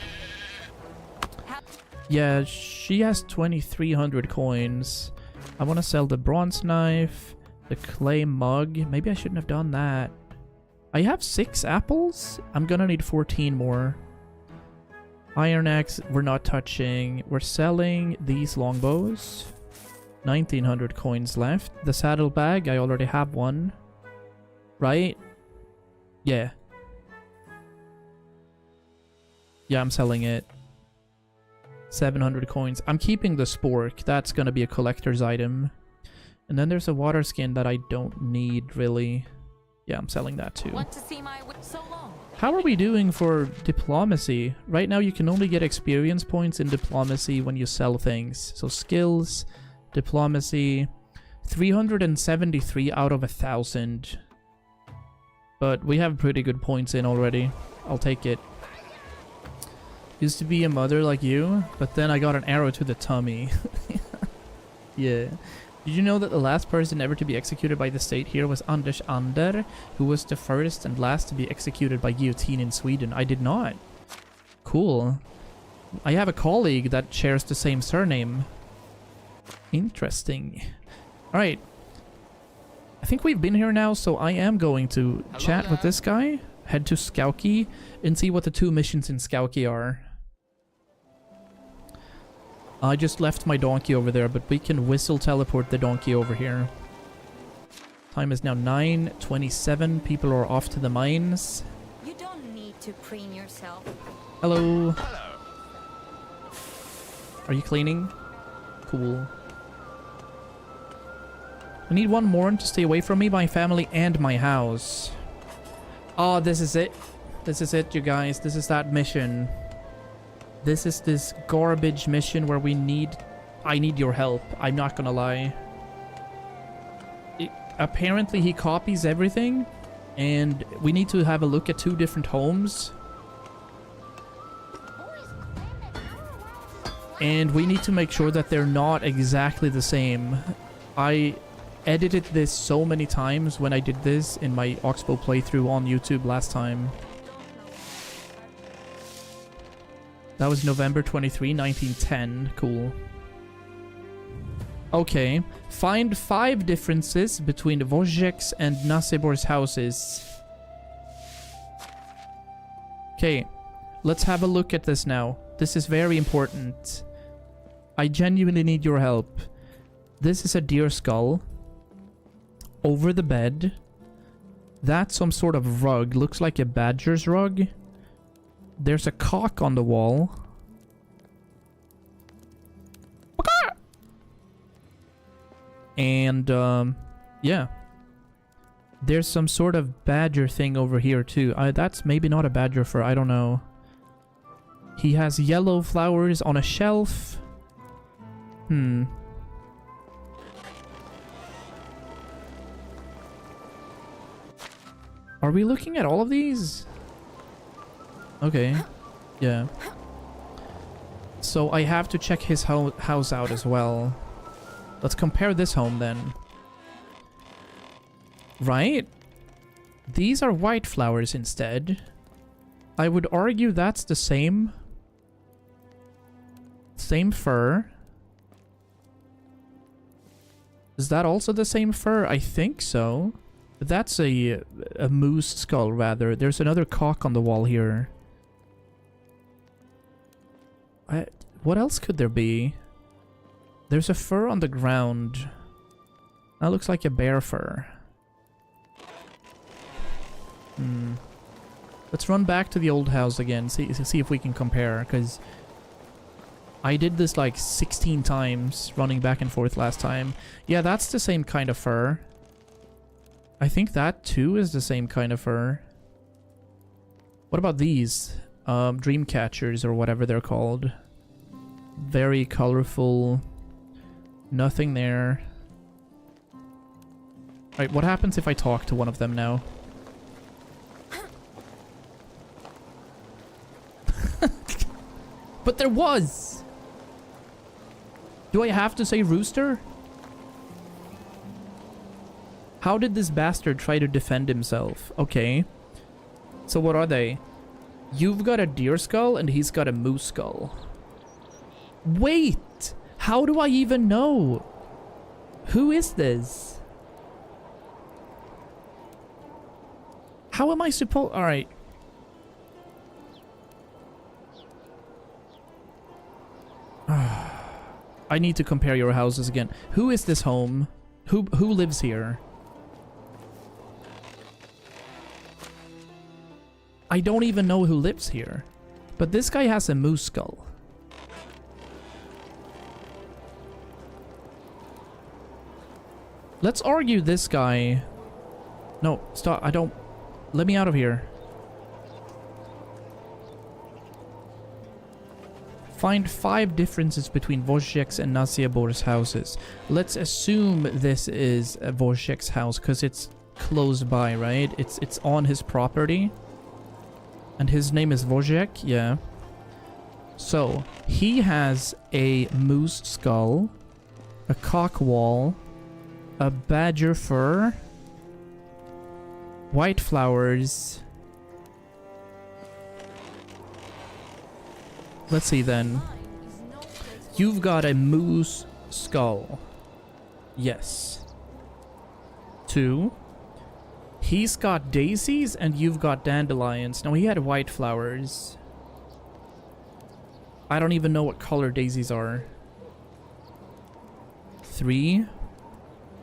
Yeah, she has 2300 coins. I want to sell the bronze knife, the clay mug. Maybe I shouldn't have done that. I have 6 apples. I'm gonna need 14 more. Iron axe, we're not touching. We're selling these longbows. 1900 coins left. The saddlebag, I already have one. Right? Yeah. Yeah, I'm selling it. 700 coins. I'm keeping the spork. That's gonna be a collector's item. And then there's a water skin that I don't need, really. Yeah, I'm selling that too. Want to see my so long? How are we doing for diplomacy? Right now you can only get experience points in diplomacy when you sell things. So skills, diplomacy, 373 out of 1000. But we have pretty good points in already. I'll take it. Used to be a mother like you, but then I got an arrow to the tummy. Yeah. Did you know that the last person ever to be executed by the state here was Anders Ander, who was the first and last to be executed by guillotine in Sweden? I did not. Cool. I have a colleague that shares the same surname. Interesting. Alright. I think we've been here now, so I am going to chat with this guy, head to Skauki, and see what the 2 missions in Skauki are. I just left my donkey over there, but we can whistle teleport the donkey over here. Time is now 9:27. People are off to the mines. You don't need to preen yourself. Hello. Are you cleaning? Cool. I need one more to stay away from me, my family, and my house. Oh, this is it. This is it, you guys. This is that mission. This is this garbage mission where I need your help. I'm not gonna lie. Apparently he copies everything, and we need to have a look at 2 different homes. And we need to make sure that they're not exactly the same. I edited this so many times when I did this in my Oxbow playthrough on YouTube last time. That was November 23, 1910. Cool. Okay. Find 5 differences between Wojciech's and Nasibor's houses. Okay. Let's have a look at this now. This is very important. I genuinely need your help. This is a deer skull. Over the bed. That's some sort of rug. Looks like a badger's rug. There's a cock on the wall. And, yeah. There's some sort of badger thing over here, too. That's maybe not a badger fur. I don't know. He has yellow flowers on a shelf. Are we looking at all of these? Okay. Yeah. So I have to check his house out as well. Let's compare this home then. Right? These are white flowers instead. I would argue that's the same. Same fur. Is that also the same fur? I think so. But that's a moose skull, rather. There's another cock on the wall here. What else could there be? There's a fur on the ground. That looks like a bear fur. Let's run back to the old house again. See if we can compare, because I did this like 16 times running back and forth last time. Yeah, that's the same kind of fur. I think that too is the same kind of fur. What about these? Dream catchers or whatever they're called. Very colorful. Nothing there. Alright, what happens if I talk to one of them now? But there was! Do I have to say rooster? How did this bastard try to defend himself? Okay. So what are they? You've got a deer skull and he's got a moose skull. Wait! How do I even know? Who is this? How am I supposed... Alright. I need to compare your houses again. Who is this home? Who lives here? I don't even know who lives here. But this guy has a moose skull. Let's argue this guy... No, stop. I don't... Let me out of here. Find 5 differences between Wojciech's and Nasiabor's houses. Let's assume this is Wojciech's house, because it's close by, right? It's on his property. And his name is Wojciech, yeah. So, he has a moose skull, a cock wall, a badger fur, white flowers. Let's see then. You've got a moose skull. Yes. 2. He's got daisies and you've got dandelions. No, he had white flowers. I don't even know what color daisies are. 3.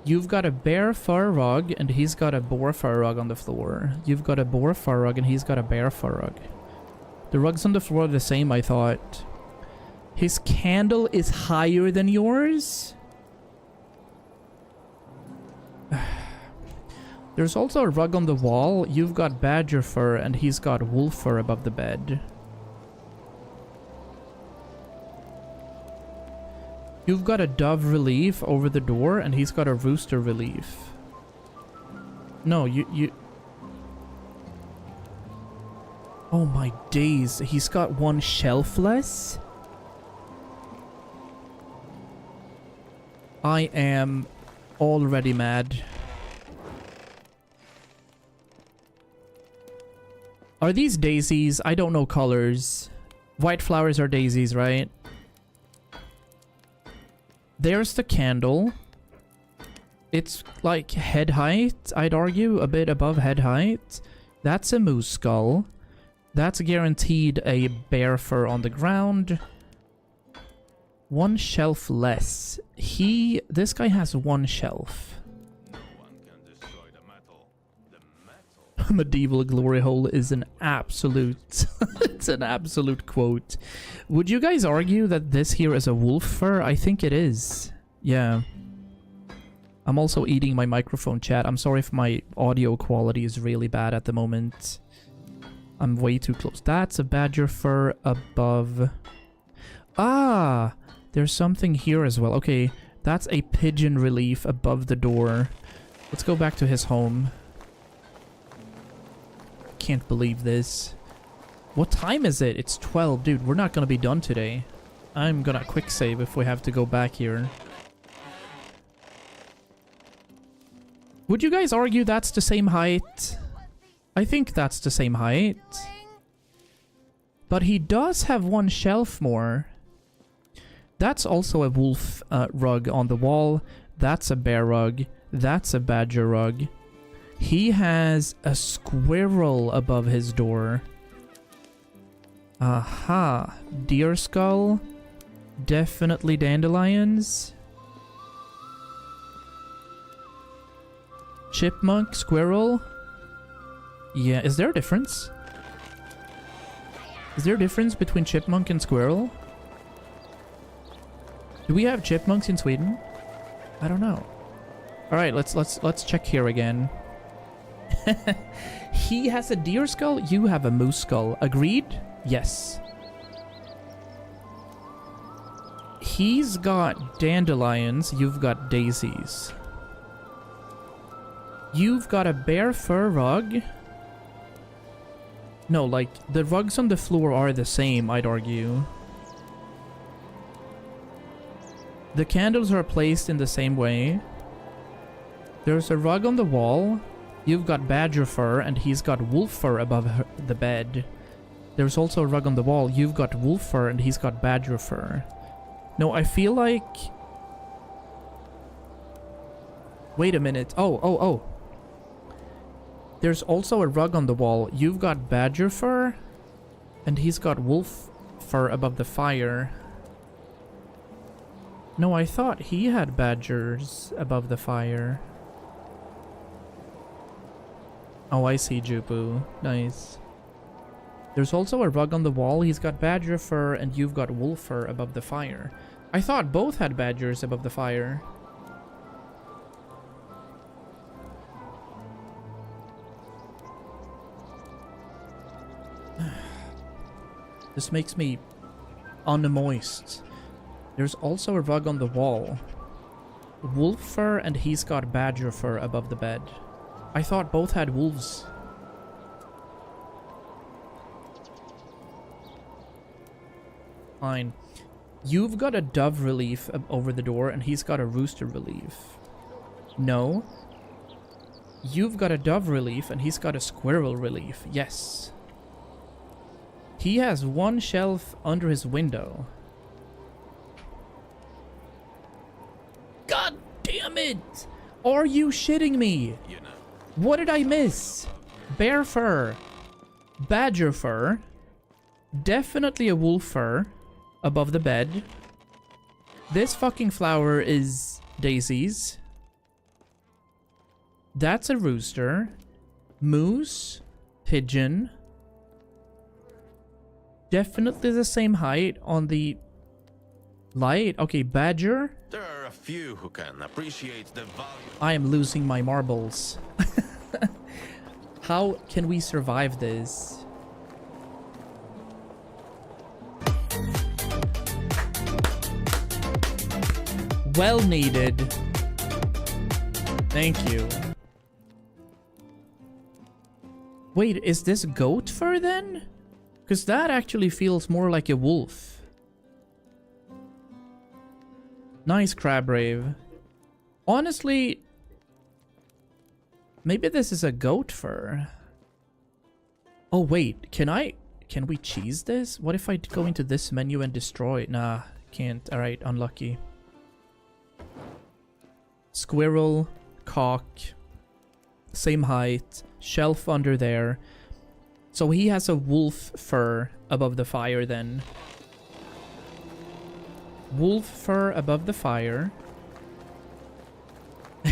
You've got a bear fur rug and he's got a boar fur rug on the floor. You've got a boar fur rug and he's got a bear fur rug. The rugs on the floor are the same, I thought. His candle is higher than yours? There's also a rug on the wall. You've got badger fur and he's got wolf fur above the bed. You've got a dove relief over the door and he's got a rooster relief. No, you... Oh my days, he's got one shelf less? I am already mad. Are these daisies? I don't know colors. White flowers are daisies, right? There's the candle. It's like head height, I'd argue, a bit above head height. That's a moose skull. That's guaranteed a bear fur on the ground. One shelf less. This guy has one shelf. No one can destroy the metal. The metal. Medieval glory hole is an absolute... it's an absolute quote. Would you guys argue that this here is a wolf fur? I think it is. Yeah. I'm also eating my microphone, chat. I'm sorry if my audio quality is really bad at the moment. I'm way too close. That's a badger fur above. Ah! There's something here as well. Okay, that's a pigeon relief above the door. Let's go back to his home. Can't believe this. What time is it? It's 12. Dude, we're not gonna be done today. I'm gonna quick save if we have to go back here. Would you guys argue that's the same height? I think that's the same height. But he does have one shelf more. That's also a wolf rug on the wall. That's a bear rug. That's a badger rug. He has a squirrel above his door. Aha. Deer skull. Definitely dandelions. Chipmunk, squirrel. Yeah, is there a difference? Is there a difference between chipmunk and squirrel? Do we have chipmunks in Sweden? I don't know. All right, let's check here again. He has a deer skull, you have a moose skull. Agreed? Yes. He's got dandelions, you've got daisies. You've got a bear fur rug. No, like, the rugs on the floor are the same, I'd argue. The candles are placed in the same way. There's a rug on the wall. You've got badger fur, and he's got wolf fur above the bed. There's also a rug on the wall. You've got wolf fur, and he's got badger fur. No, I feel like... Wait a minute. Oh. There's also a rug on the wall. You've got badger fur, and he's got wolf fur above the fire. No, I thought he had badgers above the fire. Oh, I see, Jupu. Nice. There's also a rug on the wall. He's got badger fur, and you've got wolf fur above the fire. I thought both had badgers above the fire. This makes me unmoist. There's also a rug on the wall. Wolf fur, and he's got badger fur above the bed. I thought both had wolves. Fine. You've got a dove relief over the door, and he's got a rooster relief. No. You've got a dove relief, and he's got a squirrel relief. Yes. He has one shelf under his window. God damn it! Are you shitting me? You know. What did I miss? Bear fur. Badger fur. Definitely a wolf fur above the bed. This fucking flower is daisies. That's a rooster. Moose. Pigeon. Definitely the same height on the light. Okay, badger. There are a few who can appreciate the value. I am losing my marbles. How can we survive this? Well needed. Thank you. Wait, is this goat fur then? Because that actually feels more like a wolf. Nice crab rave. Honestly, maybe this is a goat fur. Oh wait, can we cheese this? What if I go into this menu and destroy? Nah, can't. Alright, unlucky. Squirrel, cock, same height, shelf under there. So he has a wolf fur above the fire then. Wolf fur above the fire.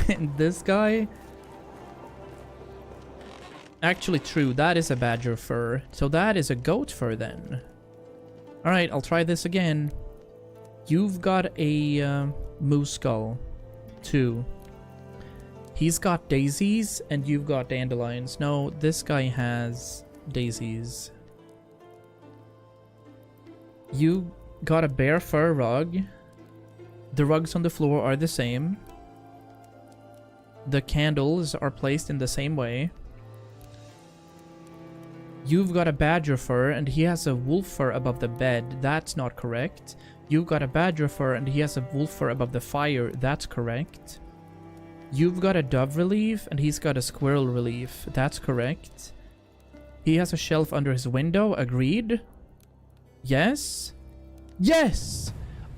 And this guy... Actually true, that is a badger fur. So that is a goat fur then. Alright, I'll try this again. You've got a moose skull. 2. He's got daisies and you've got dandelions. No, this guy has daisies. You got a bear fur rug. The rugs on the floor are the same. The candles are placed in the same way. You've got a badger fur and he has a wolf fur above the bed. That's not correct. You've got a badger fur and he has a wolf fur above the fire. That's correct. You've got a dove relief and he's got a squirrel relief. That's correct. He has a shelf under his window. Agreed. Yes. Yes!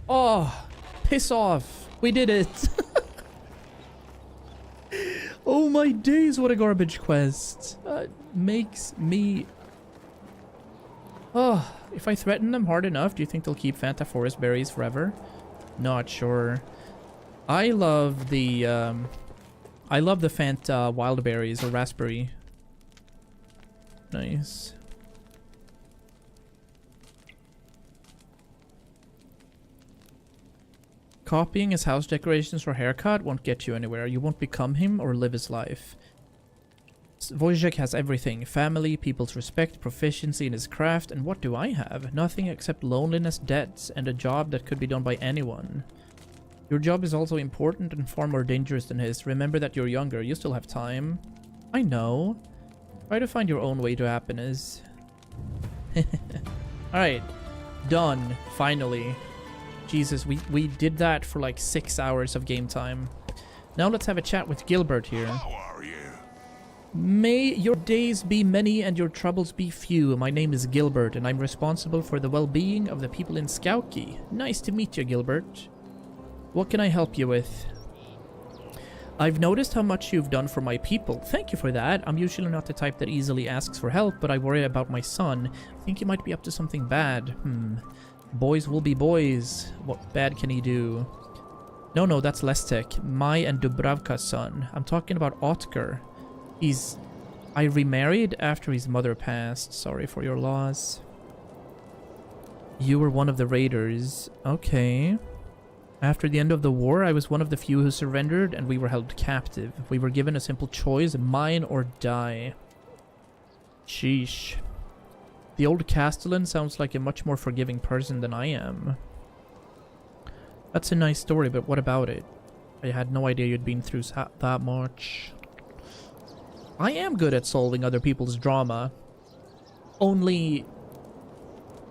Oh, piss off. We did it. my days, what a garbage quest. Makes me... Oh, if I threaten them hard enough, do you think they'll keep Fanta Forest berries forever? Not sure. I love the Fanta wild berries or raspberry. Nice. Copying his house decorations or haircut won't get you anywhere. You won't become him or live his life. Wojciech has everything. Family, people's respect, proficiency in his craft, and what do I have? Nothing except loneliness, debts, and a job that could be done by anyone. Your job is also important and far more dangerous than his. Remember that you're younger. You still have time. I know. Try to find your own way to happiness. Alright. Done. Finally. Jesus, we did that for like 6 hours of game time. Now let's have a chat with Gilbert here. How are you? May your days be many and your troubles be few. My name is Gilbert and I'm responsible for the well-being of the people in Skauki. Nice to meet you, Gilbert. What can I help you with? I've noticed how much you've done for my people. Thank you for that. I'm usually not the type that easily asks for help, but I worry about my son. I think he might be up to something bad. Boys will be boys. What bad can he do? No, that's Lestek. My and Dubravka's son. I'm talking about Otkar. I remarried after his mother passed. Sorry for your loss. You were one of the raiders. Okay. After the end of the war, I was one of the few who surrendered and we were held captive. We were given a simple choice, mine or die. Sheesh. The old Castellan sounds like a much more forgiving person than I am. That's a nice story, but what about it? I had no idea you'd been through that much. I am good at solving other people's drama. Only...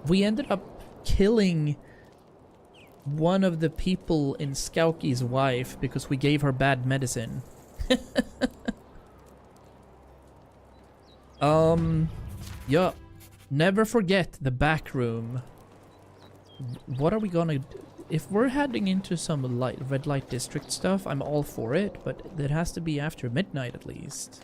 we ended up killing one of the people in Skauki's wife because we gave her bad medicine. Yeah. Never forget the back room. What are we gonna... if we're heading into some red light district stuff, I'm all for it, but it has to be after midnight at least.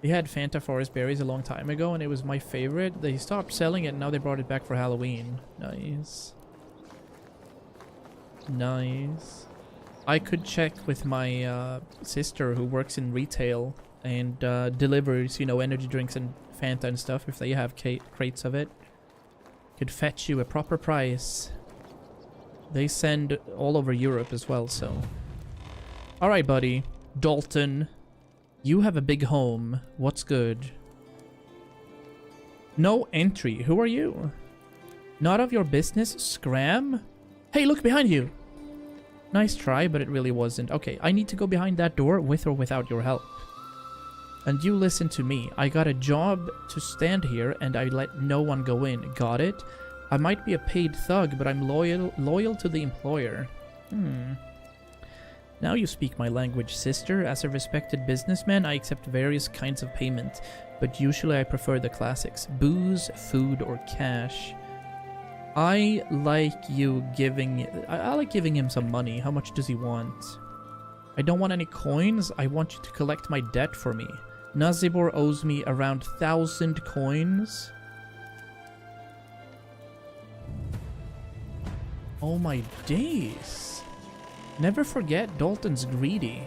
They had Fanta Forest berries a long time ago and it was my favorite. They stopped selling it and now they brought it back for Halloween. Nice. Nice. I could check with my sister who works in retail and delivers, you know, energy drinks and Fanta and stuff if they have crates of it. Could fetch you a proper price. They send all over Europe as well, so... Alright, buddy. Dalton. You have a big home. What's good? No entry. Who are you? Not of your business, Scram? Hey, look behind you! Nice try, but it really wasn't. Okay, I need to go behind that door with or without your help. And you listen to me. I got a job to stand here and I let no one go in. Got it? I might be a paid thug, but I'm loyal to the employer. Now you speak my language, sister. As a respected businessman, I accept various kinds of payment, but usually I prefer the classics. Booze, food, or cash. I like giving him some money. How much does he want? I don't want any coins. I want you to collect my debt for me. Nazibor owes me around 1,000 coins. Oh my days. Never forget, Dalton's greedy.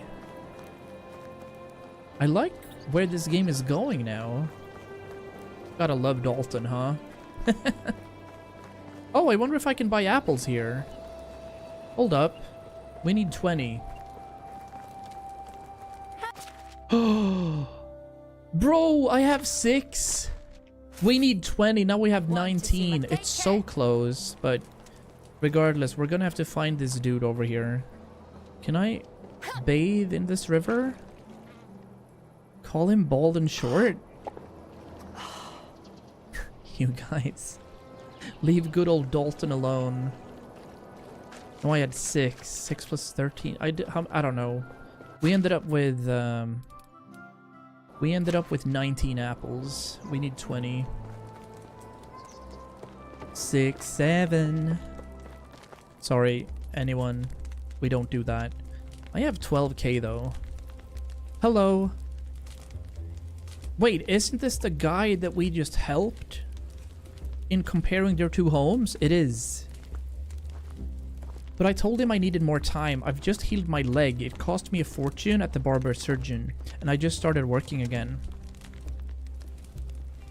I like where this game is going now. Gotta love Dalton, huh? Oh, I wonder if I can buy apples here. Hold up. We need 20. Bro, I have 6. We need 20. Now we have 19. It's so close, but regardless, we're gonna have to find this dude over here. Can I bathe in this river? Call him bald and short? You guys. Leave good old Dalton alone. No, I had 6. 6 plus 13. I don't know. We ended up with 19 apples. We need 20. 6, 7. Sorry, anyone. We don't do that. I have 12k though. Hello. Wait, isn't this the guy that we just helped in comparing their two homes? It is. But I told him I needed more time. I've just healed my leg. It cost me a fortune at the barber surgeon, and I just started working again.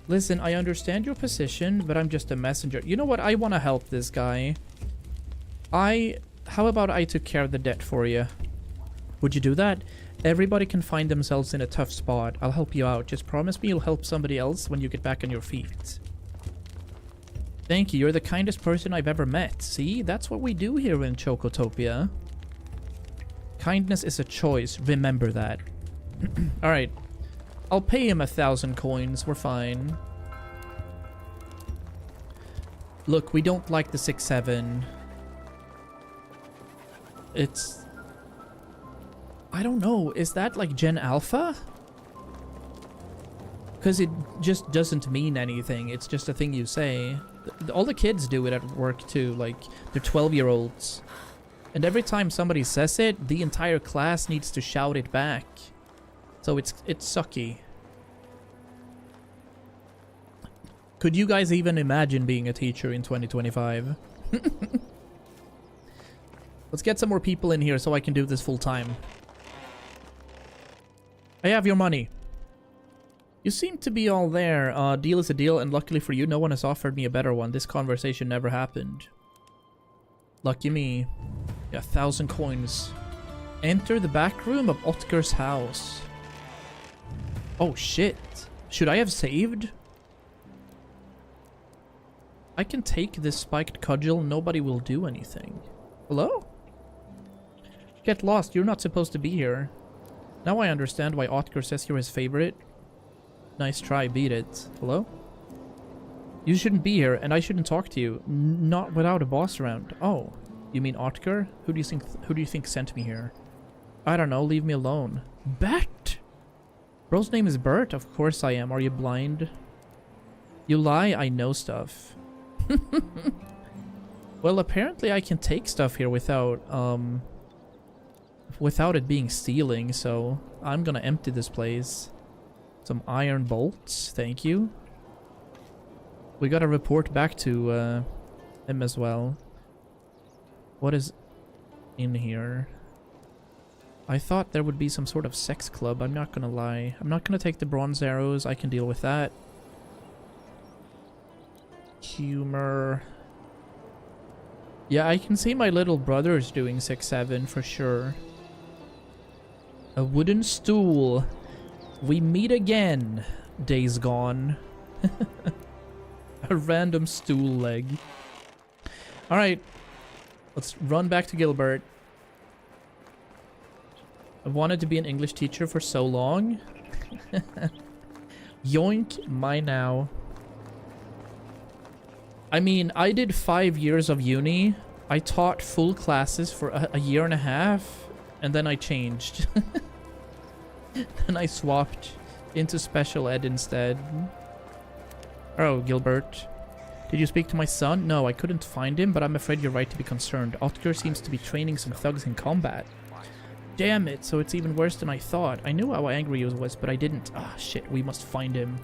Listen, I understand your position, but I'm just a messenger. You know what? I want to help this guy. How about I took care of the debt for you? Would you do that? Everybody can find themselves in a tough spot. I'll help you out. Just promise me you'll help somebody else when you get back on your feet. Thank you. You're the kindest person I've ever met. See? That's what we do here in Chocotopia. Kindness is a choice. Remember that. Alright. I'll pay him 1,000 coins. We're fine. Look, we don't like the 6-7. It's... I don't know. Is that like Gen Alpha? Because it just doesn't mean anything. It's just a thing you say. All the kids do it at work too. Like, they're 12-year-olds. And every time somebody says it, the entire class needs to shout it back. So it's sucky. Could you guys even imagine being a teacher in 2025? Let's get some more people in here so I can do this full time. I have your money. You seem to be all there. Deal is a deal, and luckily for you, no one has offered me a better one. This conversation never happened. Lucky me. Yeah, 1,000 coins. Enter the back room of Otgar's house. Oh shit. Should I have saved? I can take this spiked cudgel. Nobody will do anything. Hello? Get lost. You're not supposed to be here. Now I understand why Otgar says you're his favorite. Nice try, beat it. Hello? You shouldn't be here, and I shouldn't talk to you. Not without a boss around. Oh, you mean Otgar? Who do you think sent me here? I don't know, leave me alone. Bert? Bro's name is Bert? Of course I am. Are you blind? You lie, I know stuff. Well, apparently I can take stuff here without it being stealing, so I'm gonna empty this place. Some iron bolts, thank you. We gotta report back to him as well. What is in here? I thought there would be some sort of sex club, I'm not gonna lie. I'm not gonna take the bronze arrows, I can deal with that. Humor. Yeah, I can see my little brother's doing 6-7 for sure. A wooden stool. We meet again. Days gone. A random stool leg. Alright. Let's run back to Gilbert. I've wanted to be an English teacher for so long. Yoink, my now. I mean, I did 5 years of uni. I taught full classes for a year and a half. And then I changed. Then I swapped into special ed instead. Oh, Gilbert. Did you speak to my son? No, I couldn't find him, but I'm afraid you're right to be concerned. Otgar seems to be training some thugs in combat. Damn it, so it's even worse than I thought. I knew how angry he was, but I didn't. Ah, shit, we must find him.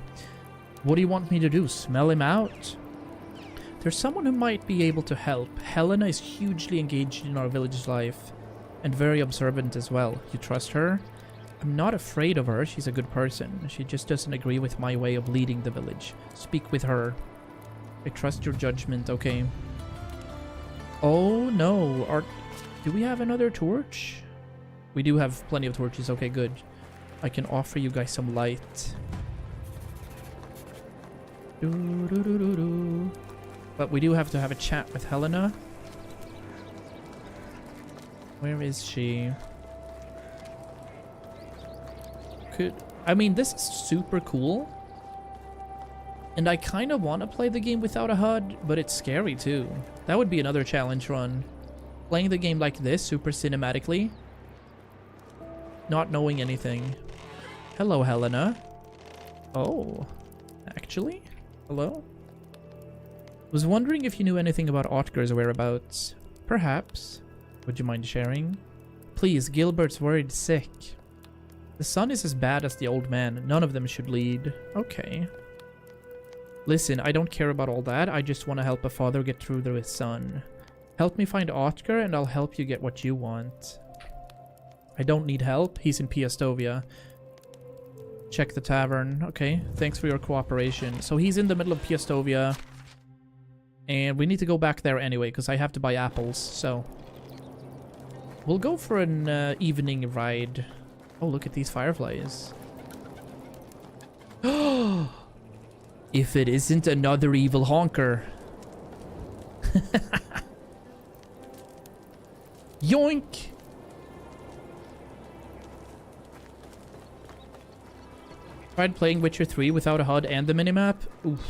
What do you want me to do? Smell him out? There's someone who might be able to help. Helena is hugely engaged in our village's life, and very observant as well. You trust her? I'm not afraid of her. She's a good person. She just doesn't agree with my way of leading the village. Speak with her. I trust your judgment, okay. Oh no, do we have another torch? We do have plenty of torches, okay, good. I can offer you guys some light. But we do have to have a chat with Helena. Where is she? I mean, this is super cool. And I kind of want to play the game without a HUD, but it's scary too. That would be another challenge run. Playing the game like this, super cinematically. Not knowing anything. Hello, Helena. Oh, actually? Hello? Was wondering if you knew anything about Otgar's whereabouts. Perhaps. Would you mind sharing? Please, Gilbert's worried sick. The son is as bad as the old man. None of them should lead. Okay. Listen, I don't care about all that. I just want to help a father get through to his son. Help me find Otker and I'll help you get what you want. I don't need help. He's in Piastovia. Check the tavern. Okay, thanks for your cooperation. So he's in the middle of Piastovia. And we need to go back there anyway, because I have to buy apples, so... We'll go for an evening ride. Oh, look at these fireflies. If it isn't another evil honker. Yoink! Tried playing Witcher 3 without a HUD and the minimap? Oof.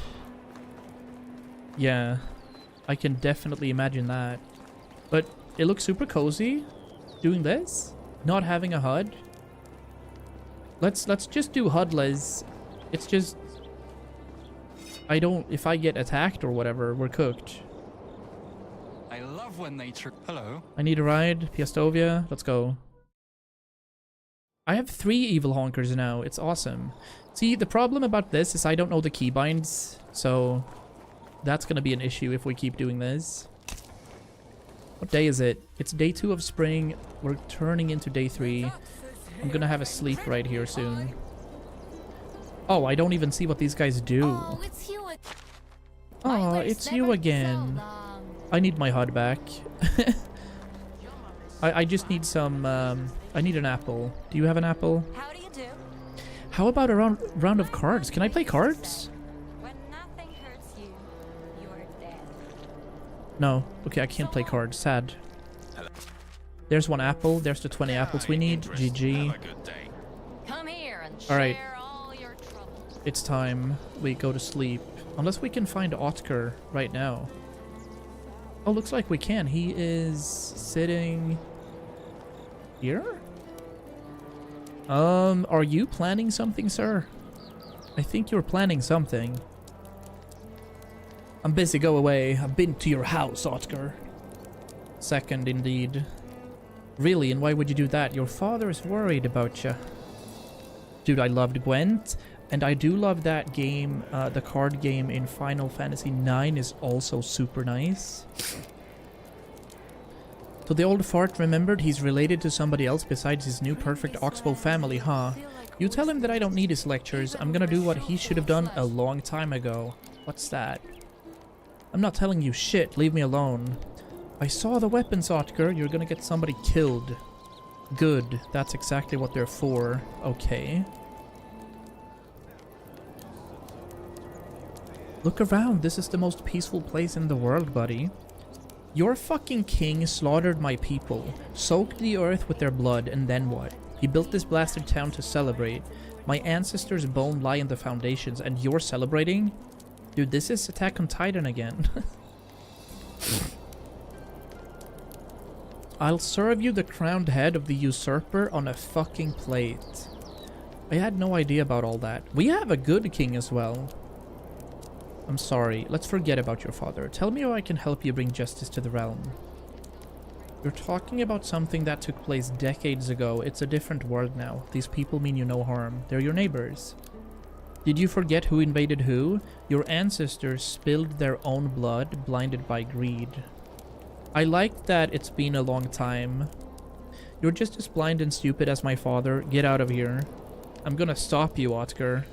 Yeah, I can definitely imagine that. But it looks super cozy doing this, not having a HUD. Let's just do HUDless. It's just if I get attacked or whatever, we're cooked. I love when nature... Hello. I need a ride. Piastovia, let's go. I have 3 evil honkers now. It's awesome. See, the problem about this is I don't know the keybinds, so that's gonna be an issue if we keep doing this. What day is it? It's day 2 of spring. We're turning into day 3. I'm gonna have a sleep right here soon. Oh, I don't even see what these guys do. Oh, it's you. Oh, it's you again. I need my HUD back. I just need some, I need an apple. Do you have an apple? How do you do? How about a round of cards? Can I play cards? When nothing hurts you, you're dead. No. Okay, I can't play cards. Sad. There's 1 apple. There's the 20 apples we need. GG. Have a good day. Come here and Alright. share all your troubles. It's time we go to sleep. Unless we can find Otker right now. Oh, looks like we can. He is sitting here? Are you planning something, sir? I think you're planning something. I'm busy, go away. I've been to your house, Otker. Second, indeed. Really, and why would you do that? Your father is worried about you. Dude, I loved Gwent. And I do love that game. The card game in Final Fantasy IX is also super nice. So the old fart remembered he's related to somebody else besides his new perfect Oxbow family, huh? You tell him that I don't need his lectures. I'm gonna do what he should have done a long time ago. What's that? I'm not telling you shit. Leave me alone. I saw the weapons, Otker. You're gonna get somebody killed. Good. That's exactly what they're for. Okay. Look around. This is the most peaceful place in the world, buddy. Your fucking king slaughtered my people, soaked the earth with their blood, and then what? He built this blasted town to celebrate. My ancestors' bone lie in the foundations, and you're celebrating? Dude, this is Attack on Titan again. I'll serve you the crowned head of the usurper on a fucking plate. I had no idea about all that. We have a good king as well. I'm sorry. Let's forget about your father. Tell me how I can help you bring justice to the realm. You're talking about something that took place decades ago. It's a different world now. These people mean you no harm. They're your neighbors. Did you forget who invaded who? Your ancestors spilled their own blood, blinded by greed. I like that it's been a long time. You're just as blind and stupid as my father. Get out of here. I'm gonna stop you, Otker.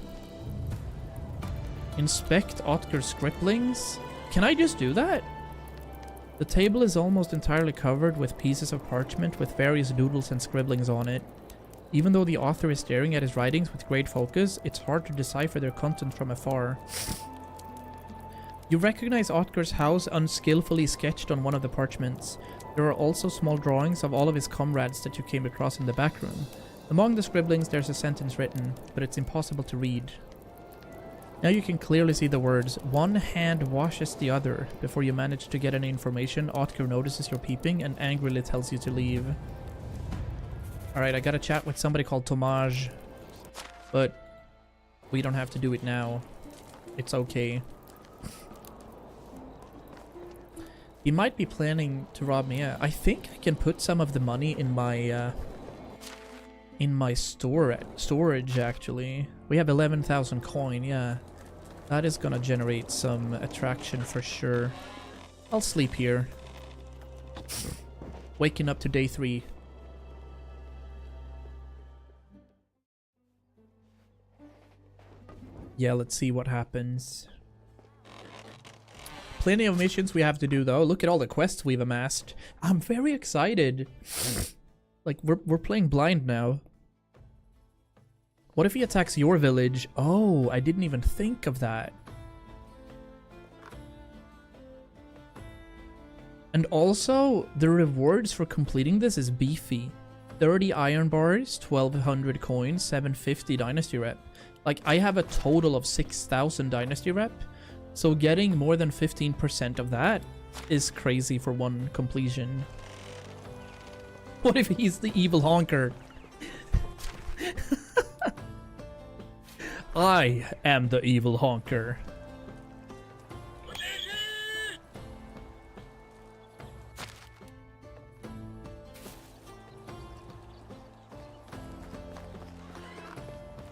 Inspect Otker's scribblings? Can I just do that? The table is almost entirely covered with pieces of parchment with various doodles and scribblings on it. Even though the author is staring at his writings with great focus, it's hard to decipher their content from afar. You recognize Otker's house unskillfully sketched on one of the parchments. There are also small drawings of all of his comrades that you came across in the back room. Among the scribblings there's a sentence written, but it's impossible to read. Now you can clearly see the words, one hand washes the other. Before you manage to get any information, Otker notices you're peeping and angrily tells you to leave. Alright, I gotta chat with somebody called Tomaj. But we don't have to do it now. It's okay. He might be planning to rob me. Yeah, I think I can put some of the money in my storage actually. We have 11,000 coin. Yeah, that is gonna generate some attraction for sure. I'll sleep here. Waking up to day 3. Yeah, let's see what happens. Plenty of missions we have to do though. Look at all the quests we've amassed. I'm very excited. Like we're playing blind now. What if he attacks your village? Oh, I didn't even think of that. And also, the rewards for completing this is beefy. 30 iron bars, 1200 coins, 750 dynasty rep. Like, I have a total of 6,000 dynasty rep. So getting more than 15% of that is crazy for one completion. What if he's the evil honker? I am the evil honker.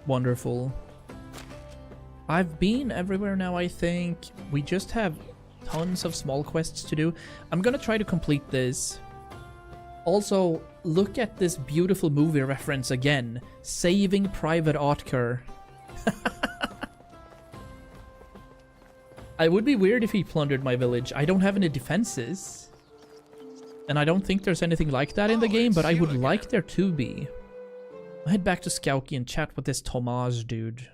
Wonderful. I've been everywhere now, I think. We just have tons of small quests to do. I'm gonna try to complete this. Also, look at this beautiful movie reference again. Saving Private Otker. It would be weird if he plundered my village. I don't have any defenses. And I don't think there's anything like that in the game, but I would like there to be. I'll head back to Skauki and chat with this Tomas dude.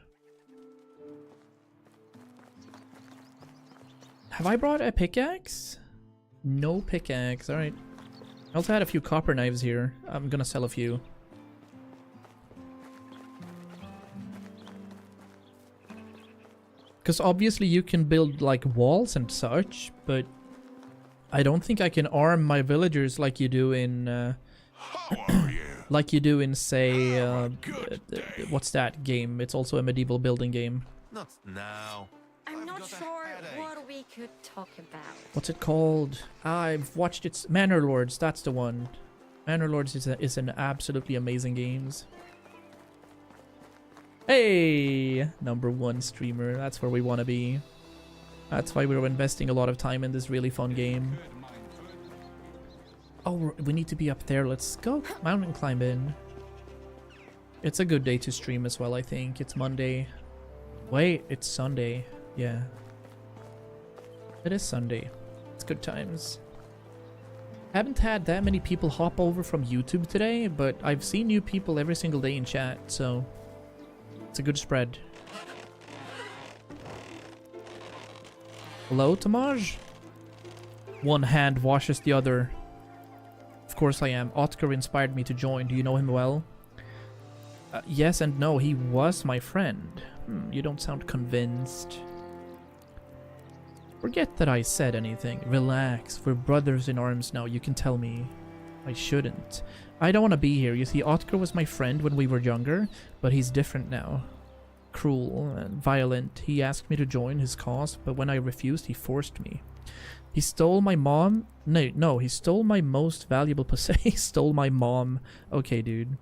Have I brought a pickaxe? No pickaxe, alright. I also had a few copper knives here. I'm gonna sell a few. Because obviously you can build like walls and such, but I don't think I can arm my villagers like you do in like you do in, say, what's that game? It's also a medieval building game. Not now. I'm not sure what we could talk about. What's it called? I've watched it. Manor Lords, that's the one. Manor Lords is an absolutely amazing games. Hey! #1 streamer. That's where we want to be. That's why we're investing a lot of time in this really fun game. Oh, we need to be up there. Let's go mountain climb in. It's a good day to stream as well, I think. It's Monday. Wait, it's Sunday. Yeah. It is Sunday. It's good times. Haven't had that many people hop over from YouTube today, but I've seen new people every single day in chat, so it's a good spread. Hello, Tamaj? One hand washes the other. Of course I am. Otker inspired me to join. Do you know him well? Yes and no. He was my friend. You don't sound convinced. Forget that I said anything. Relax. We're brothers in arms now. You can tell me. I shouldn't. I don't want to be here. You see, Otker was my friend when we were younger, but he's different now. Cruel and violent. He asked me to join his cause, but when I refused, he forced me. He stole my mom. No, he stole my most valuable possession. He stole my mom. Okay, dude.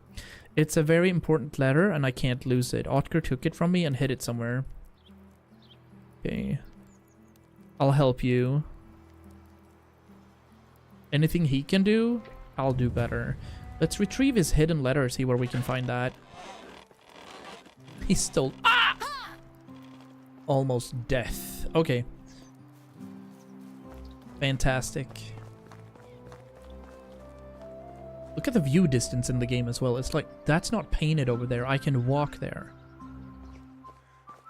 It's a very important letter, and I can't lose it. Otker took it from me and hid it somewhere. Okay. I'll help you. Anything he can do, I'll do better. Let's retrieve his hidden letter, see where we can find that. He stole... Ah! Almost death. Okay. Fantastic. Look at the view distance in the game as well. It's like, that's not painted over there. I can walk there.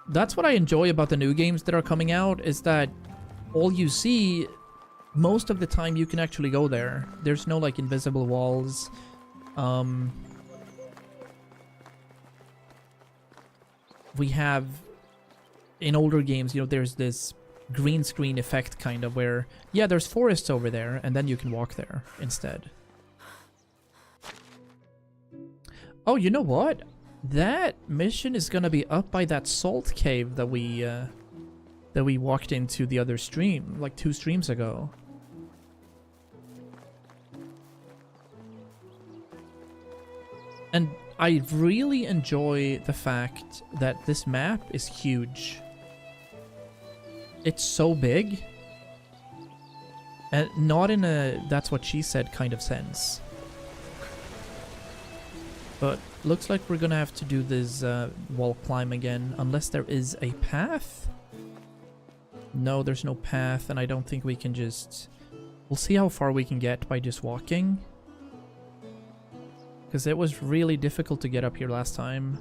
That's what I enjoy about the new games that are coming out, is that all you see, most of the time you can actually go there. There's no like invisible walls. We have, in older games, you know, there's this green screen effect kind of where, yeah, there's forests over there, and then you can walk there instead. Oh, you know what? That mission is gonna be up by that salt cave that we walked into the other stream, like 2 streams ago. And I really enjoy the fact that this map is huge. It's so big. And not in a that's what she said kind of sense. But looks like we're gonna have to do this wall climb again, unless there is a path. No, there's no path, and I don't think we can just... We'll see how far we can get by just walking. Because it was really difficult to get up here last time.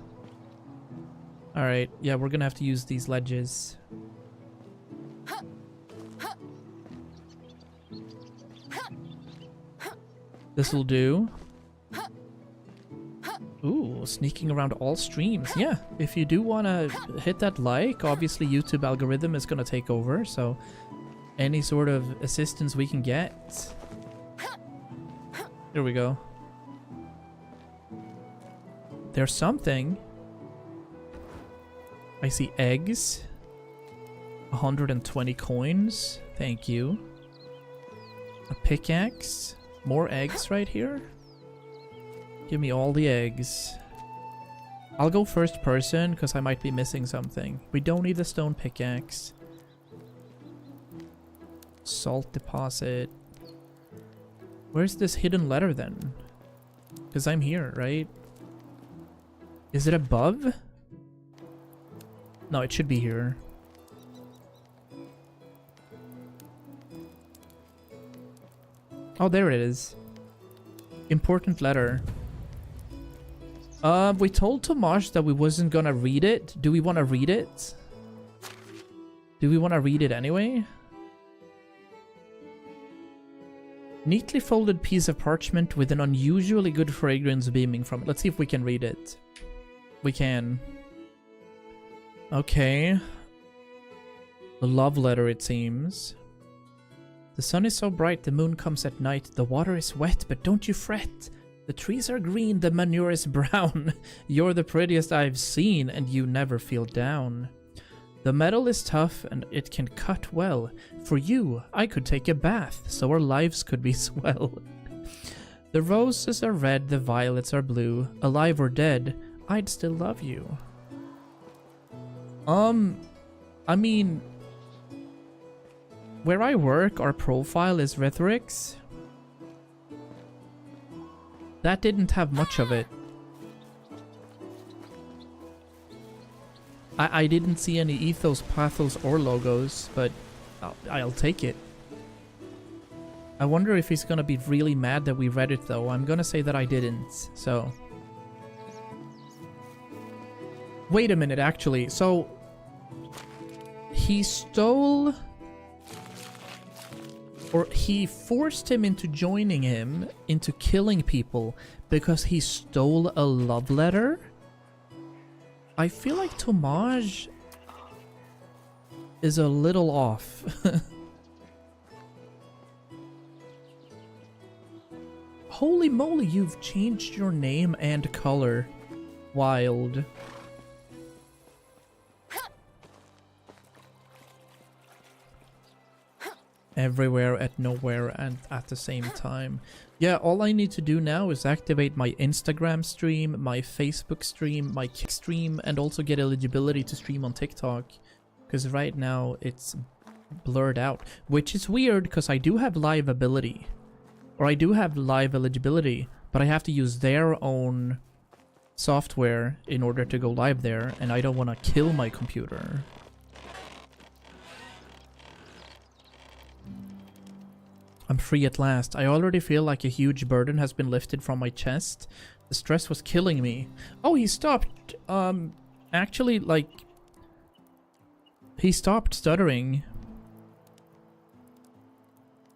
Alright, yeah, we're gonna have to use these ledges. This'll do. Ooh, sneaking around all streams. Yeah, if you do want to hit that like, obviously YouTube algorithm is going to take over, so any sort of assistance we can get. There we go. There's something. I see eggs. 120 coins. Thank you. A pickaxe. More eggs right here. Give me all the eggs. I'll go first person because I might be missing something. We don't need a stone pickaxe. Salt deposit. Where's this hidden letter then? Because I'm here, right? Is it above? No, it should be here. Oh, there it is. Important letter. We told Tomasz that we wasn't gonna read it. Do we want to read it? Do we want to read it anyway? Neatly folded piece of parchment with an unusually good fragrance beaming from it. Let's see if we can read it. We can. Okay. A love letter, it seems. The sun is so bright, the moon comes at night. The water is wet, but don't you fret. The trees are green, the manure is brown. You're the prettiest I've seen, and you never feel down. The metal is tough, and it can cut well. For you, I could take a bath, so our lives could be swell. The roses are red, the violets are blue. Alive or dead, I'd still love you. I mean... Where I work, our profile is rhetorics. That didn't have much of it. I didn't see any ethos, pathos, or logos, but I'll take it. I wonder if he's gonna be really mad that we read it, though. I'm gonna say that I didn't, so... Wait a minute, actually. So... He stole... Or he forced him into joining him, into killing people, because he stole a love letter? I feel like Tomasz is a little off. Holy moly, you've changed your name and color. Wild. Everywhere at nowhere and at the same time. Yeah, all I need to do now is activate my Instagram stream, my Facebook stream, my Kick stream, and also get eligibility to stream on TikTok. Because right now it's blurred out. Which is weird because I do have live ability. Or I do have live eligibility, but I have to use their own software in order to go live there, and I don't want to kill my computer. I'm free at last. I already feel like a huge burden has been lifted from my chest. The stress was killing me. Oh, he stopped. Actually, like... He stopped stuttering.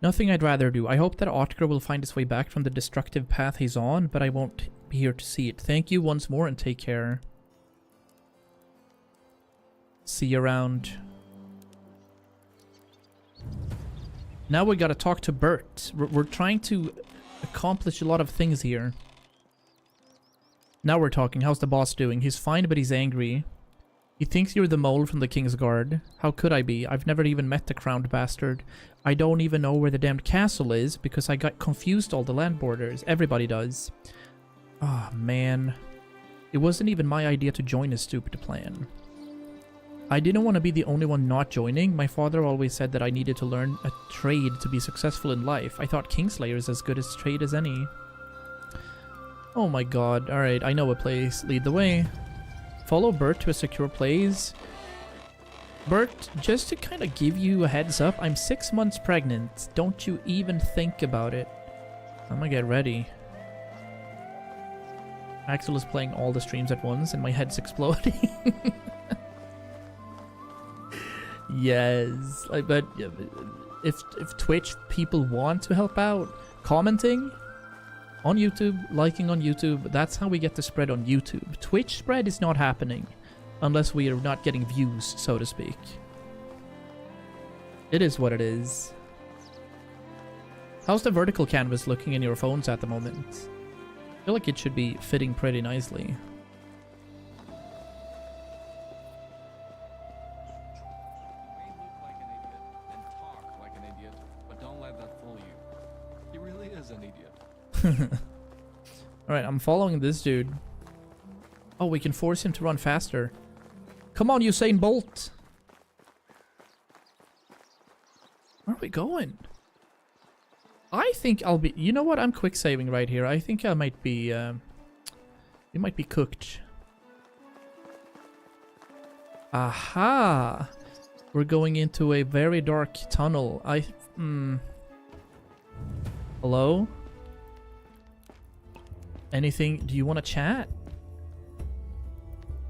Nothing I'd rather do. I hope that Otker will find his way back from the destructive path he's on, but I won't be here to see it. Thank you once more and take care. See you around. Now we gotta talk to Bert. We're trying to accomplish a lot of things here. Now we're talking. How's the boss doing? He's fine, but he's angry. He thinks you're the mole from the King's Guard. How could I be? I've never even met the crowned bastard. I don't even know where the damned castle is because I got confused all the land borders. Everybody does. Oh, man. It wasn't even my idea to join a stupid plan. I didn't want to be the only one not joining. My father always said that I needed to learn a trade to be successful in life. I thought Kingslayer is as good a trade as any. Oh my god. Alright, I know a place. Lead the way. Follow Bert to a secure place. Bert, just to kind of give you a heads up, I'm 6 months pregnant. Don't you even think about it. I'm gonna get ready. Axel is playing all the streams at once and my head's exploding. Yes, I bet if Twitch people want to help out, commenting on YouTube, liking on YouTube, that's how we get the spread on YouTube. Twitch spread is not happening unless we are not getting views, so to speak. It is what it is. How's the vertical canvas looking in your phones at the moment? I feel like it should be fitting pretty nicely. Alright, I'm following this dude. Oh, we can force him to run faster. Come on, Usain Bolt! Where are we going? I think I'll be... You know what? I'm quick saving right here. I think I might be... we might be cooked. Aha! We're going into a very dark tunnel. Hello? Anything? Do you want to chat?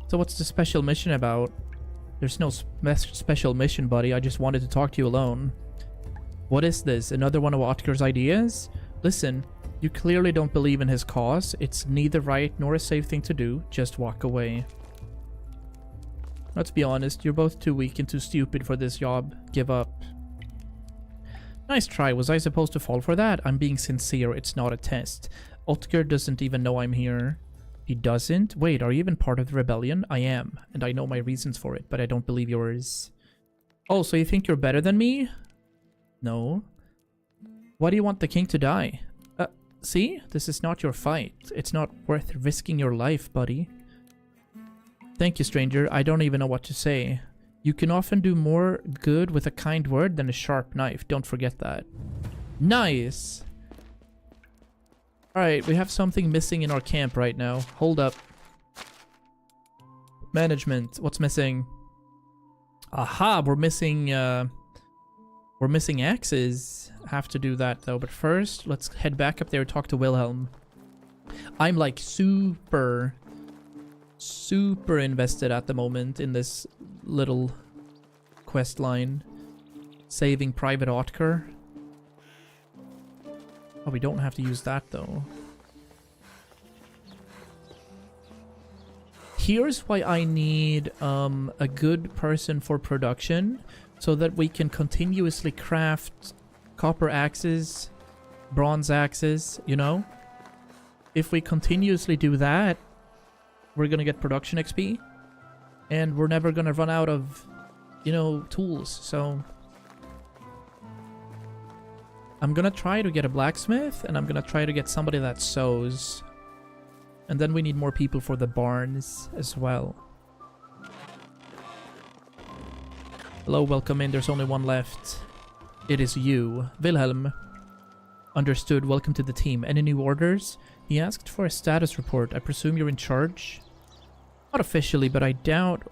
So what's the special mission about? There's no special mission, buddy. I just wanted to talk to you alone. What is this? Another one of Otkar's ideas? Listen, you clearly don't believe in his cause. It's neither right nor a safe thing to do. Just walk away. Let's be honest. You're both too weak and too stupid for this job. Give up. Nice try. Was I supposed to fall for that? I'm being sincere. It's not a test. Otkar doesn't even know I'm here. He doesn't? Wait, are you even part of the rebellion? I am, and I know my reasons for it, but I don't believe yours. Oh, so you think you're better than me? No. Why do you want the king to die? See? This is not your fight. It's not worth risking your life, buddy. Thank you, stranger. I don't even know what to say. You can often do more good with a kind word than a sharp knife. Don't forget that. Nice! Alright, we have something missing in our camp right now. Hold up. Management. What's missing? Aha! We're missing axes. Have to do that though. But first, let's head back up there and talk to Wilhelm. I'm like super invested at the moment in this little quest line. Saving Private Otkar. Oh, we don't have to use that though. Here's why I need a good person for production, so that we can continuously craft copper axes, bronze axes, you know? If we continuously do that, we're gonna get production XP, and we're never gonna run out of, you know, tools, so... I'm gonna try to get a blacksmith, and I'm gonna try to get somebody that sews. And then we need more people for the barns as well. Hello, welcome in. There's only one left. It is you, Wilhelm. Understood. Welcome to the team. Any new orders? He asked for a status report. I presume you're in charge? Not officially, but I doubt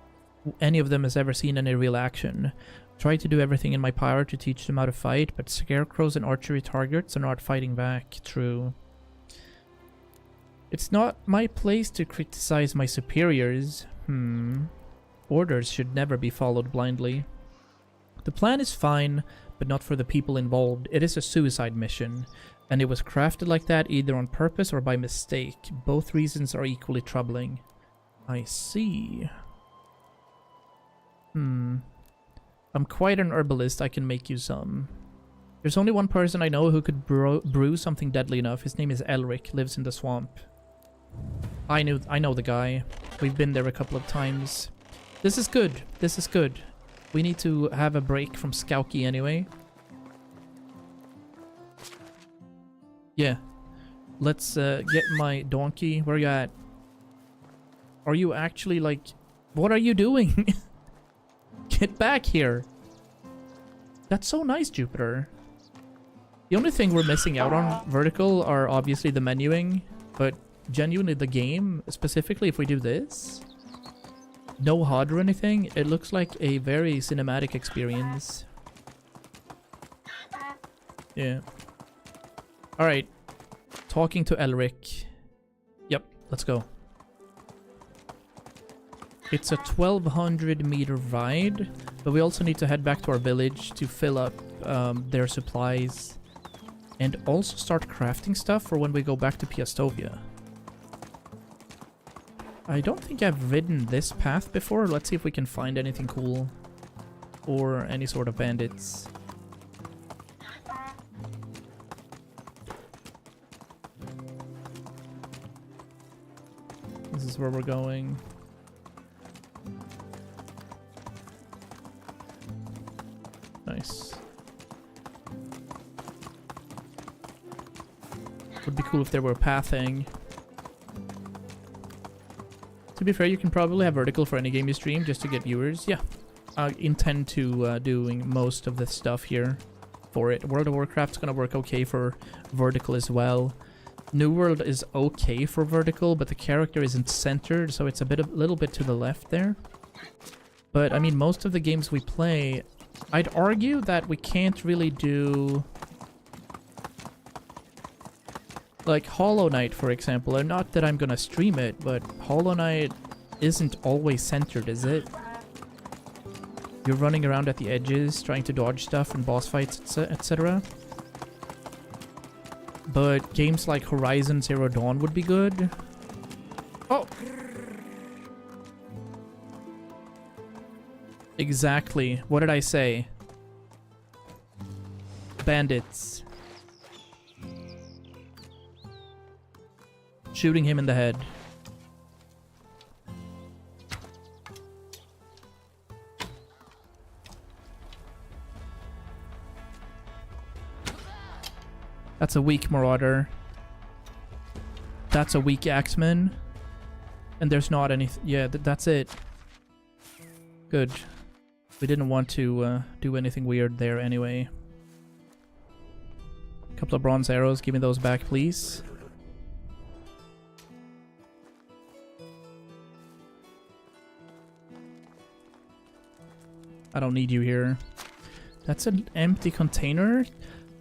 any of them has ever seen any real action. Try to do everything in my power to teach them how to fight, but scarecrows and archery targets are not fighting back. True. It's not my place to criticize my superiors. Orders should never be followed blindly. The plan is fine, but not for the people involved. It is a suicide mission, and it was crafted like that either on purpose or by mistake. Both reasons are equally troubling. I see. I'm quite an herbalist. I can make you some. There's only one person I know who could brew something deadly enough. His name is Elric, lives in the swamp. I know the guy. We've been there a couple of times. This is good. This is good. We need to have a break from Skauki anyway. Yeah. Let's get my donkey. Where you at? Are you actually like... What are you doing? Get back here. That's so nice, Jupiter. The only thing we're missing out on vertical are obviously the menuing, but genuinely the game, specifically if we do this, no HUD or anything, it looks like a very cinematic experience. Yeah. Alright. Talking to Elric. Yep, let's go. It's a 1200 meter ride, but we also need to head back to our village to fill up their supplies and also start crafting stuff for when we go back to Piastovia. I don't think I've ridden this path before. Let's see if we can find anything cool or any sort of bandits. This is where we're going. Nice. Would be cool if there were pathing. To be fair, you can probably have vertical for any game you stream just to get viewers. Yeah, I intend to doing most of the stuff here for it. World of Warcraft's gonna work okay for vertical as well. New World is okay for vertical, but the character isn't centered, so it's a little bit to the left there. But I mean, most of the games we play, I'd argue that we can't really do... Like Hollow Knight, for example, and not that I'm gonna stream it, but Hollow Knight isn't always centered, is it? You're running around at the edges, trying to dodge stuff in boss fights, etc. But games like Horizon Zero Dawn would be good. Oh! Exactly. What did I say? Bandits. Shooting him in the head. That's a weak Marauder. That's a weak Axeman. And there's not any... Yeah, that's it. Good. We didn't want to do anything weird there anyway. A couple of bronze arrows. Give me those back, please. I don't need you here. That's an empty container?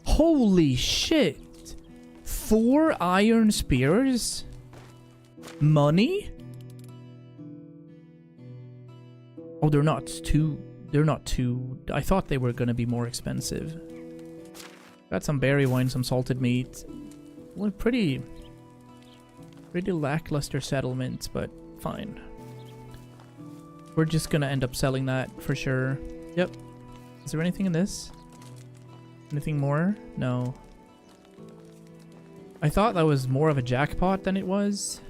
Holy shit! 4 iron spears? Money? Oh, they're not too... They're not too... I thought they were gonna be more expensive. Got some berry wine, some salted meat. Well, pretty lackluster settlements, but fine. We're just gonna end up selling that for sure. Yep. Is there anything in this? Anything more? No. I thought that was more of a jackpot than it was.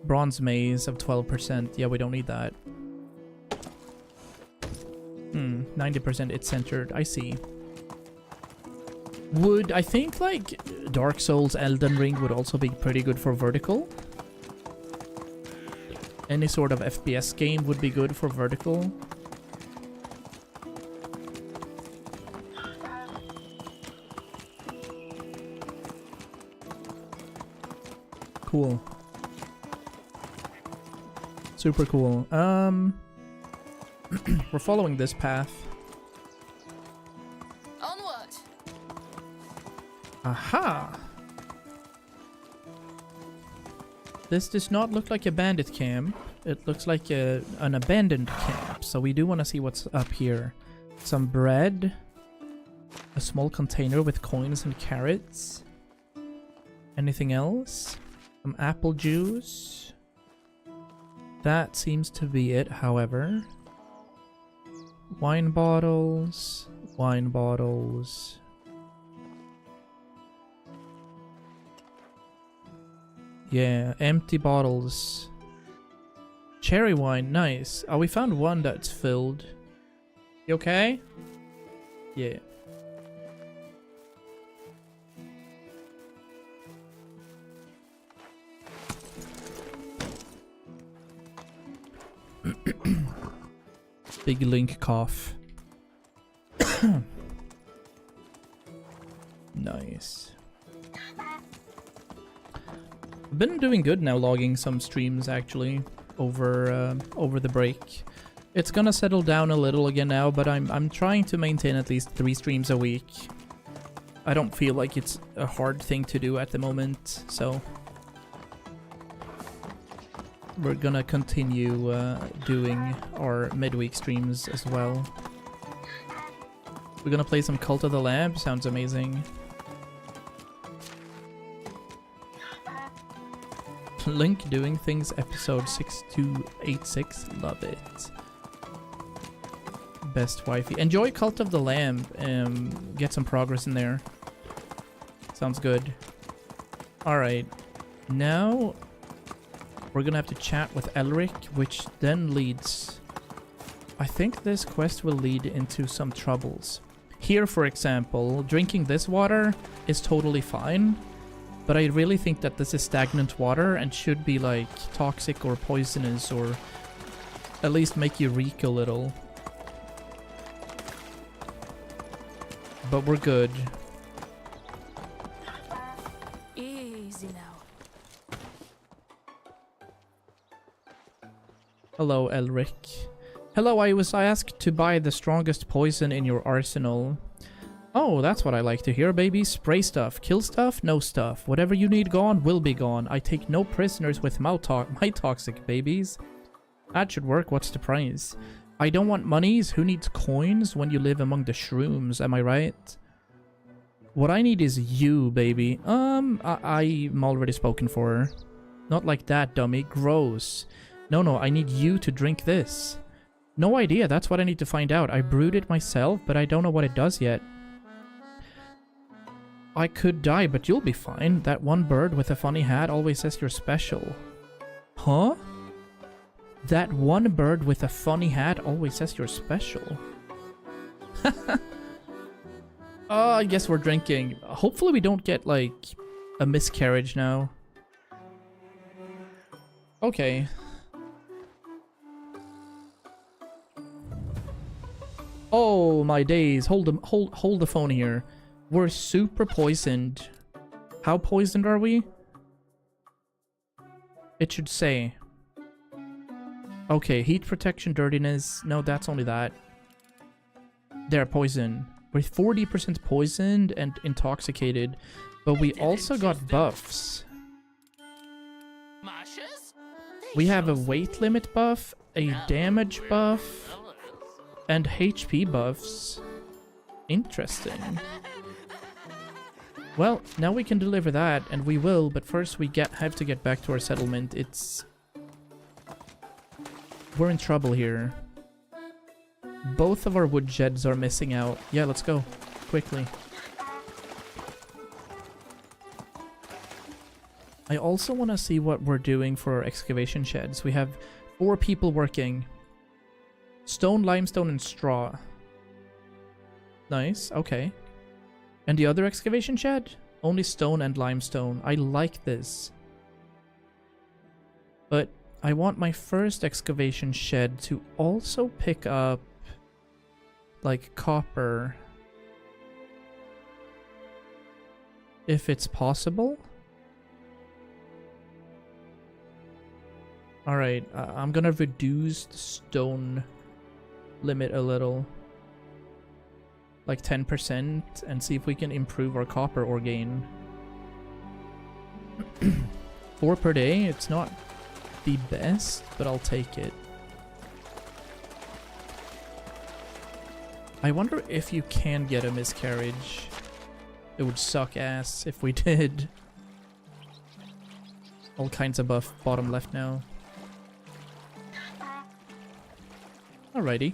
Bronze maze of 12%. Yeah, we don't need that. 90% it's centered. I see. Would I think like Dark Souls, Elden Ring would also be pretty good for vertical? Any sort of FPS game would be good for vertical. Cool. Super cool. We're following this path. Onward! Aha! This does not look like a bandit camp. It looks like an abandoned camp. So we do want to see what's up here. Some bread. A small container with coins and carrots. Anything else? Some apple juice. That seems to be it, however. Wine bottles. Wine bottles. Yeah, empty bottles. Cherry wine, nice. Oh, we found one that's filled. You okay? Yeah. Big Link cough. Nice. Been doing good now, logging some streams actually over the break. It's gonna settle down a little again now, but I'm trying to maintain at least 3 streams a week. I don't feel like it's a hard thing to do at the moment, so we're gonna continue doing our midweek streams as well. We're gonna play some Cult of the Lamb. Sounds amazing. Link doing things, episode 6286. Love it. Best wifey. Enjoy Cult of the Lamb. Get some progress in there. Sounds good. Alright. Now we're gonna have to chat with Elric, which then leads... I think this quest will lead into some troubles. Here, for example, drinking this water is totally fine. But I really think that this is stagnant water and should be like toxic or poisonous, or at least make you reek a little. But we're good. Easy now. Hello, Elric. Hello, I was asked to buy the strongest poison in your arsenal. Oh, that's what I like to hear, baby. Spray stuff. Kill stuff? No stuff. Whatever you need gone will be gone. I take no prisoners with my toxic babies. That should work. What's the price? I don't want monies. Who needs coins when you live among the shrooms? Am I right? What I need is you, baby. I'm already spoken for. Not like that, dummy. Gross. No, I need you to drink this. No idea. That's what I need to find out. I brewed it myself, but I don't know what it does yet. I could die, but you'll be fine. That one bird with a funny hat always says you're special. Huh? That one bird with a funny hat always says you're special. Oh, I guess we're drinking. Hopefully we don't get, like, a miscarriage now. Okay. Oh, my days. Hold the phone here. We're super poisoned. How poisoned are we? It should say. Okay, heat protection, dirtiness. No, that's only that. They're poison. We're 40% poisoned and intoxicated, but we also got buffs. We have a weight limit buff, a damage buff, and HP buffs. Interesting. Well, now we can deliver that, and we will, but first we have to get back to our settlement. We're in trouble here. Both of our wood sheds are missing out. Yeah, let's go. Quickly. I also want to see what we're doing for our excavation sheds. We have 4 people working. Stone, limestone, and straw. Nice, okay. And the other excavation shed? Only stone and limestone. I like this. But I want my first excavation shed to also pick up, like, copper. If it's possible. Alright, I'm gonna reduce the stone limit a little. Like 10%, and see if we can improve our copper ore gain. 4 per day, it's not the best, but I'll take it. I wonder if you can get a miscarriage. It would suck ass if we did. All kinds of buff bottom left now. Alrighty.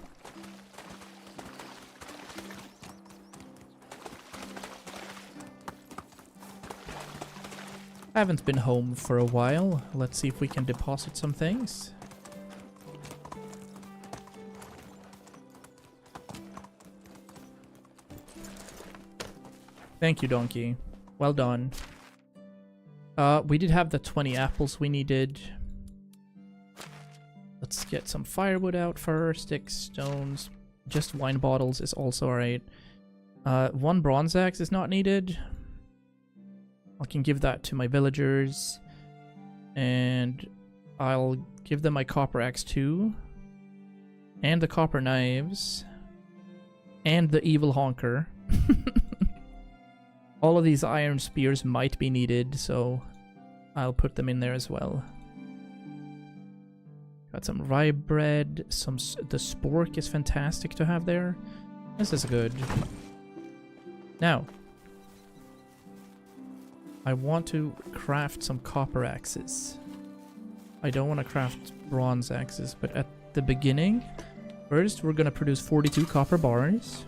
I haven't been home for a while. Let's see if we can deposit some things. Thank you, donkey. Well done. We did have the 20 apples we needed. Let's get some firewood out first. Sticks, stones. Just wine bottles is also alright. 1 bronze axe is not needed. I can give that to my villagers. And I'll give them my copper axe too. And the copper knives. And the evil honker. All of these iron spears might be needed, so I'll put them in there as well. Got some rye bread. The spork is fantastic to have there. This is good. Now, I want to craft some copper axes. I don't want to craft bronze axes, but at the beginning, first we're going to produce 42 copper bars.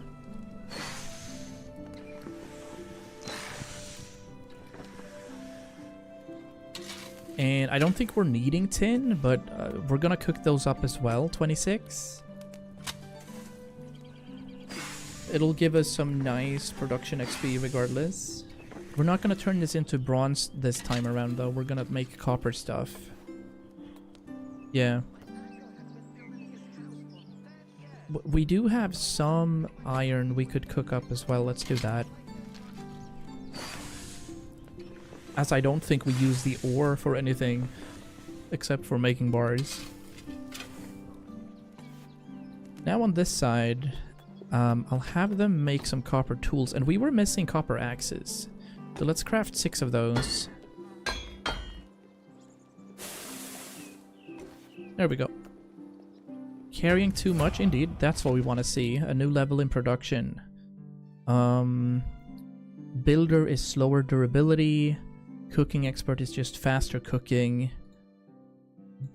And I don't think we're needing tin, but we're gonna cook those up as well. 26. It'll give us some nice production XP regardless. We're not gonna turn this into bronze this time around though. We're gonna make copper stuff. Yeah. We do have some iron we could cook up as well. Let's do that. As I don't think we use the ore for anything except for making bars. Now on this side, I'll have them make some copper tools. And we were missing copper axes. So let's craft 6 of those. There we go. Carrying too much, indeed. That's what we want to see. A new level in production. Builder is slower durability. Cooking expert is just faster cooking.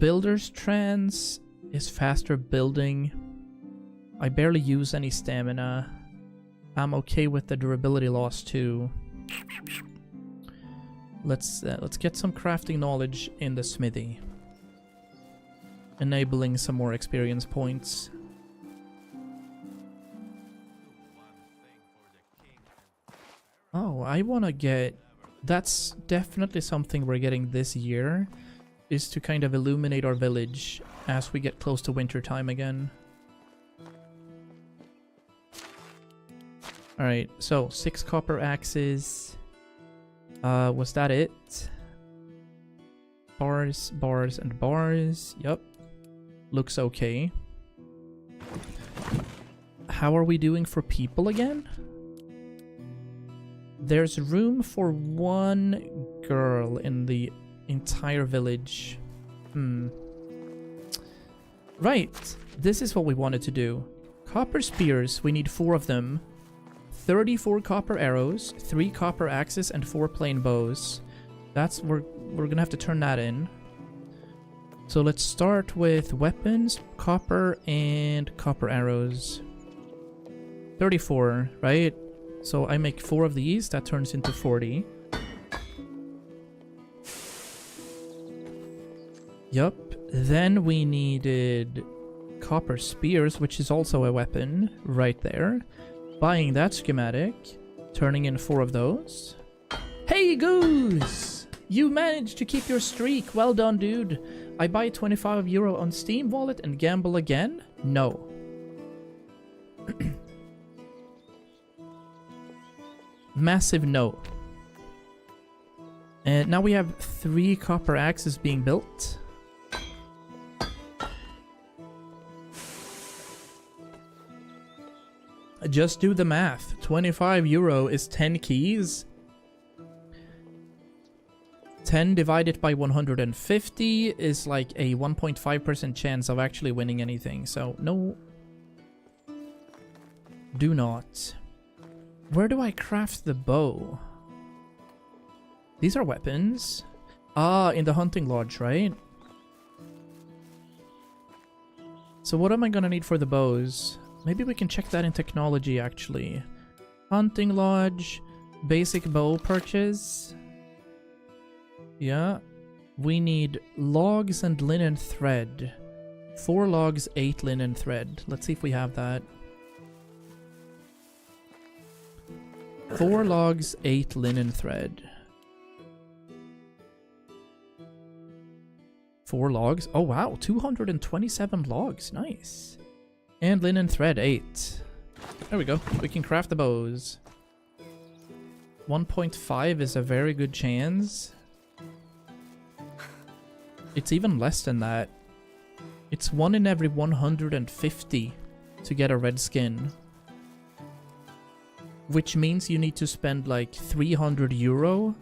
Builder's trance is faster building. I barely use any stamina. I'm okay with the durability loss too. Let's get some crafting knowledge in the smithy. Enabling some more experience points. Oh, I want to get... That's definitely something we're getting this year, is to kind of illuminate our village as we get close to winter time again. Alright, so 6 copper axes. Was that it? Bars, bars, and bars. Yep. Looks okay. How are we doing for people again? There's room for 1 girl in the entire village. Right. This is what we wanted to do. Copper spears, we need 4 of them. 34 copper arrows, 3 copper axes, and 4 plain bows. We're gonna have to turn that in. So let's start with weapons, copper, and copper arrows. 34, right? So I make 4 of these, that turns into 40. Yup. Then we needed copper spears, which is also a weapon, right there. Buying that schematic, turning in 4 of those. Hey Goose! You managed to keep your streak, well done dude. I buy €25 on Steam Wallet and gamble again? No. Massive no. And now we have 3 copper axes being built. Just do the math. €25 is 10 keys. 10 divided by 150 is like a 1.5% chance of actually winning anything. So no. Do not. Where do I craft the bow? These are weapons. Ah, in the hunting lodge, right? So what am I gonna need for the bows? Maybe we can check that in technology, actually. Hunting lodge, basic bow purchase. Yeah. We need logs and linen thread. 4 logs, 8 linen thread. Let's see if we have that. 4 logs, 8 linen thread. 4 logs. Oh wow, 227 logs. Nice. And linen thread 8. There we go. We can craft the bows. 1.5 is a very good chance. It's even less than that. It's 1 in every 150 to get a red skin. Which means you need to spend like 300 euro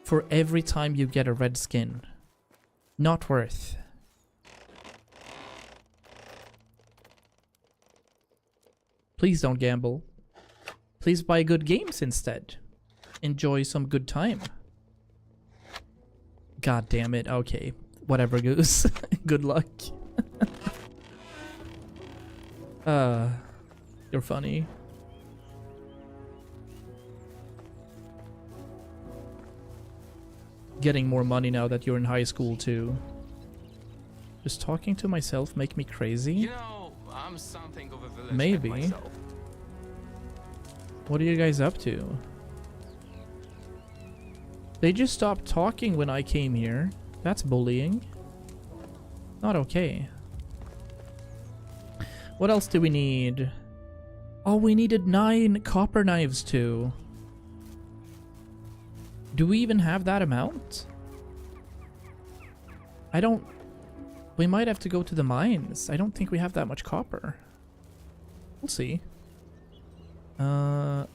for every time you get a red skin. Not worth. Please don't gamble. Please buy good games instead. Enjoy some good time. God damn it. Okay. Whatever, Goose. Good luck. You're funny. Getting more money now that you're in high school too. Just talking to myself make me crazy? You know, I'm something of a village Maybe. myself. What are you guys up to? They just stopped talking when I came here. That's bullying. Not okay. What else do we need? Oh, we needed 9 copper knives too. Do we even have that amount? I don't... We might have to go to the mines. I don't think we have that much copper. We'll see. Our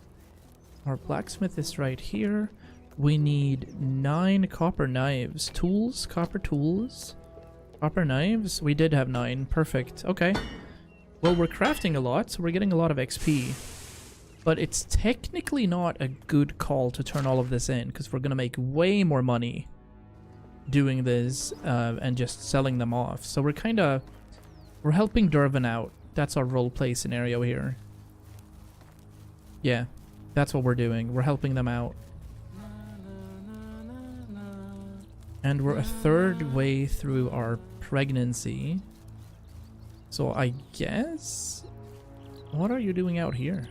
blacksmith is right here. We need 9 copper knives. Tools? Copper tools? Copper knives? We did have 9. Perfect. Okay. Well, we're crafting a lot, so we're getting a lot of XP. But it's technically not a good call to turn all of this in, because we're going to make way more money doing this and just selling them off. So we're kind of... We're helping Dervin out. That's our roleplay scenario here. Yeah, that's what we're doing. We're helping them out. And we're a third way through our pregnancy. So I guess... What are you doing out here?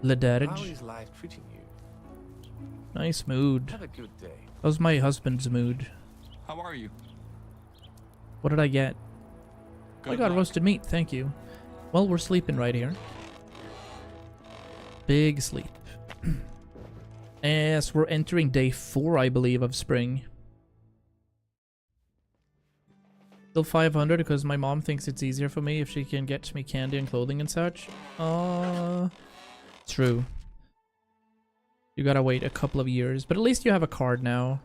How Lederge. is life treating you? Nice mood. Have a good day. How's my husband's mood? How are you? What did I get? I Good got luck. roasted meat, thank you. Well, we're sleeping right here. Big sleep. Yes, we're entering day 4, I believe, of spring. Still 500 because my mom thinks it's easier for me if she can get me candy and clothing and such. True. You gotta wait a couple of years, but at least you have a card now.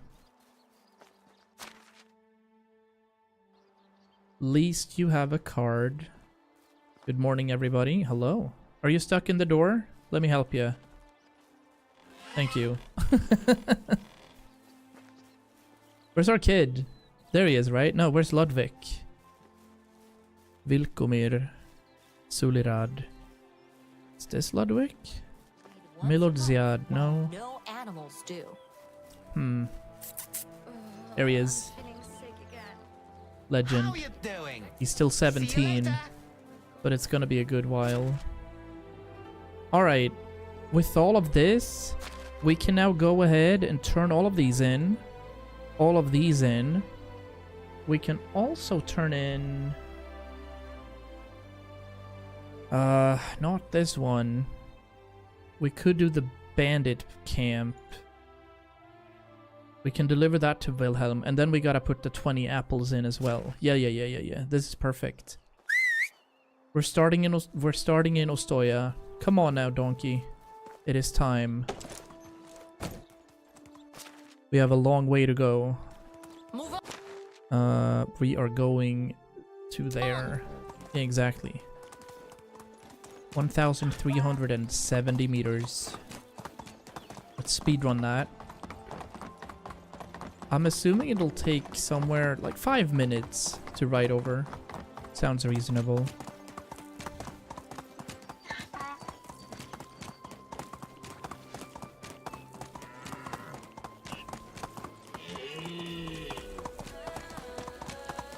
Least you have a card. Good morning, everybody. Hello. Are you stuck in the door? Let me help you. Thank you. Where's our kid? There he is, right? No, where's Ludwig? Vilkomir Sulirad. Is this Ludwig? Milord Ziad, no. No animals do. There he is. Legend. you doing? He's still 17, but it's gonna be a good while. Alright, with all of this, we can now go ahead and turn all of these in. All of these in. We can also turn in... not this one. We could do the bandit camp. We can deliver that to Wilhelm, and then we gotta put the 20 apples in as well. Yeah. This is perfect. We're starting in Ostoya. Come on now, donkey. It is time. We have a long way to go. Move on. We are going to there. Yeah, exactly. 1,370 meters. Let's speedrun that. I'm assuming it'll take somewhere like 5 minutes to ride over. Sounds reasonable.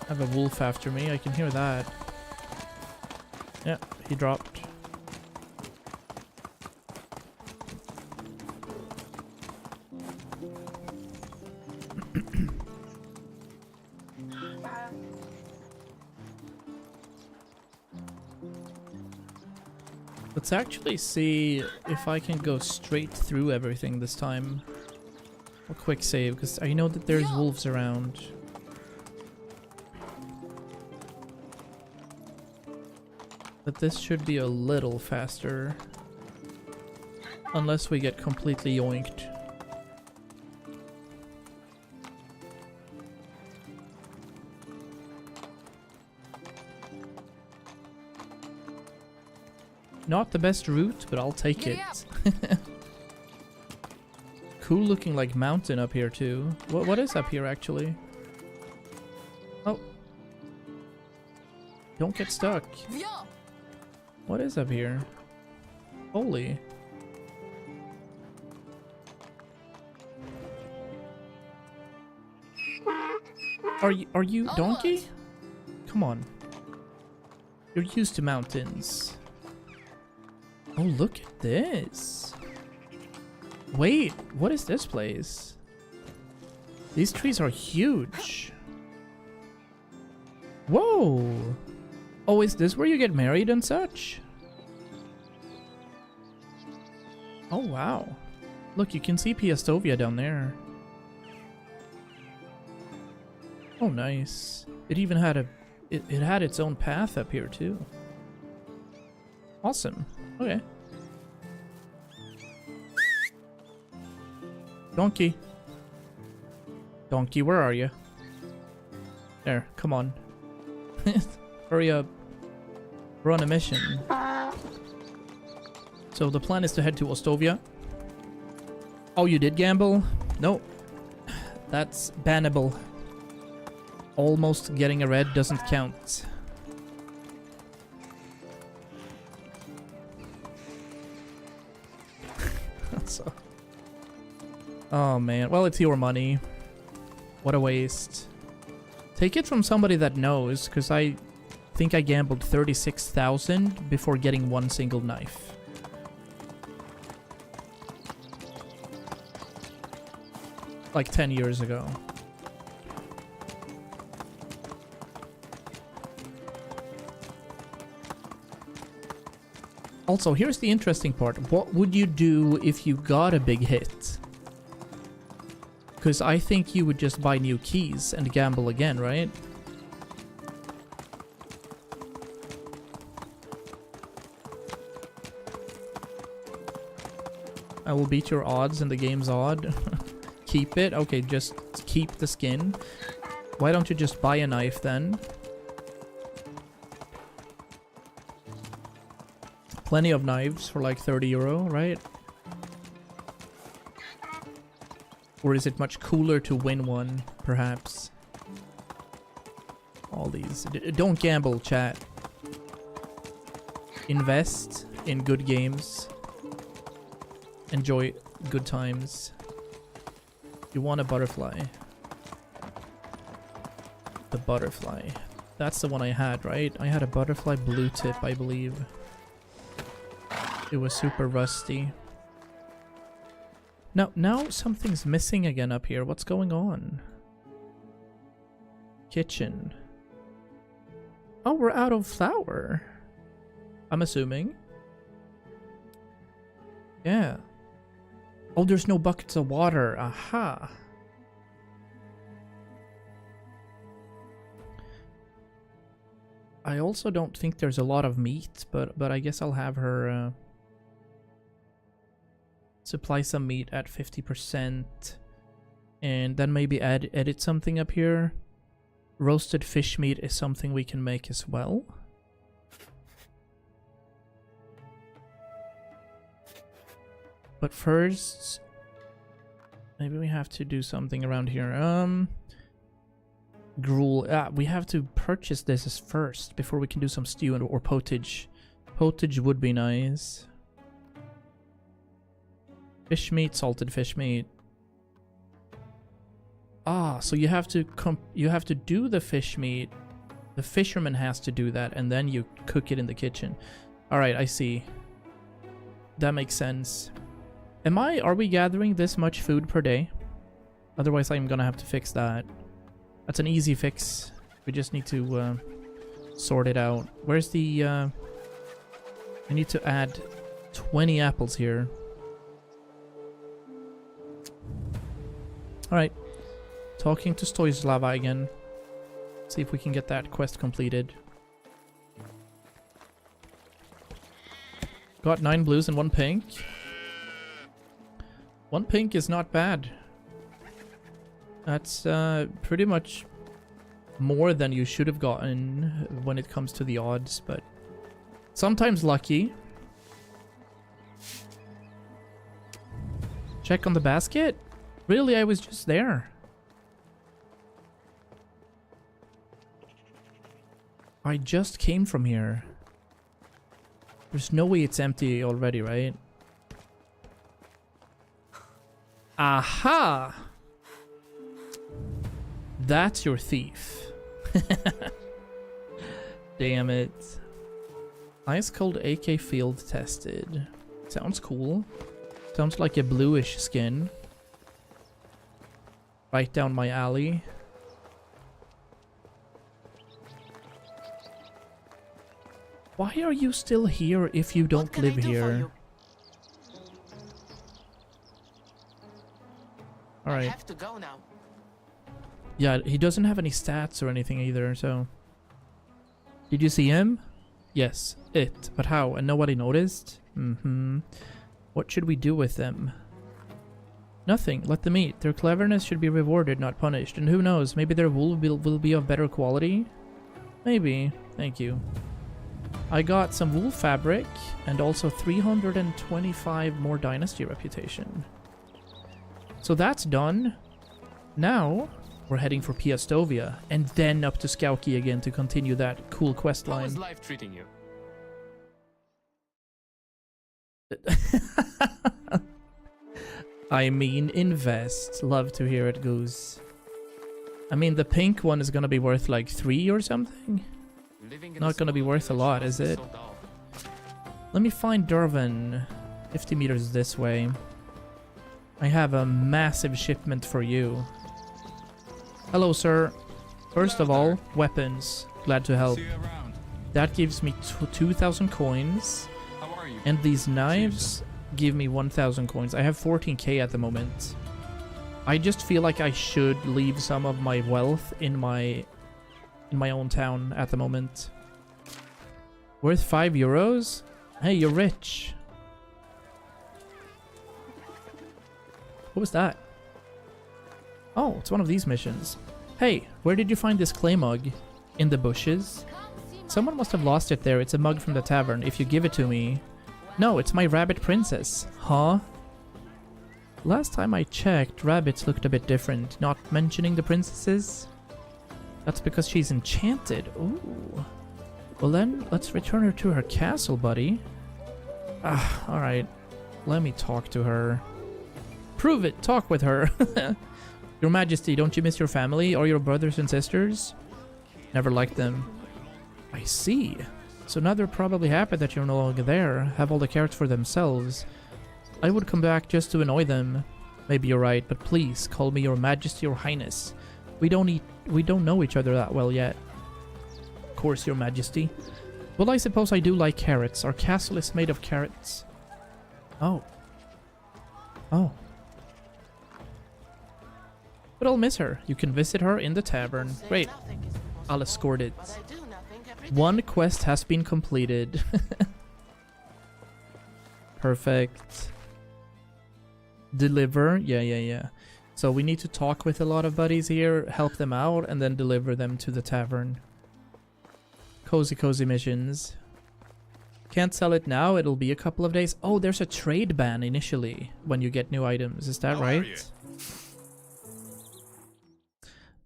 I have a wolf after me, I can hear that. Yeah, he dropped. Let's actually see if I can go straight through everything this time. A quick save, because I know that there's wolves around. But this should be a little faster. Unless we get completely yoinked. Not the best route, but I'll take it. Cool looking like mountain up here too. What is up here actually? Oh. Don't get stuck. What is up here? Holy. Are you donkey? Come on. You're used to mountains. Oh, look at this. Wait, what is this place? These trees are huge. Whoa. Oh, is this where you get married and such? Oh, wow. Look, you can see Piastovia down there. Oh, nice. It even had it had its own path up here too. Awesome. Okay. Donkey. Donkey, where are you? There, come on. Hurry up. We're on a mission. So the plan is to head to Ostovia. Oh, you did gamble? No. That's bannable. Almost getting a red doesn't count. So. Oh man, well, it's your money. What a waste. Take it from somebody that knows, because I think I gambled 36,000 before getting one single knife. Like 10 years ago. Also, here's the interesting part. What would you do if you got a big hit? Because I think you would just buy new keys and gamble again, right? I will beat your odds and the game's odd. Keep it? Okay, just keep the skin. Why don't you just buy a knife then? Plenty of knives for like 30 euro, right? Or is it much cooler to win one, perhaps? All these. Don't gamble, chat. Invest in good games. Enjoy good times. You want a butterfly. The butterfly. That's the one I had, right? I had a butterfly blue tip, I believe. It was super rusty. Now something's missing again up here. What's going on? Kitchen. Oh, we're out of flour. I'm assuming. Yeah. Oh, there's no buckets of water. Aha. I also don't think there's a lot of meat, but I guess I'll have her supply some meat at 50%, and then maybe edit something up here. Roasted fish meat is something we can make as well. But first, maybe we have to do something around here. Gruel. We have to purchase this first before we can do some stew or potage. Potage would be nice. Fish meat, salted fish meat. Ah, so you have to do the fish meat. The fisherman has to do that, and then you cook it in the kitchen. All right, I see. That makes sense. Are we gathering this much food per day? Otherwise, I'm gonna have to fix that. That's an easy fix. We just need to sort it out. Where's the I need to add 20 apples here. Alright. Talking to Stoislava again. See if we can get that quest completed. Got 9 blues and 1 pink. 1 pink is not bad. That's pretty much more than you should have gotten when it comes to the odds, but sometimes lucky. Check on the basket? Really, I was just there. I just came from here. There's no way it's empty already, right? Aha! That's your thief. Damn it. Ice cold AK field tested. Sounds cool. Sounds like a bluish skin. Right down my alley. Why are you still here if you don't live here? Alright. I have to go now. Yeah, he doesn't have any stats or anything either, so... Did you see him? Yes, it. But how? And nobody noticed? Mm-hmm. What should we do with them? Nothing. Let them eat. Their cleverness should be rewarded, not punished. And who knows, maybe their wool will be of better quality? Maybe. Thank you. I got some wool fabric and also 325 more dynasty reputation. So that's done. Now we're heading for Piastovia and then up to Skauki again to continue that cool quest How line. is life treating you? I mean, invest. Love to hear it, Goose. I mean, the pink one is gonna be worth like 3 or something. Not gonna be worth a lot, is it? Let me find Durvan. 50 meters this way. I have a massive shipment for you. Hello, sir. First of all, weapons. Glad to help. See you around. That gives me 2,000 coins. How are you? And these knives give me 1,000 coins. I have 14k at the moment. I just feel like I should leave some of my wealth in my own town at the moment. Worth 5 euros? Hey, you're rich. What was that? Oh, it's one of these missions. Hey, where did you find this clay mug? In the bushes? Someone must have lost it there. It's a mug from the tavern. If you give it to me... No, it's my rabbit princess. Huh? Last time I checked, rabbits looked a bit different. Not mentioning the princesses. That's because she's enchanted. Ooh. Well then, let's return her to her castle, buddy. Ah, alright. Let me talk to her. Prove it! Talk with her! Your Majesty, don't you miss your family or your brothers and sisters? Never liked them. I see. So now they're probably happy that you're no longer there, have all the carrots for themselves. I would come back just to annoy them. Maybe you're right, but please, call me your Majesty or Highness. We don't know each other that well yet. Of course, your Majesty. Well, I suppose I do like carrots. Our castle is made of carrots. Oh. Oh. But I'll miss her. You can visit her in the tavern. Great. I'll escort it. 1 quest has been completed. Perfect. Deliver. Yeah. So we need to talk with a lot of buddies here, help them out, and then deliver them to the tavern. Cozy missions. Can't sell it now, it'll be a couple of days. Oh, there's a trade ban initially when you get new items. Is that right?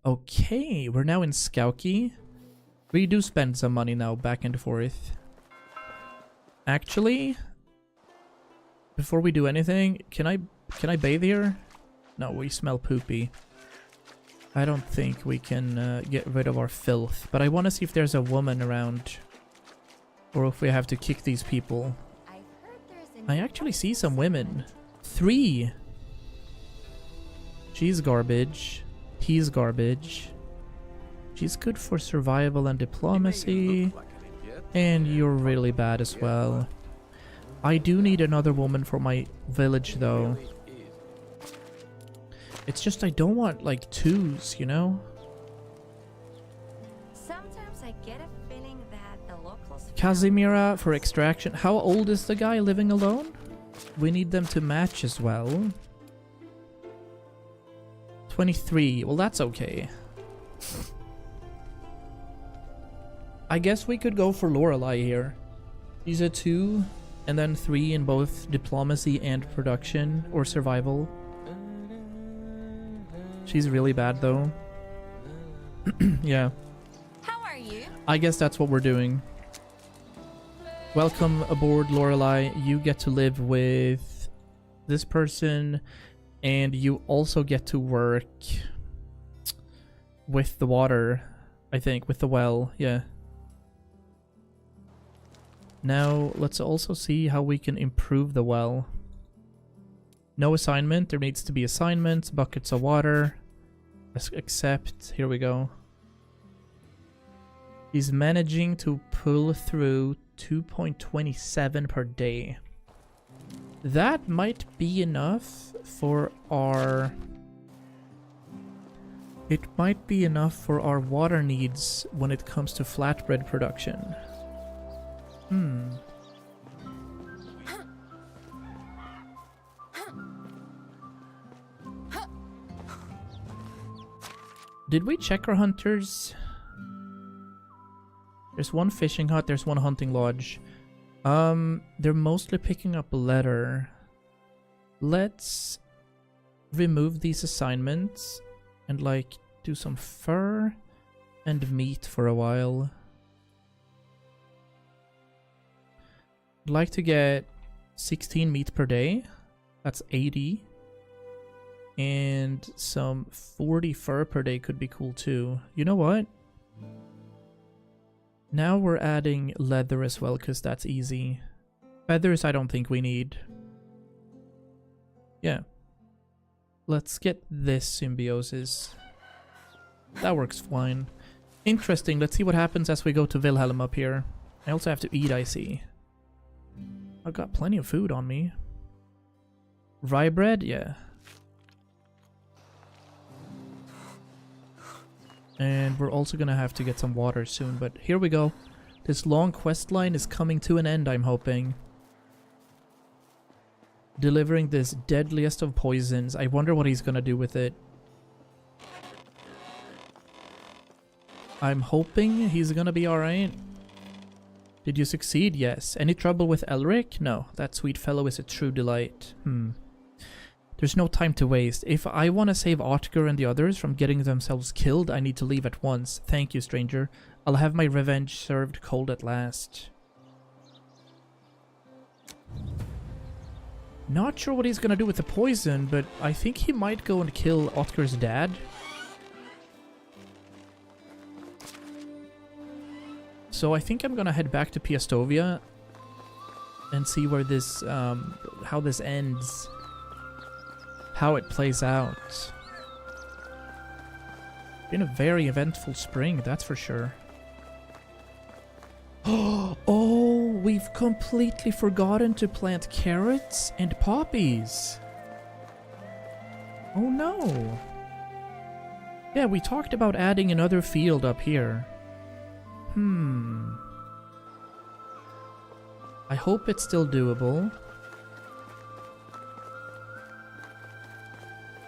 Okay, we're now in Skauki. We do spend some money now, back and forth. Actually, before we do anything, can I bathe here? No, we smell poopy. I don't think we can get rid of our filth, but I want to see if there's a woman around. Or if we have to kick these people. I actually see some women. 3! She's garbage. He's garbage. She's good for survival and diplomacy. And you're really bad as well. I do need another woman for my village, though. Really is. It's just I don't want, like, twos, you know? Sometimes I get a feeling that the locals Casimira for extraction. How old is the guy living alone? We need them to match as well. 23. Well, that's okay. I guess we could go for Lorelei here. She's a 2, and then 3 in both diplomacy and production, or survival. She's really bad, though. Yeah. How are you? I guess that's what we're doing. Welcome aboard, Lorelei. You get to live with this person, and you also get to work with the water, I think, with the well, yeah. Now, let's also see how we can improve the well. No assignment. There needs to be assignments, buckets of water. Accept. Here we go. He's managing to pull through 2.27 per day. That might be enough for our... It might be enough for our water needs when it comes to flatbread production. Did we check our hunters? There's one fishing hut, there's one hunting lodge. They're mostly picking up leather. Let's remove these assignments and like do some fur and meat for a while. I'd like to get 16 meat per day. That's 80. And some 40 fur per day could be cool too. You know what? Now we're adding leather as well, because that's easy. Feathers I don't think we need. Yeah. Let's get this symbiosis. That works fine. Interesting. Let's see what happens as we go to Wilhelm up here. I also have to eat, I see. I've got plenty of food on me. Rye bread? Yeah. And we're also gonna have to get some water soon, but here we go. This long quest line is coming to an end, I'm hoping. Delivering this deadliest of poisons. I wonder what he's gonna do with it. I'm hoping he's gonna be alright. Did you succeed? Yes. Any trouble with Elric? No. That sweet fellow is a true delight. There's no time to waste. If I want to save Otger and the others from getting themselves killed, I need to leave at once. Thank you, stranger. I'll have my revenge served cold at last. Not sure what he's gonna do with the poison, but I think he might go and kill Otger's dad. So I think I'm gonna head back to Piastovia and see where this, how this ends. How it plays out. Been a very eventful spring, that's for sure. Oh, we've completely forgotten to plant carrots and poppies. Oh no. Yeah, we talked about adding another field up here. I hope it's still doable.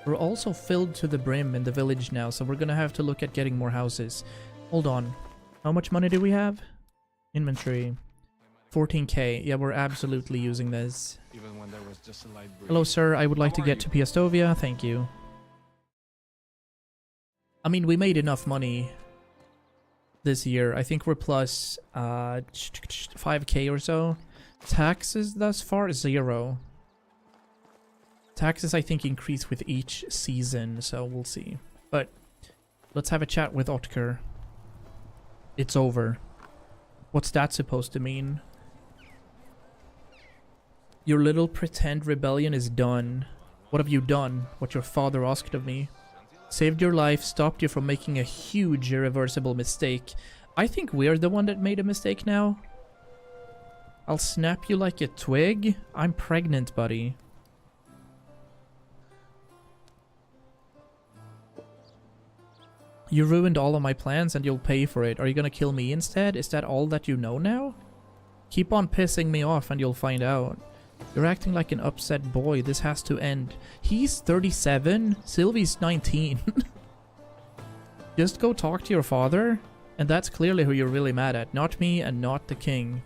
We're also filled to the brim in the village now, so we're gonna have to look at getting more houses. Hold on. How much money do we have? Inventory. 14k. Yeah, we're absolutely using this. Even when there was just a light breeze. Hello, sir. I would like to How are get to Piastovia. Thank you. I mean, we made enough money this year. I think we're plus 5k or so. Taxes thus far, 0. Taxes, I think, increase with each season, so we'll see. But let's have a chat with Otker. It's over. What's that supposed to mean? Your little pretend rebellion is done. What have you done? What your father asked of me. Saved your life, stopped you from making a huge irreversible mistake. I think we're the one that made a mistake now. I'll snap you like a twig. I'm pregnant, buddy. You ruined all of my plans and you'll pay for it. Are you gonna kill me instead? Is that all that you know now? Keep on pissing me off and you'll find out. You're acting like an upset boy. This has to end. He's 37. Sylvie's 19. Just go talk to your father. And that's clearly who you're really mad at. Not me and not the king.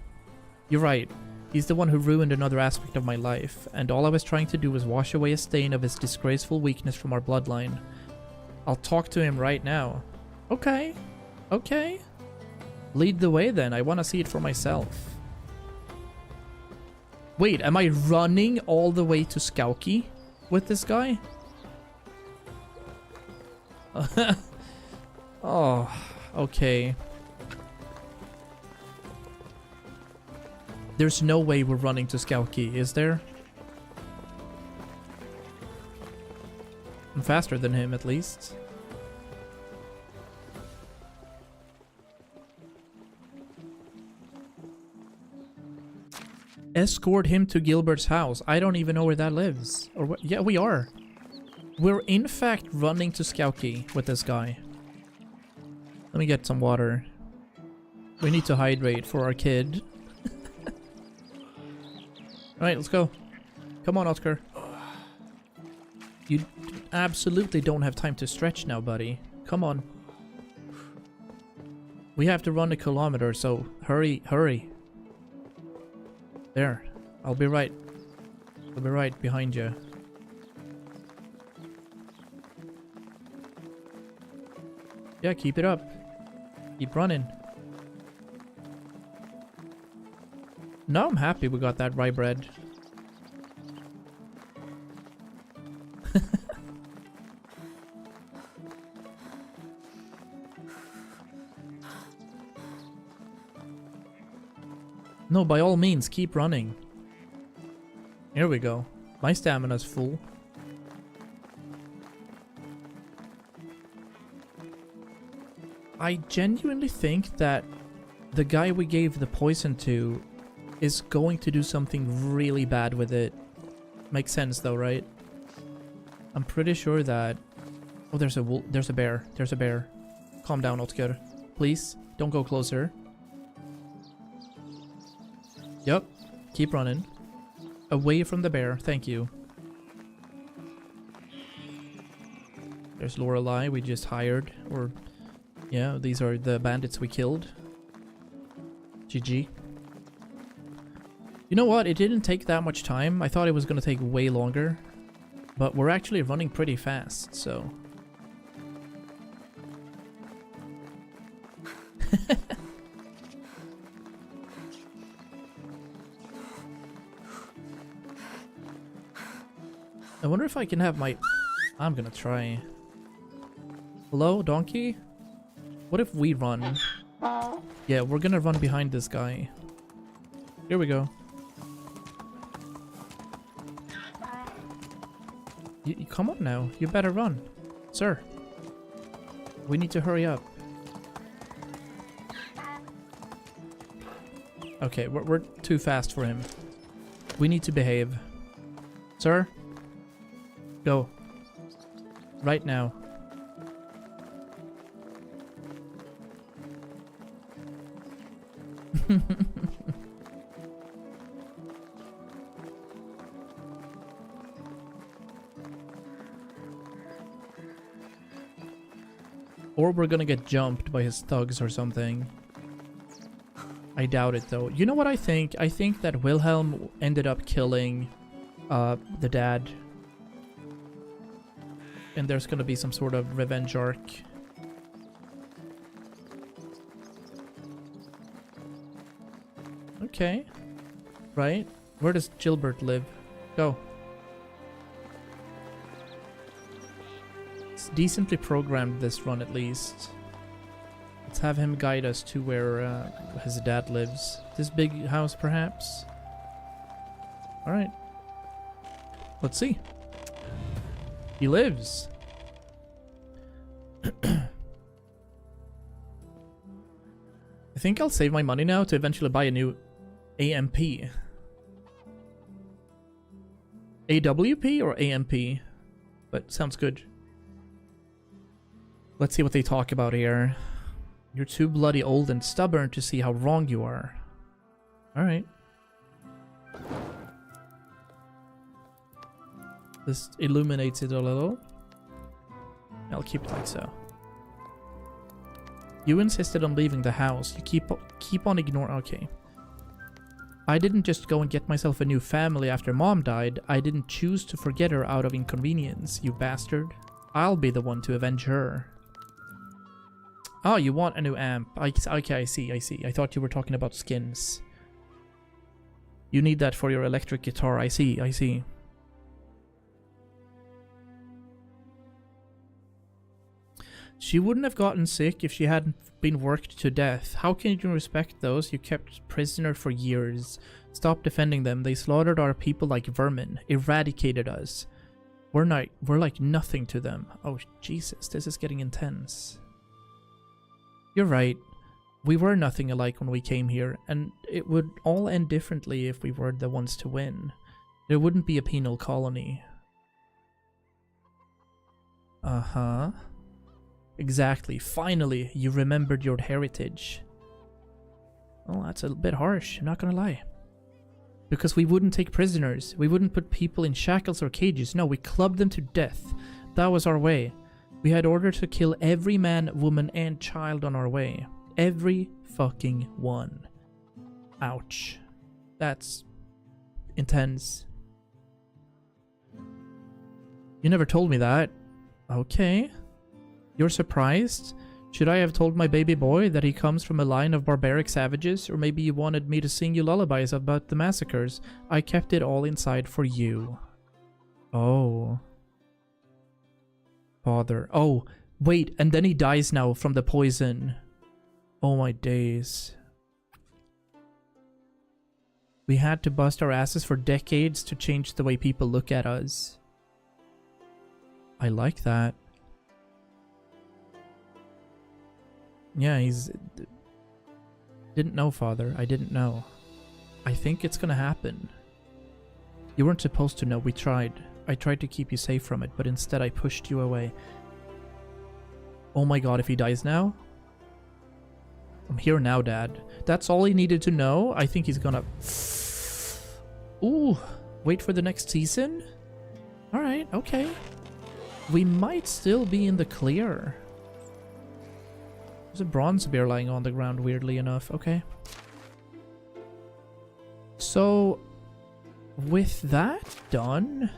You're right. He's the one who ruined another aspect of my life. And all I was trying to do was wash away a stain of his disgraceful weakness from our bloodline. I'll talk to him right now. Okay. Okay. Lead the way then. I want to see it for myself. Wait, am I running all the way to Skauki with this guy? Oh, okay. There's no way we're running to Skauki, is there? I'm faster than him, at least. Escort him to Gilbert's house. I don't even know where that lives. Or yeah, we are. We're in fact running to Skauki with this guy. Let me get some water. We need to hydrate for our kid. Alright, let's go. Come on, Oscar. You absolutely don't have time to stretch now, buddy. Come on. We have to run a kilometer, so hurry, hurry. There. I'll be right. I'll be right behind you. Yeah, keep it up. Keep running. No, I'm happy we got that rye bread. No, by all means, keep running. Here we go. My stamina's full. I genuinely think that the guy we gave the poison to is going to do something really bad with it. Makes sense though, right? I'm pretty sure that... Oh, there's a wolf. There's a bear. There's a bear. Calm down, Otker. Please, don't go closer. Yep. Keep running. Away from the bear. Thank you. There's Lorelei we just hired. Or... yeah, these are the bandits we killed. GG. You know what? It didn't take that much time. I thought it was going to take way longer. But we're actually running pretty fast, so... I wonder if I can have my... I'm gonna try. Hello, donkey? What if we run? Yeah, we're gonna run behind this guy. Here we go. Come on now, you better run. Sir. We need to hurry up. Okay, we're too fast for him. We need to behave. Sir? Go. Right now. Or we're gonna get jumped by his thugs or something. I doubt it though. You know what I think? I think that Wilhelm ended up killing the dad. And there's gonna be some sort of revenge arc. Okay. Right? Where does Gilbert live? Go. It's decently programmed, this run at least. Let's have him guide us to where his dad lives. This big house, perhaps? Alright. Let's see. He lives. I think I'll save my money now to eventually buy a new AMP. AWP or AMP? But sounds good. Let's see what they talk about here. You're too bloody old and stubborn to see how wrong you are. Alright. This illuminates it a little. I'll keep it like so. You insisted on leaving the house. You keep on ignoring... Okay. I didn't just go and get myself a new family after Mom died. I didn't choose to forget her out of inconvenience, you bastard. I'll be the one to avenge her. Oh, you want a new amp. Okay, I see. I thought you were talking about skins. You need that for your electric guitar. I see. She wouldn't have gotten sick if she hadn't been worked to death. How can you respect those you kept prisoner for years? Stop defending them. They slaughtered our people like vermin, eradicated us. We're like nothing to them. Oh, Jesus, this is getting intense. You're right. We were nothing alike when we came here, and it would all end differently if we were the ones to win. There wouldn't be a penal colony. Uh-huh. Exactly. Finally, you remembered your heritage. Well, that's a bit harsh, I'm not gonna lie. Because we wouldn't take prisoners. We wouldn't put people in shackles or cages. No, we clubbed them to death. That was our way. We had ordered to kill every man, woman, and child on our way. Every fucking one. Ouch. That's intense. You never told me that. Okay. You're surprised? Should I have told my baby boy that he comes from a line of barbaric savages? Or maybe you wanted me to sing you lullabies about the massacres? I kept it all inside for you. Oh. Father. Oh, wait, and then he dies now from the poison. Oh my days. We had to bust our asses for decades to change the way people look at us. I like that. Yeah, he's... Didn't know, Father. I didn't know. I think it's gonna happen. You weren't supposed to know. We tried. I tried to keep you safe from it, but instead I pushed you away. Oh my god, if he dies now? I'm here now, Dad. That's all he needed to know? I think he's gonna... Ooh, wait for the next season? Alright, okay. We might still be in the clear. There's a bronze bear lying on the ground, weirdly enough. Okay. So, with that done,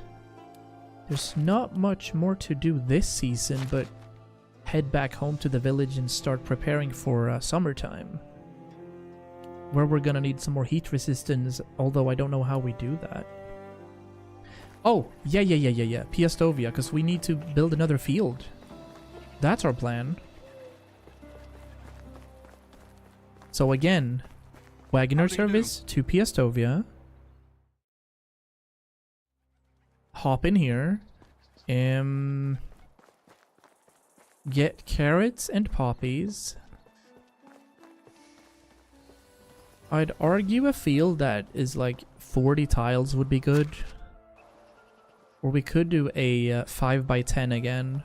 there's not much more to do this season, but head back home to the village and start preparing for summertime. Where we're gonna need some more heat resistance, although I don't know how we do that. Oh, yeah. Piastovia, because we need to build another field. That's our plan. So again, Wagoner service to Piastovia. Hop in here. Get carrots and poppies. I'd argue a field that is like 40 tiles would be good. Or we could do a 5x10 again.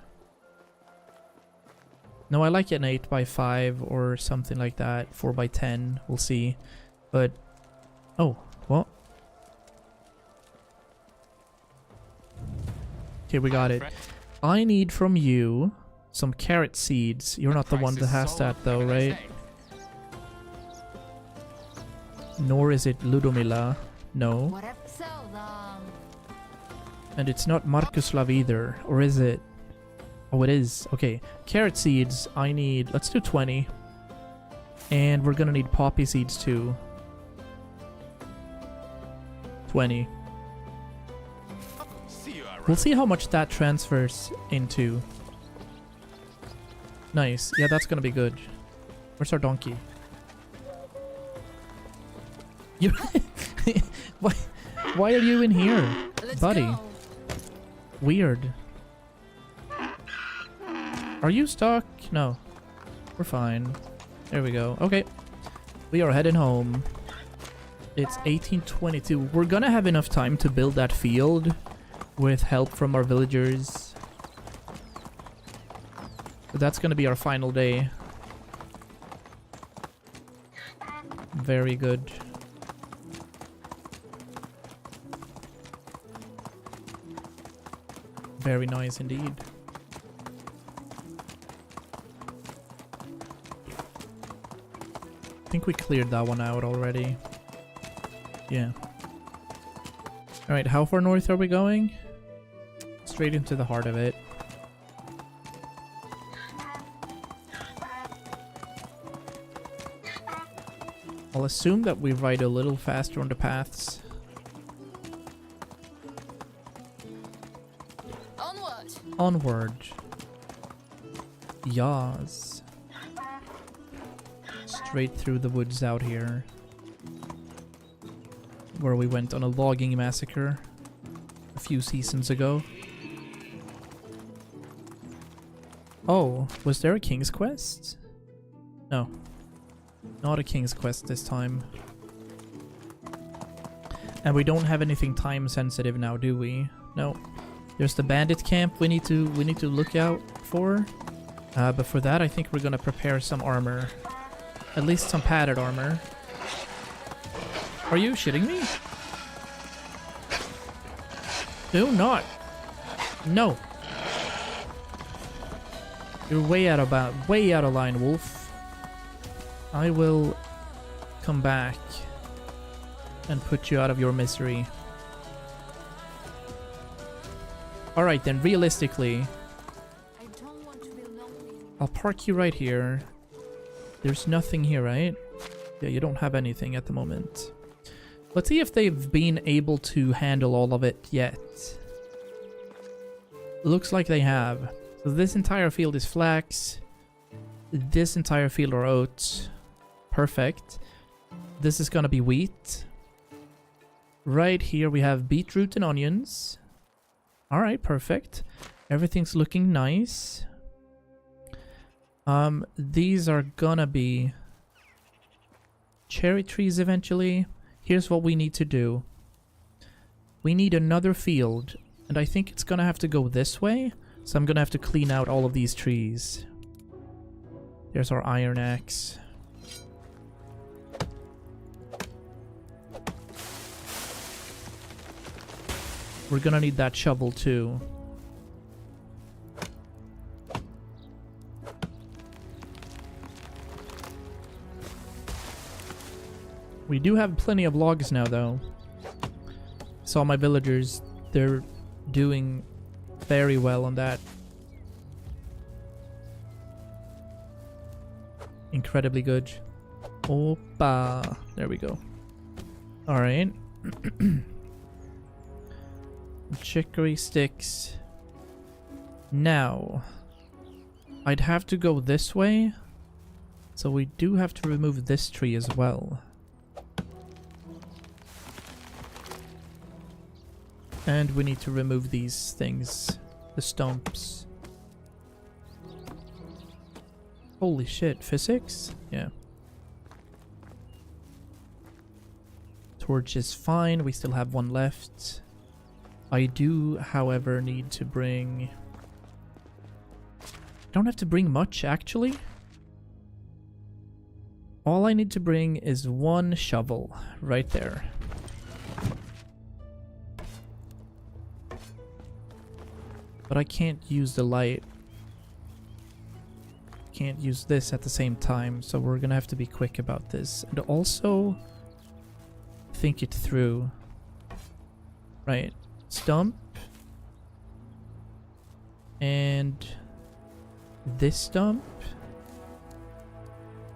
No, I like an 8x5 or something like that. 4x10, we'll see. But, oh, what? Okay, we got it. I need from you some carrot seeds. You're not the one that has that though, right? Nor is it Ludomila. No. Whatever. So, And it's not Markuslav either. Or is it? Oh, it is. Okay. Carrot seeds, I need... Let's do 20. And we're gonna need poppy seeds too. 20. We'll see how much that transfers into. Nice. Yeah, that's gonna be good. Where's our donkey? You... Why are you in here, buddy? Weird. Are you stuck? No. We're fine. There we go. Okay. We are heading home. It's 1822. We're gonna have enough time to build that field with help from our villagers. But that's gonna be our final day. Very good. Very nice indeed. I think we cleared that one out already. Yeah. Alright, how far north are we going? Straight into the heart of it. I'll assume that we ride a little faster on the paths. Onward! Onward. Yas. Straight through the woods out here. Where we went on a logging massacre a few seasons ago. Oh, was there a King's Quest? No. Not a King's Quest this time. And we don't have anything time sensitive now, do we? No. There's the bandit camp we need to look out for. But for that I think we're gonna prepare some armor. At least some padded armor. Are you shitting me? Do not. No. You're way out of line, wolf. I will come back and put you out of your misery. Alright then, realistically, I don't want to be lonely. I'll park you right here. There's nothing here, right? Yeah, you don't have anything at the moment. Let's see if they've been able to handle all of it yet. Looks like they have. So this entire field is flax. This entire field are oats. Perfect. This is gonna be wheat. Right here we have beetroot and onions. Alright, perfect. Everything's looking nice. These are gonna be cherry trees eventually. Here's what we need to do. We need another field, and I think it's gonna have to go this way. So I'm gonna have to clean out all of these trees. There's our iron axe. We're gonna need that shovel too. We do have plenty of logs now though. Saw my villagers, they're doing very well on that. Incredibly good. Opa. There we go. Alright. Chicory sticks. Now, I'd have to go this way. So we do have to remove this tree as well. And we need to remove these things. The stumps. Holy shit, physics? Yeah. Torch is fine, we still have one left. I do, however, need to bring... I don't have to bring much, actually. All I need to bring is one shovel, right there. But I can't use the light. Can't use this at the same time, so we're gonna have to be quick about this. And also, think it through. Right. Stump. And this stump.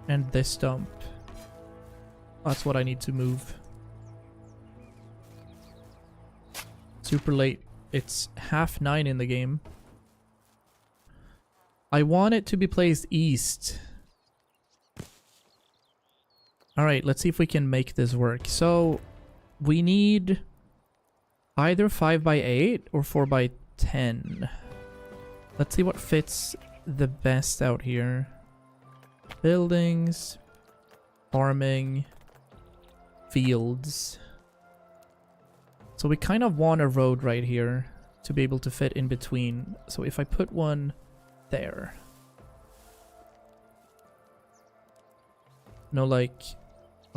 And this stump. That's what I need to move. Super late. It's 9:30 in the game. I want it to be placed east. Alright, let's see if we can make this work. So, we need either 5x8 or 4x10. Let's see what fits the best out here. Buildings. Farming. fields. So we kind of want a road right here to be able to fit in between. So if I put one there. No, like...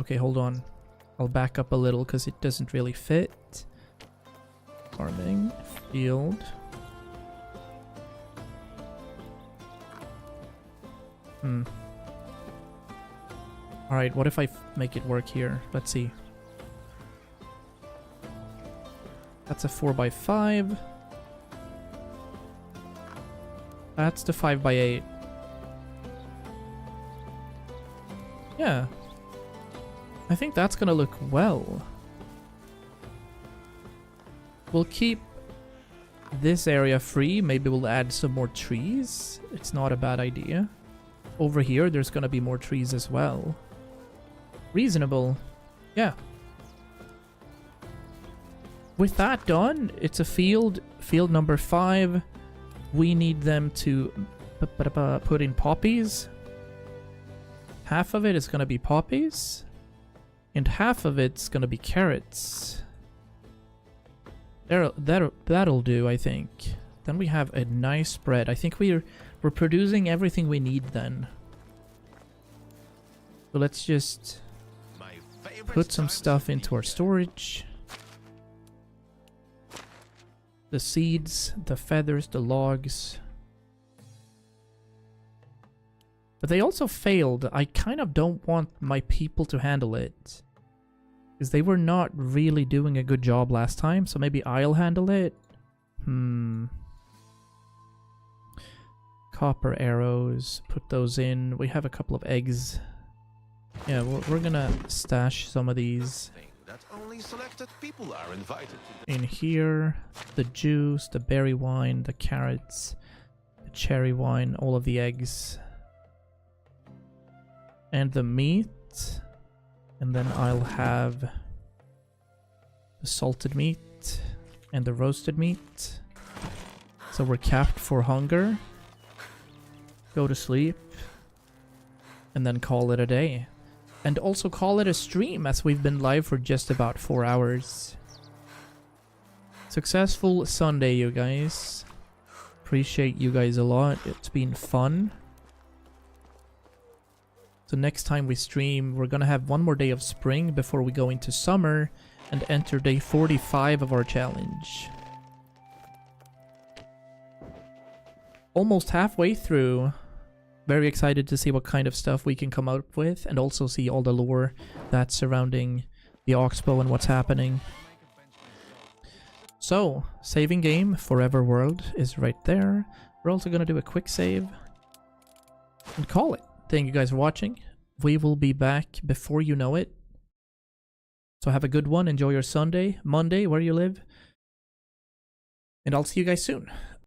Okay, hold on. I'll back up a little because it doesn't really fit. Farming. Field. Alright, what if I make it work here? Let's see. That's a 4x5. That's the 5x8. Yeah. I think that's gonna look well. We'll keep this area free. Maybe we'll add some more trees. It's not a bad idea. Over here, there's gonna be more trees as well. Reasonable. Yeah. With that done, it's a field. Field number 5. We need them to put in poppies. Half of it is gonna be poppies. And half of it's gonna be carrots. That'll do, I think. Then we have a nice spread. I think we're producing everything we need then. So let's just put some stuff into our storage. The seeds, the feathers, the logs. But they also failed. I kind of don't want my people to handle it. Because they were not really doing a good job last time, so maybe I'll handle it. Copper arrows, put those in. We have a couple of eggs. Yeah, we're gonna stash some of these That only selected people are invited to in here. The juice, the berry wine, the carrots, the cherry wine, all of the eggs. And the meat. And then I'll have the salted meat and the roasted meat. So we're capped for hunger. Go to sleep. And then call it a day. And also call it a stream, as we've been live for just about 4 hours. Successful Sunday, you guys. Appreciate you guys a lot. It's been fun. So next time we stream, we're gonna have one more day of spring before we go into summer and enter day 45 of our challenge. Almost halfway through. Very excited to see what kind of stuff we can come up with and also see all the lore that's surrounding the Oxbow and what's happening. So, saving game, Forever World is right there. We're also gonna do a quick save and call it. Thank you guys for watching. We will be back before you know it. So have a good one. Enjoy your Sunday, Monday, where you live. And I'll see you guys soon.